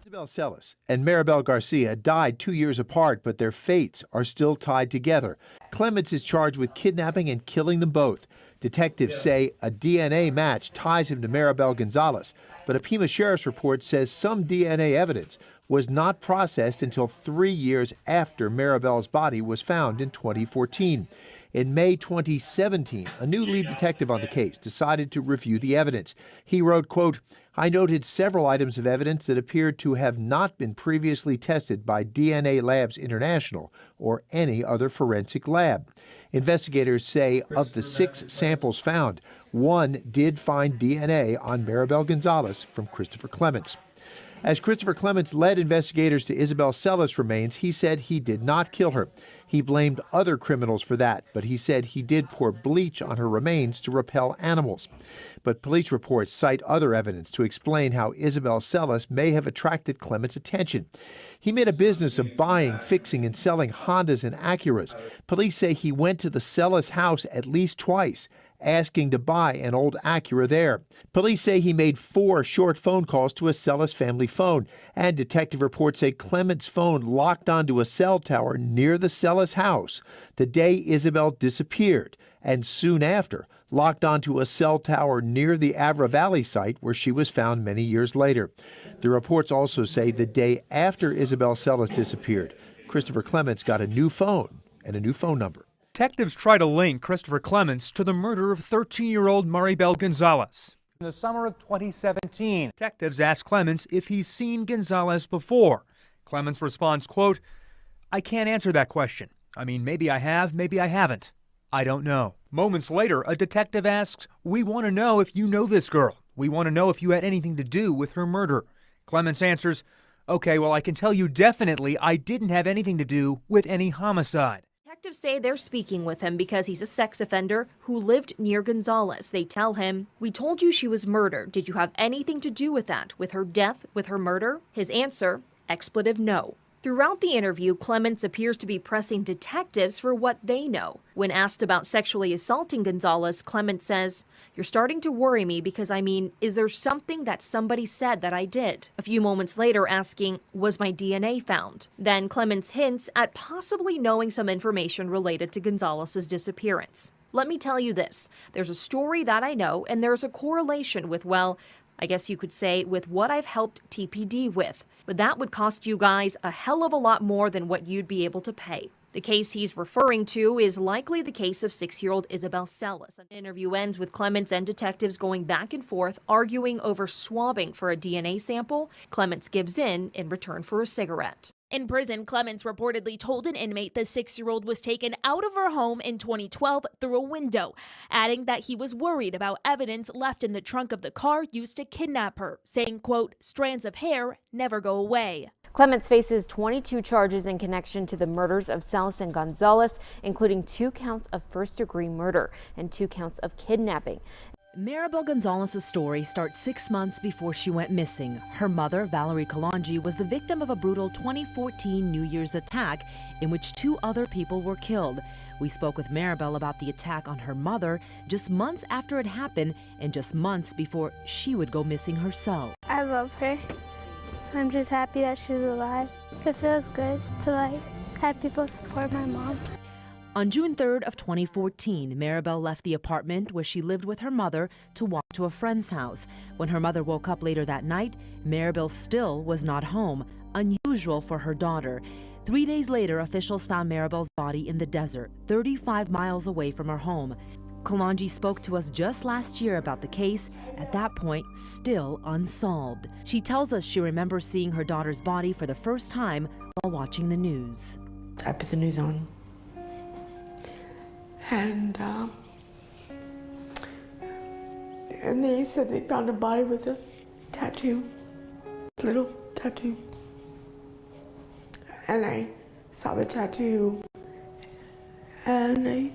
Isabel Celis and Maribel Garcia died 2 years apart, but their fates are still tied together. Clements is charged with kidnapping and killing them both. Detectives say a DNA match ties him to Maribel Gonzalez, but a Pima Sheriff's report says some DNA evidence was not processed until 3 years after Maribel's body was found in 2014. In May 2017, a new lead detective on the case decided to review the evidence. He wrote, quote, "I noted several items of evidence that appeared to have not been previously tested by DNA Labs International or any other forensic lab." Investigators say of the 6 samples found, 1 did find DNA on Maribel Gonzalez from Christopher Clements. As Christopher Clements led investigators to Isabel Celis' remains, he said he did not kill her. He blamed other criminals for that, but he said he did pour bleach on her remains to repel animals. But police reports cite other evidence to explain how Isabel Celis may have attracted Clements' attention. He made a business of buying, fixing, and selling Hondas and Acuras. Police say he went to the Celis house at least twice, asking to buy an old Acura there. Police say he made 4 short phone calls to a Celis family phone, and detective reports say Clements' phone locked onto a cell tower near the Celis house the day Isabel disappeared, and soon after locked onto a cell tower near the Avra Valley site where she was found many years later. The reports also say the day after Isabel Celis disappeared, Christopher Clements got a new phone and a new phone number. Detectives try to link Christopher Clements to the murder of 13-year-old Maribel Gonzalez. In the summer of 2017, detectives ask Clements if he's seen Gonzalez before. Clements responds, quote, "I can't answer that question. I mean, maybe I have, maybe I haven't. I don't know." Moments later, a detective asks, "We want to know if you know this girl. We want to know if you had anything to do with her murder." Clements answers, "Okay, well, I can tell you definitely I didn't have anything to do with any homicide." Detectives say they're speaking with him because he's a sex offender who lived near Gonzalez. They tell him, "We told you she was murdered. Did you have anything to do with that, with her death, with her murder?" His answer, expletive no. Throughout the interview, Clements appears to be pressing detectives for what they know. When asked about sexually assaulting Gonzalez, Clements says, "You're starting to worry me because, is there something that somebody said that I did?" A few moments later asking, "Was my DNA found?" Then Clements hints at possibly knowing some information related to Gonzalez's disappearance. "Let me tell you this. There's a story that I know, and there's a correlation with, well, I guess you could say with what I've helped TPD with. But that would cost you guys a hell of a lot more than what you'd be able to pay." The case he's referring to is likely the case of 6-year-old Isabel Celis. An interview ends with Clements and detectives going back and forth, arguing over swabbing for a DNA sample. Clements gives in return for a cigarette. In prison, Clements reportedly told an inmate the 6-year-old was taken out of her home in 2012 through a window, adding that he was worried about evidence left in the trunk of the car used to kidnap her, saying, quote, "Strands of hair never go away." Clements faces 22 charges in connection to the murders of Celis and Gonzalez, including 2 counts of first-degree murder and 2 counts of kidnapping. Maribel Gonzalez's story starts 6 months before she went missing. Her mother, Valerie Kalanji, was the victim of a brutal 2014 New Year's attack in which 2 other people were killed. We spoke with Maribel about the attack on her mother just months after it happened and just months before she would go missing herself. I love her. I'm just happy that she's alive. It feels good to have people support my mom. On June 3rd of 2014, Maribel left the apartment where she lived with her mother to walk to a friend's house. When her mother woke up later that night, Maribel still was not home, unusual for her daughter. 3 days later, officials found Maribel's body in the desert, 35 miles away from her home. Kalonji spoke to us just last year about the case, at that point still unsolved. She tells us she remembers seeing her daughter's body for the first time while watching the news. I put the news on, and they said they found a body with a tattoo, little tattoo. And I saw the tattoo, and I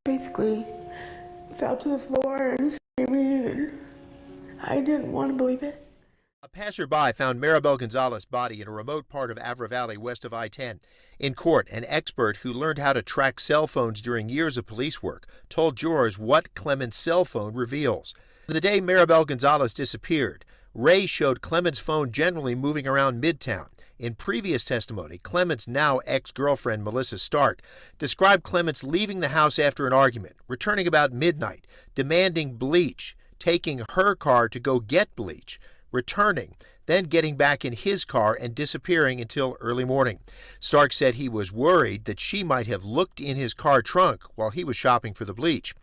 basically fell to the floor and screaming, and I didn't want to believe it. A passerby found Maribel Gonzalez's body in a remote part of Avra Valley west of I-10. In court, an expert who learned how to track cell phones during years of police work told jurors what Clement's cell phone reveals. The day Maribel Gonzalez disappeared, Ray showed Clement's phone generally moving around Midtown. In previous testimony, Clement's now ex-girlfriend, Melissa Stark, described Clements leaving the house after an argument, returning about midnight, demanding bleach, taking her car to go get bleach, returning, then getting back in his car and disappearing until early morning. Stark said he was worried that she might have looked in his car trunk while he was shopping for the bleach.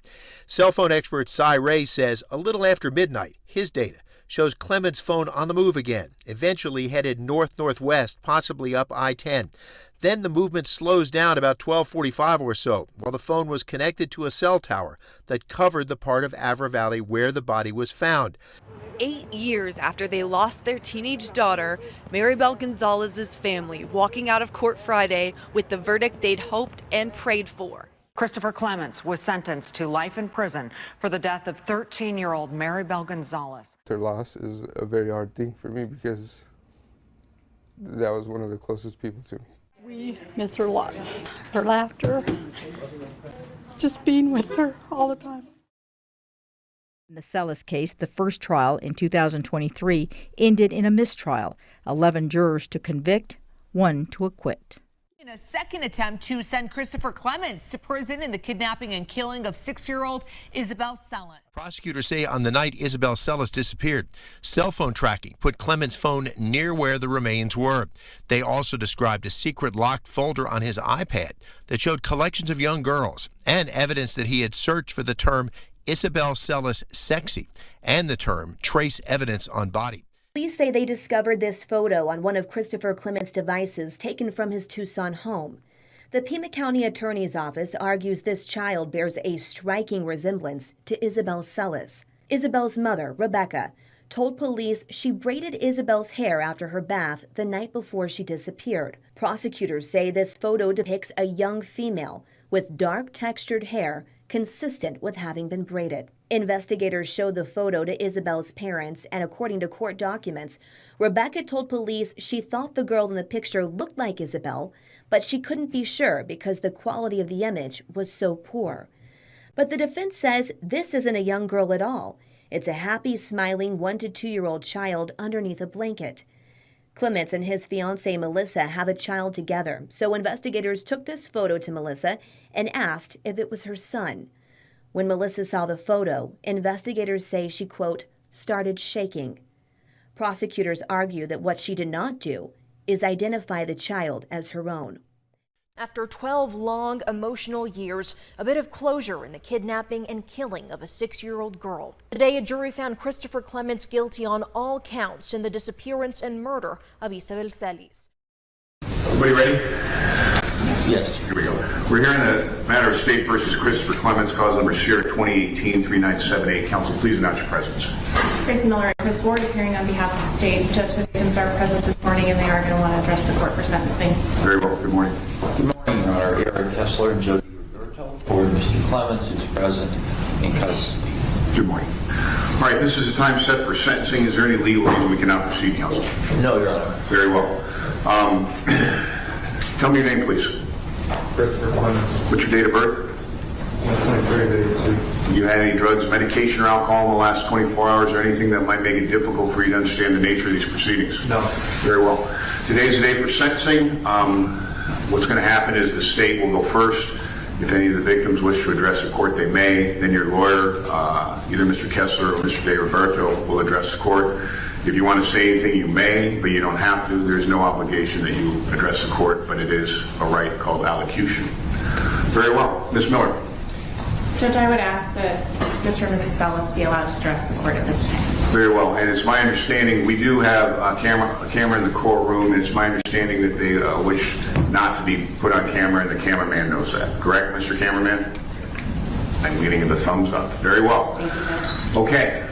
Cell phone expert Cy Ray says a little after midnight, his data shows Clement's phone on the move again, eventually headed north-northwest, possibly up I-10. Then the movement slows down about 12:45 or so, while the phone was connected to a cell tower that covered the part of Avra Valley where the body was found. 8 years after they lost their teenage daughter, Maribel Gonzalez's family walking out of court Friday with the verdict they'd hoped and prayed for. Christopher Clements was sentenced to life in prison for the death of 13-year-old Maribel Gonzalez. Their loss is a very hard thing for me because that was one of the closest people to me. We miss her a lot. Her laughter, just being with her all the time. In the Celis case, the first trial in 2023 ended in a mistrial. 11 jurors to convict, 1 to acquit. In a second attempt to send Christopher Clements to prison in the kidnapping and killing of 6-year-old Isabel Celis. Prosecutors say on the night Isabel Celis disappeared, cell phone tracking put Clement's phone near where the remains were. They also described a secret locked folder on his iPad that showed collections of young girls and evidence that he had searched for the term Isabel Celis sexy and the term trace evidence on body. Police say they discovered this photo on one of Christopher Clements' devices taken from his Tucson home. The Pima County Attorney's Office argues this child bears a striking resemblance to Isabel Celis. Isabel's mother, Rebecca, told police she braided Isabel's hair after her bath the night before she disappeared. Prosecutors say this photo depicts a young female with dark textured hair consistent with having been braided. Investigators showed the photo to Isabel's parents, and according to court documents, Rebecca told police she thought the girl in the picture looked like Isabel, but she couldn't be sure because the quality of the image was so poor. But the defense says this isn't a young girl at all. It's a happy, smiling 1 to 2-year-old child underneath a blanket. Clements and his fiancée Melissa have a child together, so investigators took this photo to Melissa and asked if it was her son. When Melissa saw the photo, investigators say she, quote, started shaking. Prosecutors argue that what she did not do is identify the child as her own. After 12 long, emotional years, a bit of closure in the kidnapping and killing of a 6-year-old girl. Today, a jury found Christopher Clements guilty on all counts in the disappearance and murder of Isabel Celis. Everybody ready? Yes. Here we go. We're hearing the matter of State versus Christopher Clements, cause number CR 2018-3978. Counsel, please announce your presence. Tracy Miller and Chris Ward appearing on behalf of the state. Judge, the victims are present this morning and they are going to want to address the court for sentencing. Very well. Good morning. Good morning, Your Honor. Eric Kessler and Jody Roberto for Mr. Clements, who's present in custody. Good morning. All right, this is a time set for sentencing. Is there any legal reason we cannot proceed, counsel? No, Your Honor. Very well. Tell me your name, please. Christopher Clements. What's your date of birth? 23/82. You had any drugs, medication, or alcohol in the last 24 hours or anything that might make it difficult for you to understand the nature of these proceedings? No. Very well. Today is the day for sentencing. What's going to happen is the state will go first. If any of the victims wish to address the court, they may. Then your lawyer, either Mr. Kessler or Mr. De Roberto, will address the court. If you want to say anything, you may, but you don't have to. There's no obligation that you address the court, but it is a right called allocution. Very well. Ms. Miller. Judge, I would ask that Mr. and Mrs. Celis be allowed to address the court at this time. Very well, and it's my understanding, we do have a camera in the courtroom, and it's my understanding that they wish not to be put on camera, and the cameraman knows that. Correct, Mr. Cameraman? I'm getting the thumbs up. Very well. Okay.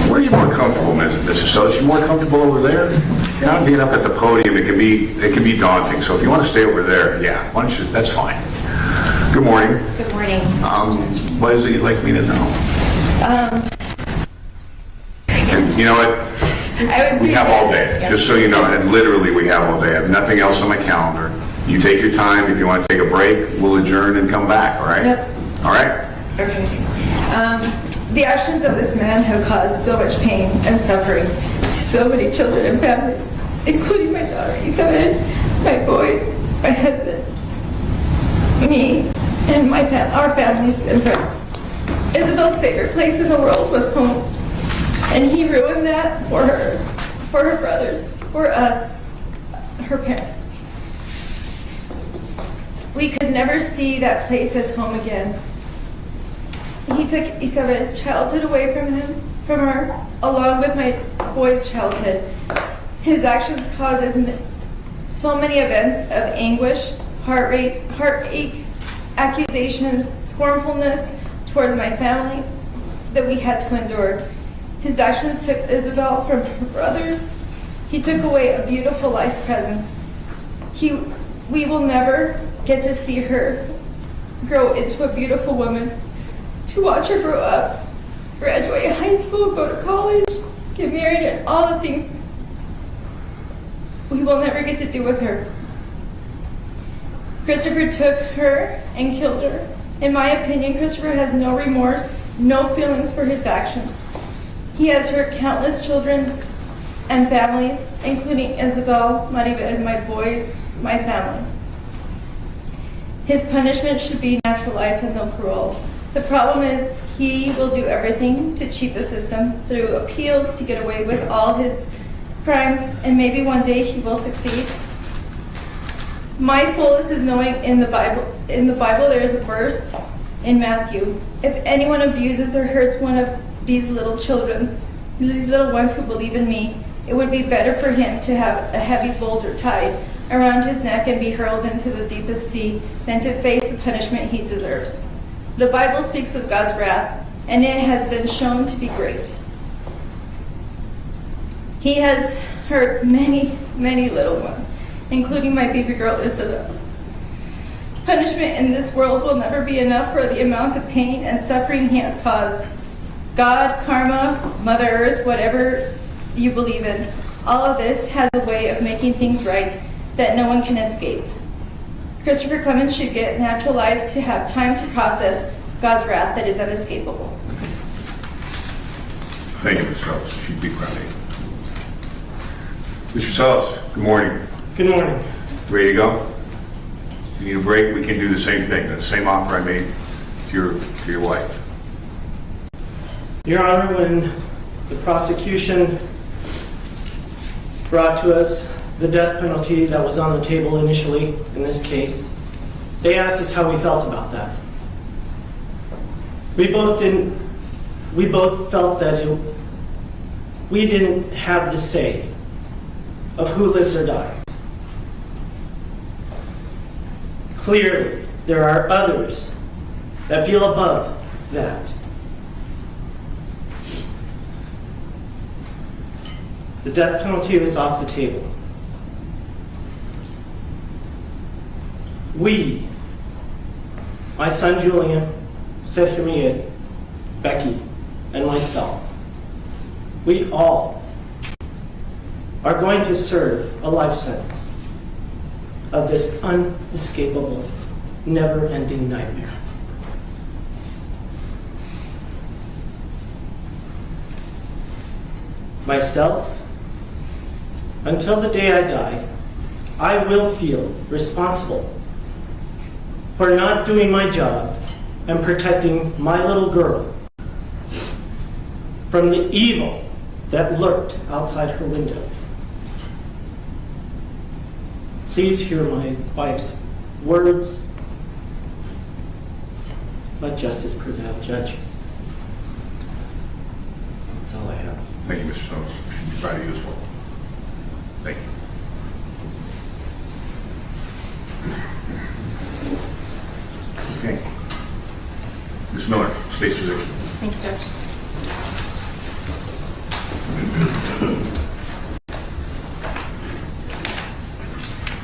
Where are you more comfortable, Mrs. Celis? You more comfortable over there? Not being up at the podium, it can be daunting. So if you want to stay over there, yeah, why don't you? That's fine. Good morning. Good morning. What is it you'd like me to know? And you know what? We have all day, just so you know, and literally we have all day. I have nothing else on my calendar. You take your time. If you want to take a break, we'll adjourn and come back, all right? Yep. All right? Okay. The actions of this man have caused so much pain and suffering to so many children and families, including my daughter, Isabel, my boys, my husband, me, and our families and friends. Isabel's favorite place in the world was home, and he ruined that for her brothers, for us, her parents. We could never see that place as home again. He took Isabel's childhood away from her, along with my boy's childhood. His actions caused so many events of anguish, heartache, accusations, scornfulness towards my family that we had to endure. His actions took Isabel from her brothers. He took away a beautiful life presence. We will never get to see her grow into a beautiful woman. To watch her grow up, graduate high school, go to college, get married, and all the things we will never get to do with her. Christopher took her and killed her. In my opinion, Christopher has no remorse, no feelings for his actions. He has hurt countless children and families, including Isabel, Maribel, my boys, my family. His punishment should be natural life and no parole. The problem is he will do everything to cheat the system through appeals to get away with all his crimes, and maybe one day he will succeed. My solace is knowing in the Bible there is a verse in Matthew. If anyone abuses or hurts one of these little children, these little ones who believe in me, it would be better for him to have a heavy boulder tied around his neck and be hurled into the deepest sea than to face the punishment he deserves. The Bible speaks of God's wrath, and it has been shown to be great. He has hurt many, many little ones, including my baby girl, Isabel. Punishment in this world will never be enough for the amount of pain and suffering he has caused. God, karma, Mother Earth, whatever you believe in, all of this has a way of making things right that no one can escape. Christopher Clemens should get natural life to have time to process God's wrath that is unescapable. Thank you, Ms. Celis. She'd be proud of you. Mr. Celis, good morning. Good morning. Ready to go? If you need a break, we can do the same thing. The same offer I made to your wife. Your Honor, when the prosecution brought to us the death penalty that was on the table initially in this case, they asked us how we felt about that. We both felt that we didn't have the say of who lives or dies. Clearly, there are others that feel above that. The death penalty was off the table. We, my son Julian, Sergio, Becky, and myself, we all are going to serve a life sentence of this unescapable, never-ending nightmare. Myself, until the day I die, I will feel responsible for not doing my job and protecting my little girl from the evil that lurked outside her window. Please hear my wife's words. Let justice prevail, Judge. That's all I have. Thank you, Mr. Sones. Should be proud of you as well. Thank you. Okay. Ms. Miller, state's position. Thank you, Judge.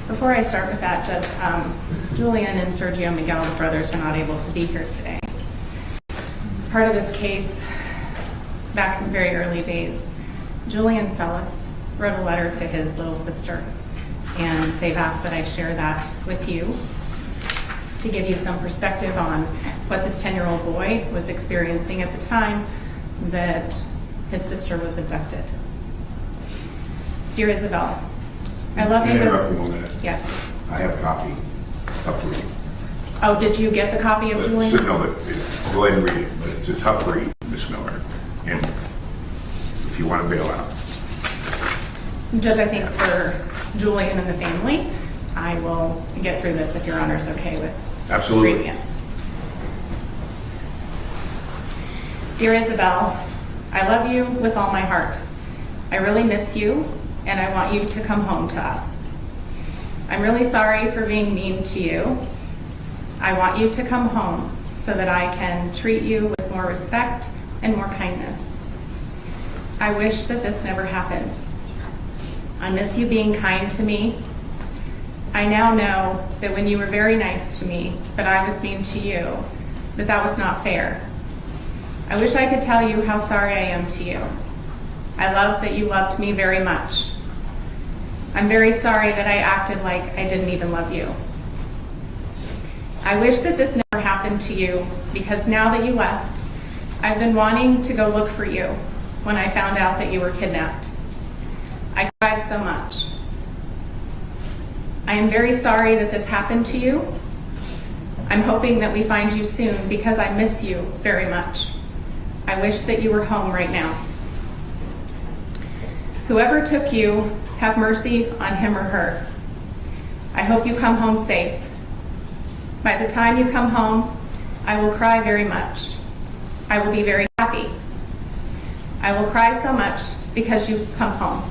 Before I start with that, Judge, Julian and Sergio Miguel, the brothers, are not able to be here today. As part of this case, back in the very early days, Julian Celis wrote a letter to his little sister, and they've asked that I share that with you to give you some perspective on what this 10-year-old boy was experiencing at the time that his sister was abducted. Dear Isabel, I love you. Can I interrupt for 1 minute? Yes. I have a copy up for you. Oh, did you get the copy of Julian's? No, but go ahead and read it. But it's a tough read, Ms. Miller. And if you want to bail out. Judge, I think for Julian and the family, I will get through this if Your Honor's okay with Absolutely. reading it. Dear Isabel, I love you with all my heart. I really miss you, and I want you to come home to us. I'm really sorry for being mean to you. I want you to come home so that I can treat you with more respect and more kindness. I wish that this never happened. I miss you being kind to me. I now know that when you were very nice to me, but I was mean to you, that was not fair. I wish I could tell you how sorry I am to you. I love that you loved me very much. I'm very sorry that I acted like I didn't even love you. I wish that this never happened to you, because now that you left, I've been wanting to go look for you when I found out that you were kidnapped. I cried so much. I am very sorry that this happened to you. I'm hoping that we find you soon, because I miss you very much. I wish that you were home right now. Whoever took you, have mercy on him or her. I hope you come home safe. By the time you come home, I will cry very much. I will be very happy. I will cry so much because you come home.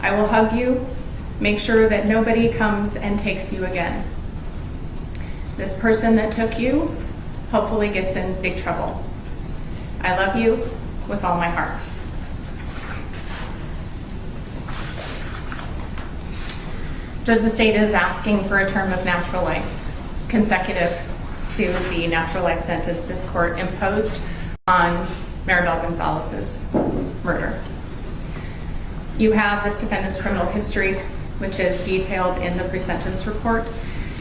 I will hug you, make sure that nobody comes and takes you again. This person that took you hopefully gets in big trouble. I love you with all my heart. Judge, the state is asking for a term of natural life consecutive to the natural life sentence this court imposed on Maribel Gonzalez's murder. You have this defendant's criminal history, which is detailed in the pre-sentence report.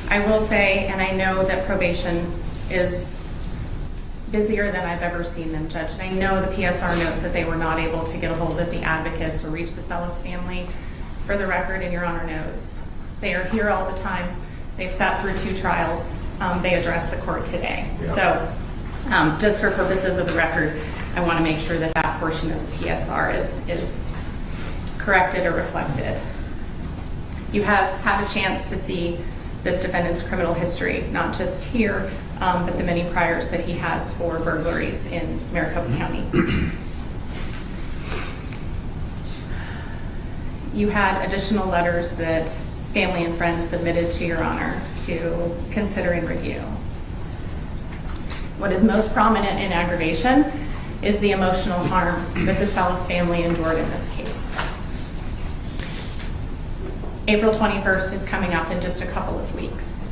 I will say, and I know that probation is busier than I've ever seen them, Judge. And I know the PSR notes that they were not able to get a hold of the advocates or reach the Celis family. For the record, and Your Honor knows, they are here all the time. They've sat through 2 trials. They addressed the court today. Yeah. So just for purposes of the record, I want to make sure that that portion of the PSR is corrected or reflected. You have had a chance to see this defendant's criminal history, not just here, but the many priors that he has for burglaries in Maricopa County. You had additional letters that family and friends submitted to Your Honor to consider and review. What is most prominent in aggravation is the emotional harm that the Celis family endured in this case. April 21st is coming up in just a couple of weeks.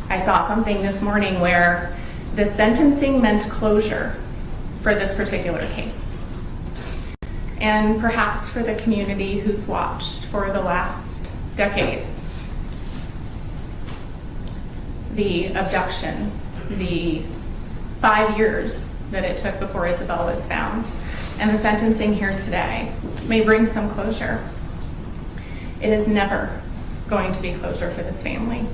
I saw something this morning where the sentencing meant closure for this particular case. And perhaps for the community who's watched for the last decade. The abduction, the 5 years that it took before Isabel was found, and the sentencing here today may bring some closure. It is never going to be closure for this family.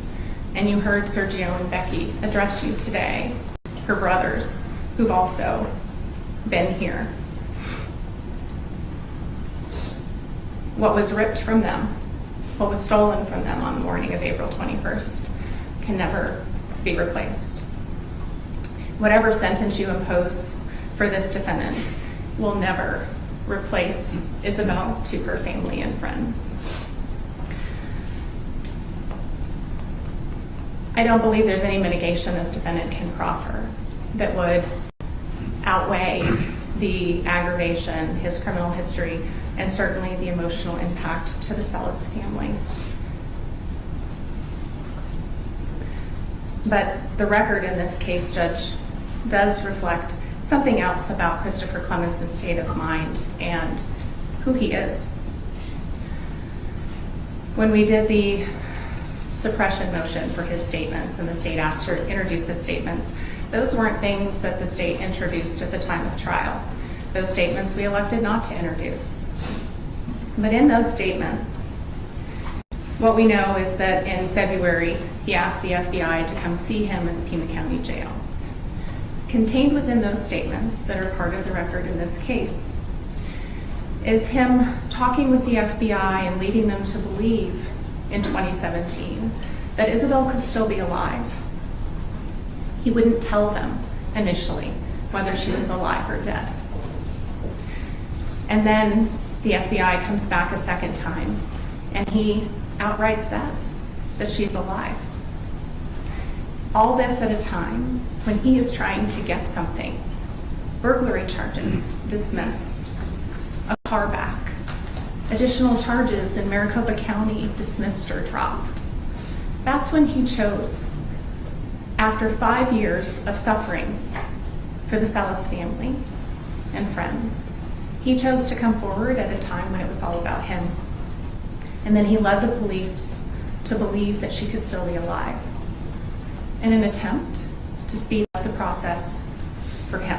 And you heard Sergio and Becky address you today, her brothers, who've also been here. What was ripped from them what was stolen from them on the morning of April 21st can never be replaced. Whatever sentence you impose for this defendant will never replace Isabel to her family and friends. I don't believe there's any mitigation this defendant can proffer that would outweigh the aggravation, his criminal history, and certainly the emotional impact to the Celis family. But the record in this case, Judge, does reflect something else about Christopher Clements' state of mind and who he is. When we did the suppression motion for his statements and the state asked to introduce his statements, those weren't things that the state introduced at the time of trial. Those statements we elected not to introduce. But in those statements, what we know is that in February, he asked the FBI to come see him in the Pima County Jail. Contained within those statements that are part of the record in this case is him talking with the FBI and leading them to believe in 2017 that Isabel could still be alive. He wouldn't tell them initially whether she was alive or dead. And then the FBI comes back a second time and he outright says that she's alive. All this at a time when he is trying to get something. Burglary charges dismissed, a car back, additional charges in Maricopa County dismissed or dropped. That's when he chose, after 5 years of suffering for the Celis family and friends, he chose to come forward at a time when it was all about him. And then he led the police to believe that she could still be alive in an attempt to speed up the process for him.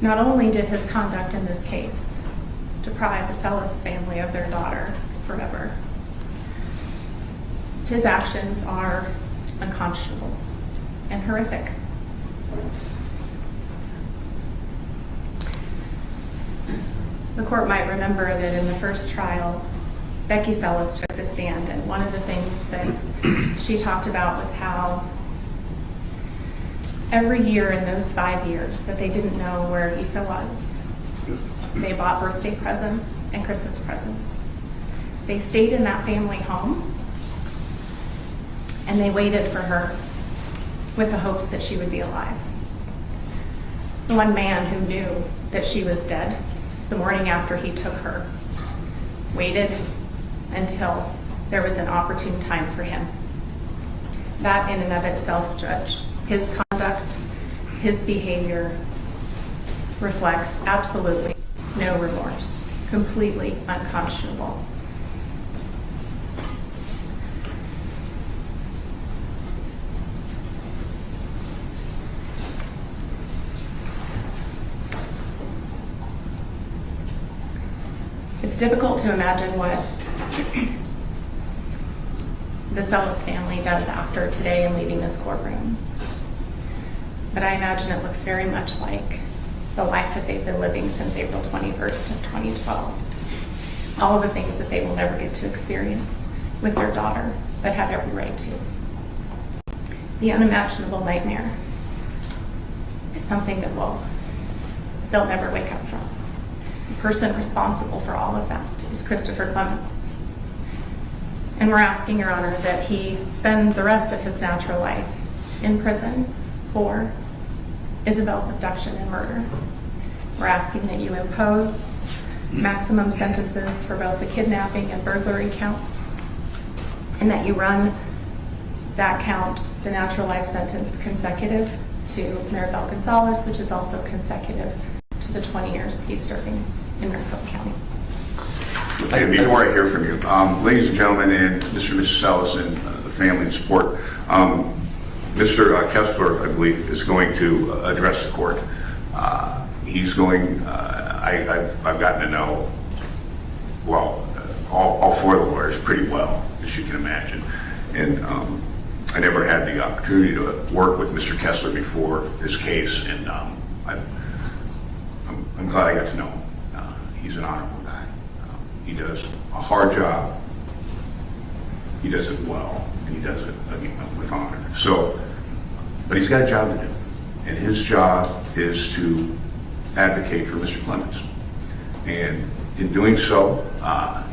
Not only did his conduct in this case deprive the Celis family of their daughter forever, his actions are unconscionable and horrific. The court might remember that in the first trial, Becky Celis took the stand, and one of the things that she talked about was how every year in those 5 years that they didn't know where Isa was, they bought birthday presents and Christmas presents. They stayed in that family home and they waited for her with the hopes that she would be alive. The one man who knew that she was dead the morning after he took her waited until there was an opportune time for him. That in and of itself, Judge, his conduct, his behavior reflects absolutely no remorse, completely unconscionable. It's difficult to imagine what the Celis family does after today and leaving this courtroom. But I imagine it looks very much like the life that they've been living since April 21st of 2012. All of the things that they will never get to experience with their daughter, but have every right to. The unimaginable nightmare is something that they'll never wake up from. The person responsible for all of that is Christopher Clements. And we're asking, Your Honor, that he spend the rest of his natural life in prison for Isabel's abduction and murder. We're asking that you impose maximum sentences for both the kidnapping and burglary counts, and that you run that count, the natural life sentence, consecutive to Maribel Gonzalez, which is also consecutive to the 20 years he's serving in Maricopa County. Okay, before I hear from you, ladies and gentlemen, and Mr. and Mrs. Celis and the family and support, Mr. Kessler, I believe, is going to address the court. He's going, I've gotten to know, well, all four of the lawyers pretty well, as you can imagine. And I never had the opportunity to work with Mr. Kessler before this case, and I'm glad I got to know him. He's an honorable guy. He does a hard job. He does it well, and he does it with honor. So, but he's got a job to do, and his job is to advocate for Mr. Clemens. And in doing so,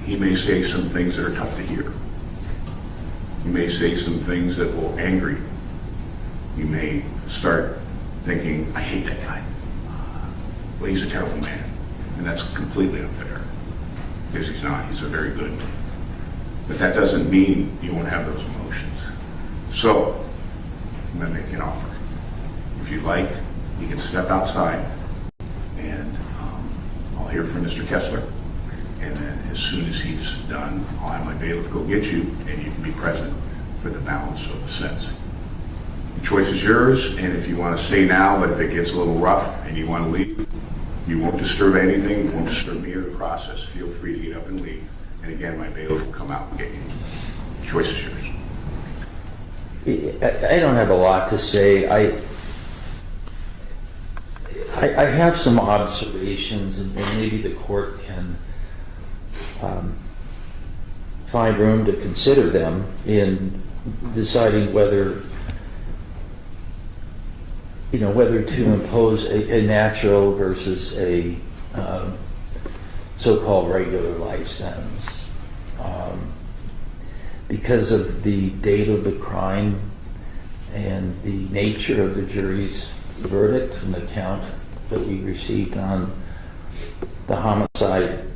he may say some things that are tough to hear. He may say some things that will anger you. You may start thinking, I hate that guy. Well, he's a terrible man. And that's completely unfair, because he's not. He's a very good man. But that doesn't mean you won't have those emotions. So, I'm going to make you an offer. If you'd like, you can step outside, and I'll hear from Mr. Kessler. And then as soon as he's done, I'll have my bailiff go get you, and you can be present for the balance of the sentencing. The choice is yours, and if you want to stay now, but if it gets a little rough and you want to leave, you won't disturb anything, you won't disturb me or the process. Feel free to get up and leave. And again, my bailiff will come out and get you. The choice is yours. I don't have a lot to say. I have some observations, and maybe the court can find room to consider them in deciding whether to impose a natural versus a so-called regular life sentence. Because of the date of the crime and the nature of the jury's verdict and the count that we received on the homicide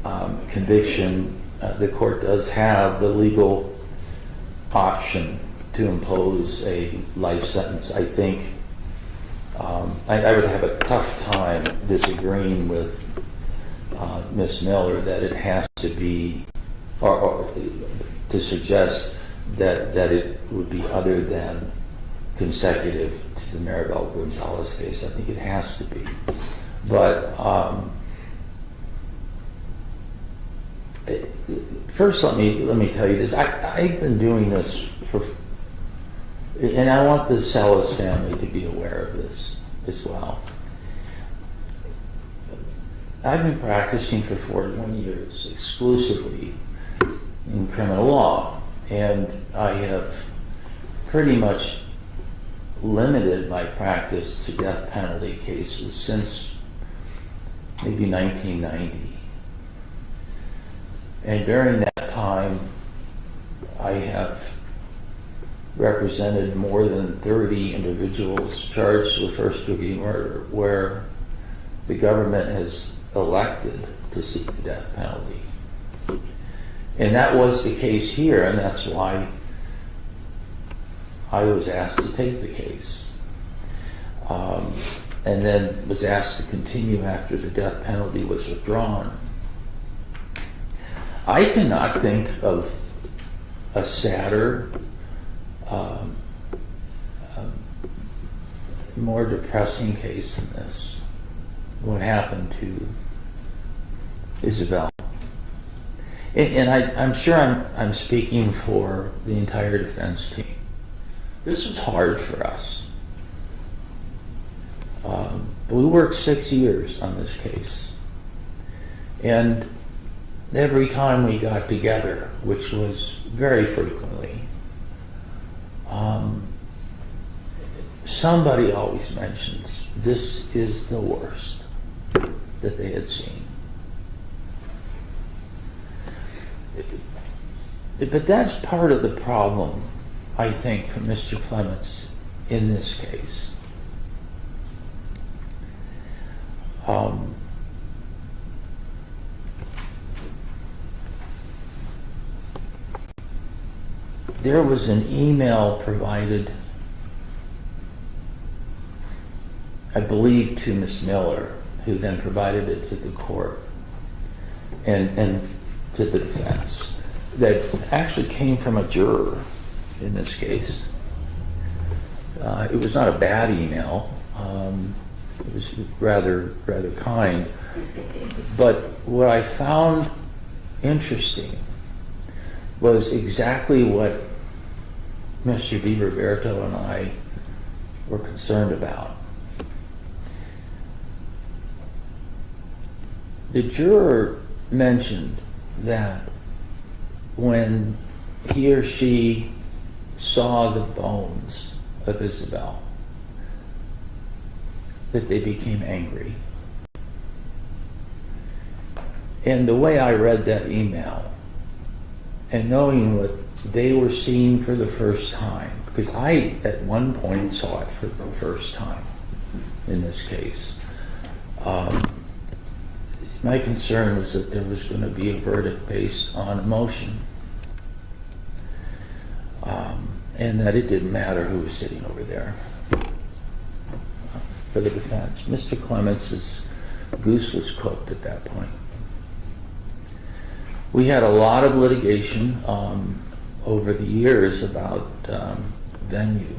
conviction, the court does have the legal option to impose a life sentence. I think I would have a tough time disagreeing with Ms. Miller that it has to be, or to suggest that it would be other than consecutive to the Maribel Gonzalez case. I think it has to be. But first, let me tell you this. I've been doing this for, and I want the Celis family to be aware of this as well. I've been practicing for 41 years exclusively in criminal law, and I have pretty much limited my practice to death penalty cases since maybe 1990. And during that time, I have represented more than 30 individuals charged with first-degree murder where the government has elected to seek the death penalty. And that was the case here, and that's why I was asked to take the case. And then was asked to continue after the death penalty was withdrawn. I cannot think of a sadder, more depressing case than this. What happened to Isabel. And I'm sure I'm speaking for the entire defense team. This was hard for us. We worked 6 years on this case. And every time we got together, which was very frequently, somebody always mentions this is the worst that they had seen. But that's part of the problem, I think, for Mr. Clements in this case. There was an email provided, I believe, to Ms. Miller, who then provided it to the court and to the defense, that actually came from a juror in this case. It was not a bad email. It was rather kind. But what I found interesting was exactly what Mr. DiRoberto and I were concerned about. The juror mentioned that when he or she saw the bones of Isabel, that they became angry. And the way I read that email, and knowing what they were seeing for the first time, because I at one point saw it for the first time in this case, my concern was that there was going to be a verdict based on emotion, and that it didn't matter who was sitting over there for the defense. Mr. Clements' goose was cooked at that point. We had a lot of litigation over the years about venue,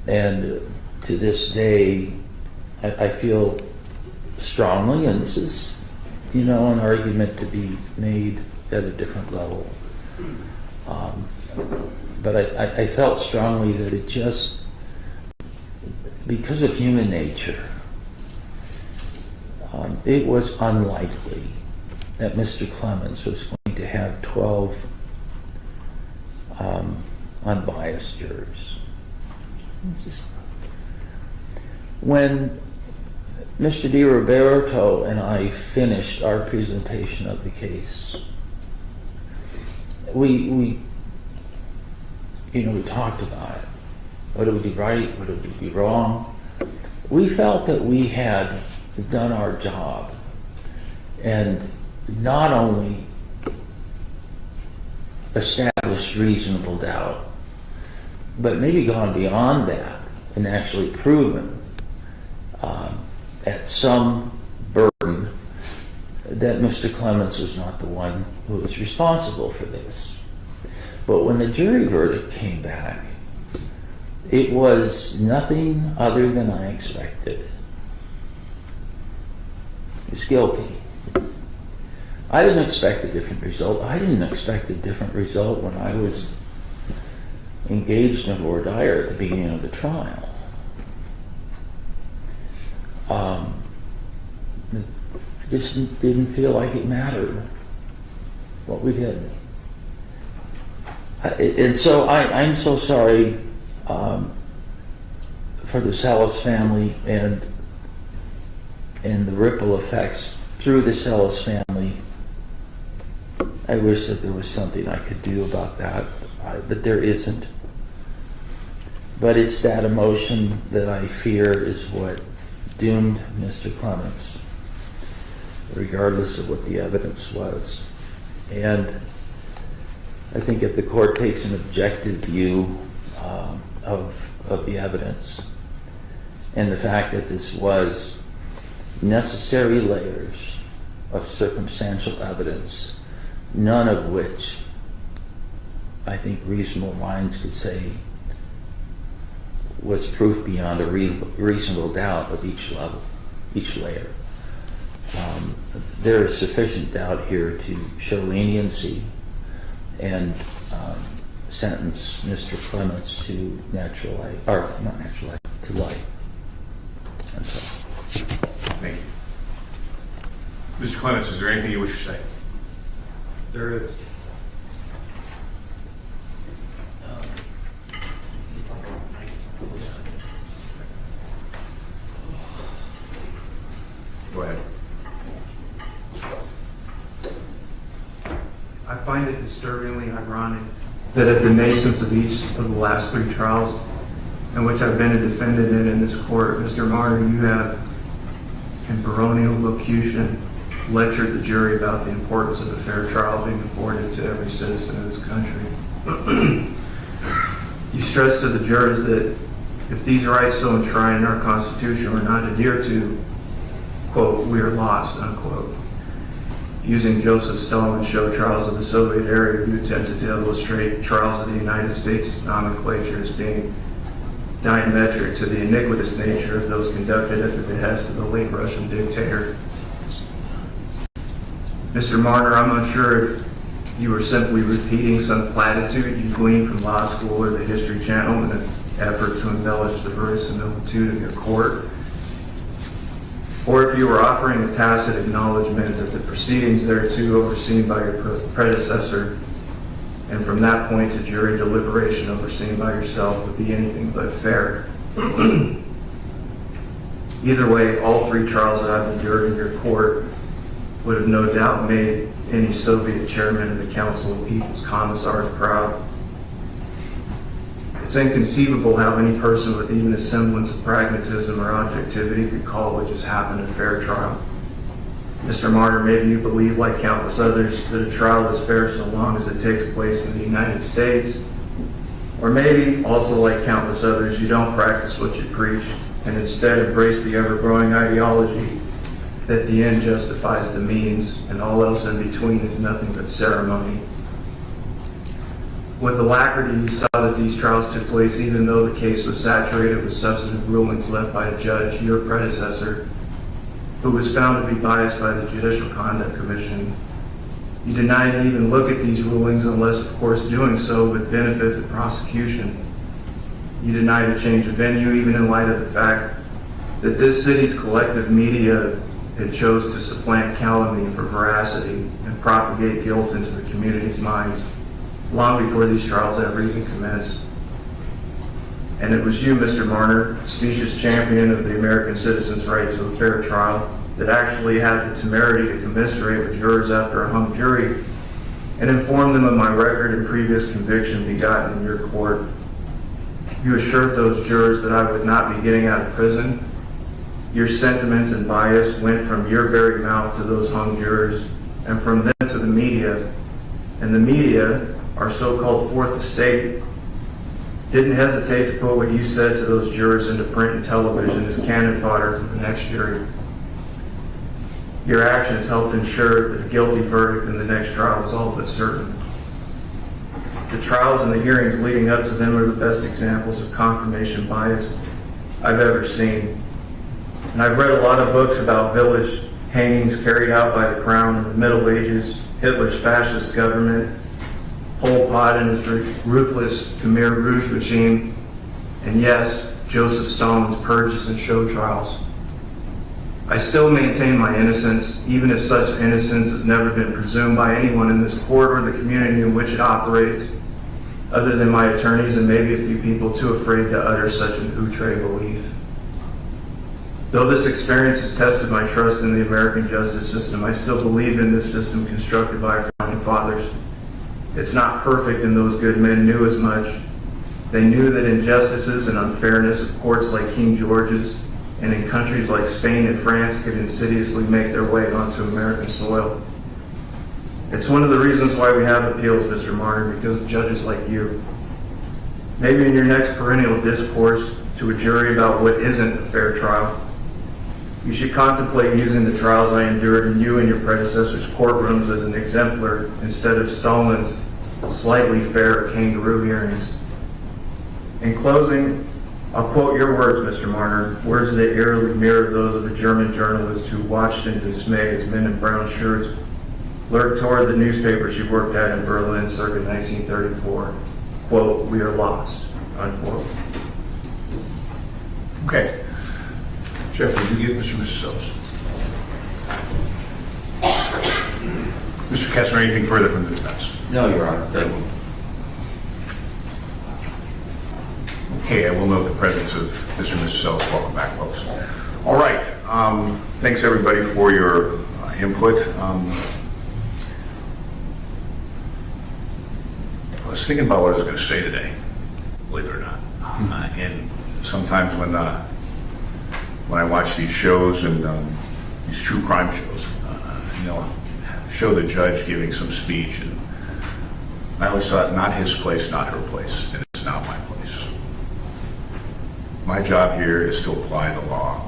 and to this day I feel strongly, and this is, you know, an argument to be made at a different level, but I felt strongly that it just, because of human nature, it was unlikely that Mr. Clements was going to have 12 unbiased jurors. Just when Mr. Di Roberto and I finished our presentation of the case, we talked about it. Would it be right? Would it be wrong? We felt that we had done our job and not only established reasonable doubt, but maybe gone beyond that and actually proven at some burden that Mr. Clements was not the one who was responsible for this. But when the jury verdict came back, it was nothing other than I expected. He was guilty. I didn't expect a different result. I didn't expect a different result when I was engaged in voir dire at the beginning of the trial. I just didn't feel like it mattered what we did. And so I'm so sorry for the Celis family and the ripple effects through the Celis family. I wish that there was something I could do about that, but there isn't. But it's that emotion that I fear is what doomed Mr. Clements, regardless of what the evidence was. And I think if the court takes an objective view of the evidence and the fact that this was necessary layers of circumstantial evidence, none of which I think reasonable minds could say was proof beyond a reasonable doubt of each level, each layer. There is sufficient doubt here to show leniency and sentence Mr. Clements to natural life, or not natural life, to life. That's all. Thank you. Mr. Clements, is there anything you wish to say? There is. Go ahead. I find it disturbingly ironic that at the nascence of each of the last 3 trials in which I've been a defendant in this court, Mr. Marner, you have, in baronial locution, lectured the jury about the importance of a fair trial being afforded to every citizen of this country. You stressed to the jurors that if these rights so enshrined in our Constitution were not adhered to, quote, we are lost, unquote. Using Joseph Stalin's show Trials of the Soviet Era, you attempted to illustrate trials of the United States nomenclature as being diametric to the iniquitous nature of those conducted at the behest of the late Russian dictator. Mr. Marner, I'm unsure if you were simply repeating some platitude you gleaned from law school or the History Channel in an effort to embellish the verisimilitude of your court, or if you were offering a tacit acknowledgement that the proceedings thereto overseen by your predecessor, and from that point to jury deliberation overseen by yourself, would be anything but fair. Either way, all 3 trials that I've endured in your court would have no doubt made any Soviet chairman of the Council of People's Commissars proud. It's inconceivable how any person with even a semblance of pragmatism or objectivity could call what just happened a fair trial. Mr. Martyr, maybe you believe, like countless others, that a trial is fair so long as it takes place in the United States. Or maybe, also like countless others, you don't practice what you preach and instead embrace the ever-growing ideology that the end justifies the means and all else in between is nothing but ceremony. With alacrity, you saw that these trials took place even though the case was saturated with substantive rulings left by a judge, your predecessor, who was found to be biased by the Judicial Conduct Commission. You denied to even look at these rulings unless, of course, doing so would benefit the prosecution. You denied a change of venue even in light of the fact that this city's collective media had chose to supplant calumny for veracity and propagate guilt into the community's minds long before these trials ever even commenced. And it was you, Mr. Martyr, specious champion of the American citizen's right to a fair trial, that actually had the temerity to commiserate with jurors after a hung jury and inform them of my record and previous conviction begotten in your court. You assured those jurors that I would not be getting out of prison. Your sentiments and bias went from your very mouth to those hung jurors and from them to the media. And the media, our so-called Fourth Estate, didn't hesitate to put what you said to those jurors into print and television as cannon fodder for the next jury. Your actions helped ensure that a guilty verdict in the next trial was all but certain. The trials and the hearings leading up to them are the best examples of confirmation bias I've ever seen. And I've read a lot of books about village hangings carried out by the Crown in the Middle Ages, Hitler's fascist government, Pol Pot and his ruthless Khmer Rouge regime, and yes, Joseph Stalin's purges and show trials. I still maintain my innocence, even if such innocence has never been presumed by anyone in this court or the community in which it operates, other than my attorneys and maybe a few people too afraid to utter such an outre belief. Though this experience has tested my trust in the American justice system, I still believe in this system constructed by our founding fathers. It's not perfect, and those good men knew as much. They knew that injustices and unfairness of courts like King George's and in countries like Spain and France could insidiously make their way onto American soil. It's one of the reasons why we have appeals, Mr. Martyr, because of judges like you. Maybe in your next perennial discourse to a jury about what isn't a fair trial, you should contemplate using the trials I endured in you and your predecessors' courtrooms as an exemplar instead of Stalin's slightly fair kangaroo hearings. In closing, I'll quote your words, Mr. Martyr, words that eerily mirror those of a German journalist who watched in dismay as men in brown shirts lurked toward the newspaper she worked at in Berlin circa 1934. Quote, "We are lost," unquote. Okay. Jeff, did you give Mr. and Mrs. Celis? Mr. Kessler, anything further from the defense? No, Your Honor. Thank you. Okay, I will note the presence of Mr. and Mrs. Celis. Welcome back, folks. All right. Thanks, everybody, for your input. I was thinking about what I was going to say today, believe it or not. And sometimes when I watch these shows and these true crime shows, they'll show the judge giving some speech, and I always thought, not his place, not her place, and it's not my place. My job here is to apply the law,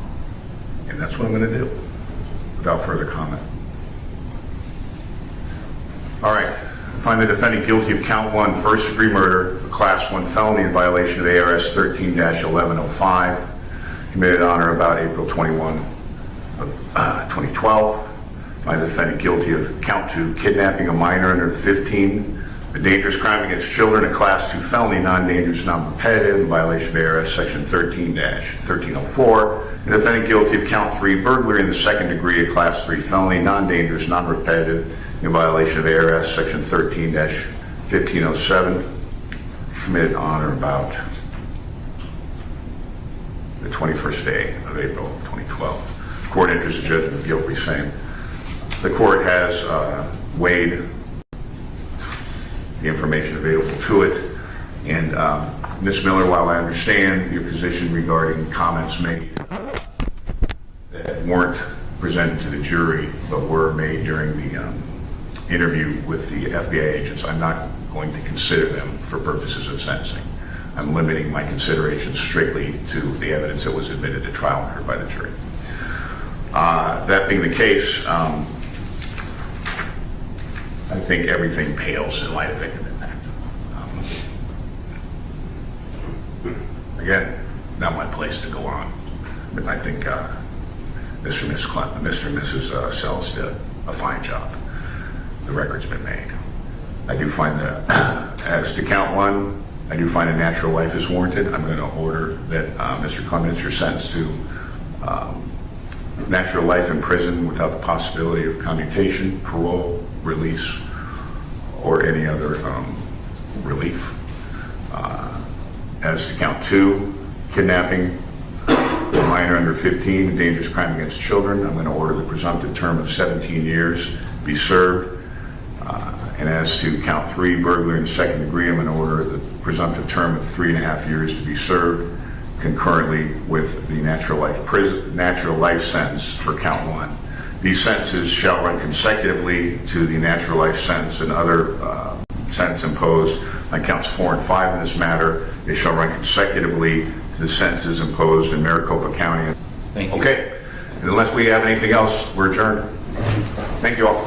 and that's what I'm going to do, without further comment. All right. I find the defendant guilty of count 1, first-degree murder, a class 1 felony in violation of ARS 13-1105, committed on or about April 21 of 2012. I find the defendant guilty of count 2, kidnapping a minor under 15 A dangerous crime against children, a Class 2 felony, non-dangerous, non-repetitive, in violation of ARS Section 13-1304. An defendant guilty of count 3 burglary in the second degree, a Class 3 felony, non-dangerous, non-repetitive, in violation of ARS Section 13-1507, committed on or about the 21st day of April 2012. Court enters a judgment of guilty, same. The court has weighed the information available to it. And Ms. Miller, while I understand your position regarding comments made that weren't presented to the jury but were made during the interview with the FBI agents, I'm not going to consider them for purposes of sentencing. I'm limiting my considerations strictly to the evidence that was admitted to trial and heard by the jury. That being the case, I think everything pales in light of victim impact. Again, not my place to go on, but I think Mr. and Mrs. Celis did a fine job. The record's been made. I do find that, as to count 1, I do find a natural life is warranted. I'm going to order that Mr. Clements, you're sentenced to natural life in prison without the possibility of commutation, parole, release, or any other relief. As to count 2, kidnapping a minor under 15, a dangerous crime against children, I'm going to order the presumptive term of 17 years be served. And as to count 3, burglary in the second degree, I'm going to order the presumptive term of 3.5 years to be served, concurrently with the natural life sentence for count 1. These sentences shall run consecutively to the natural life sentence and other sentence imposed on counts 4 and 5 in this matter. They shall run consecutively to the sentences imposed in Maricopa County. Thank you. Okay, and unless we have anything else, we're adjourned. Thank you all.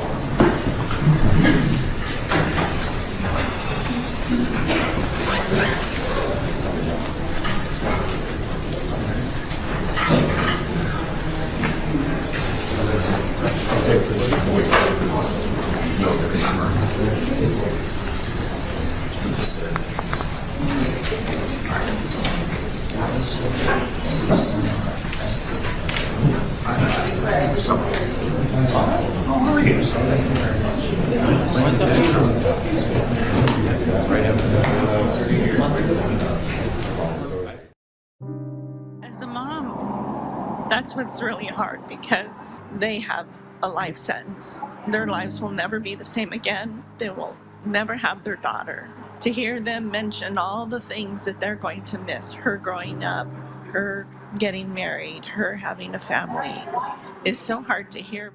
As a mom, that's what's really hard, because they have a life sentence. Their lives will never be the same again. They will never have their daughter. To hear them mention all the things that they're going to miss, her growing up, her getting married, her having a family, is so hard to hear.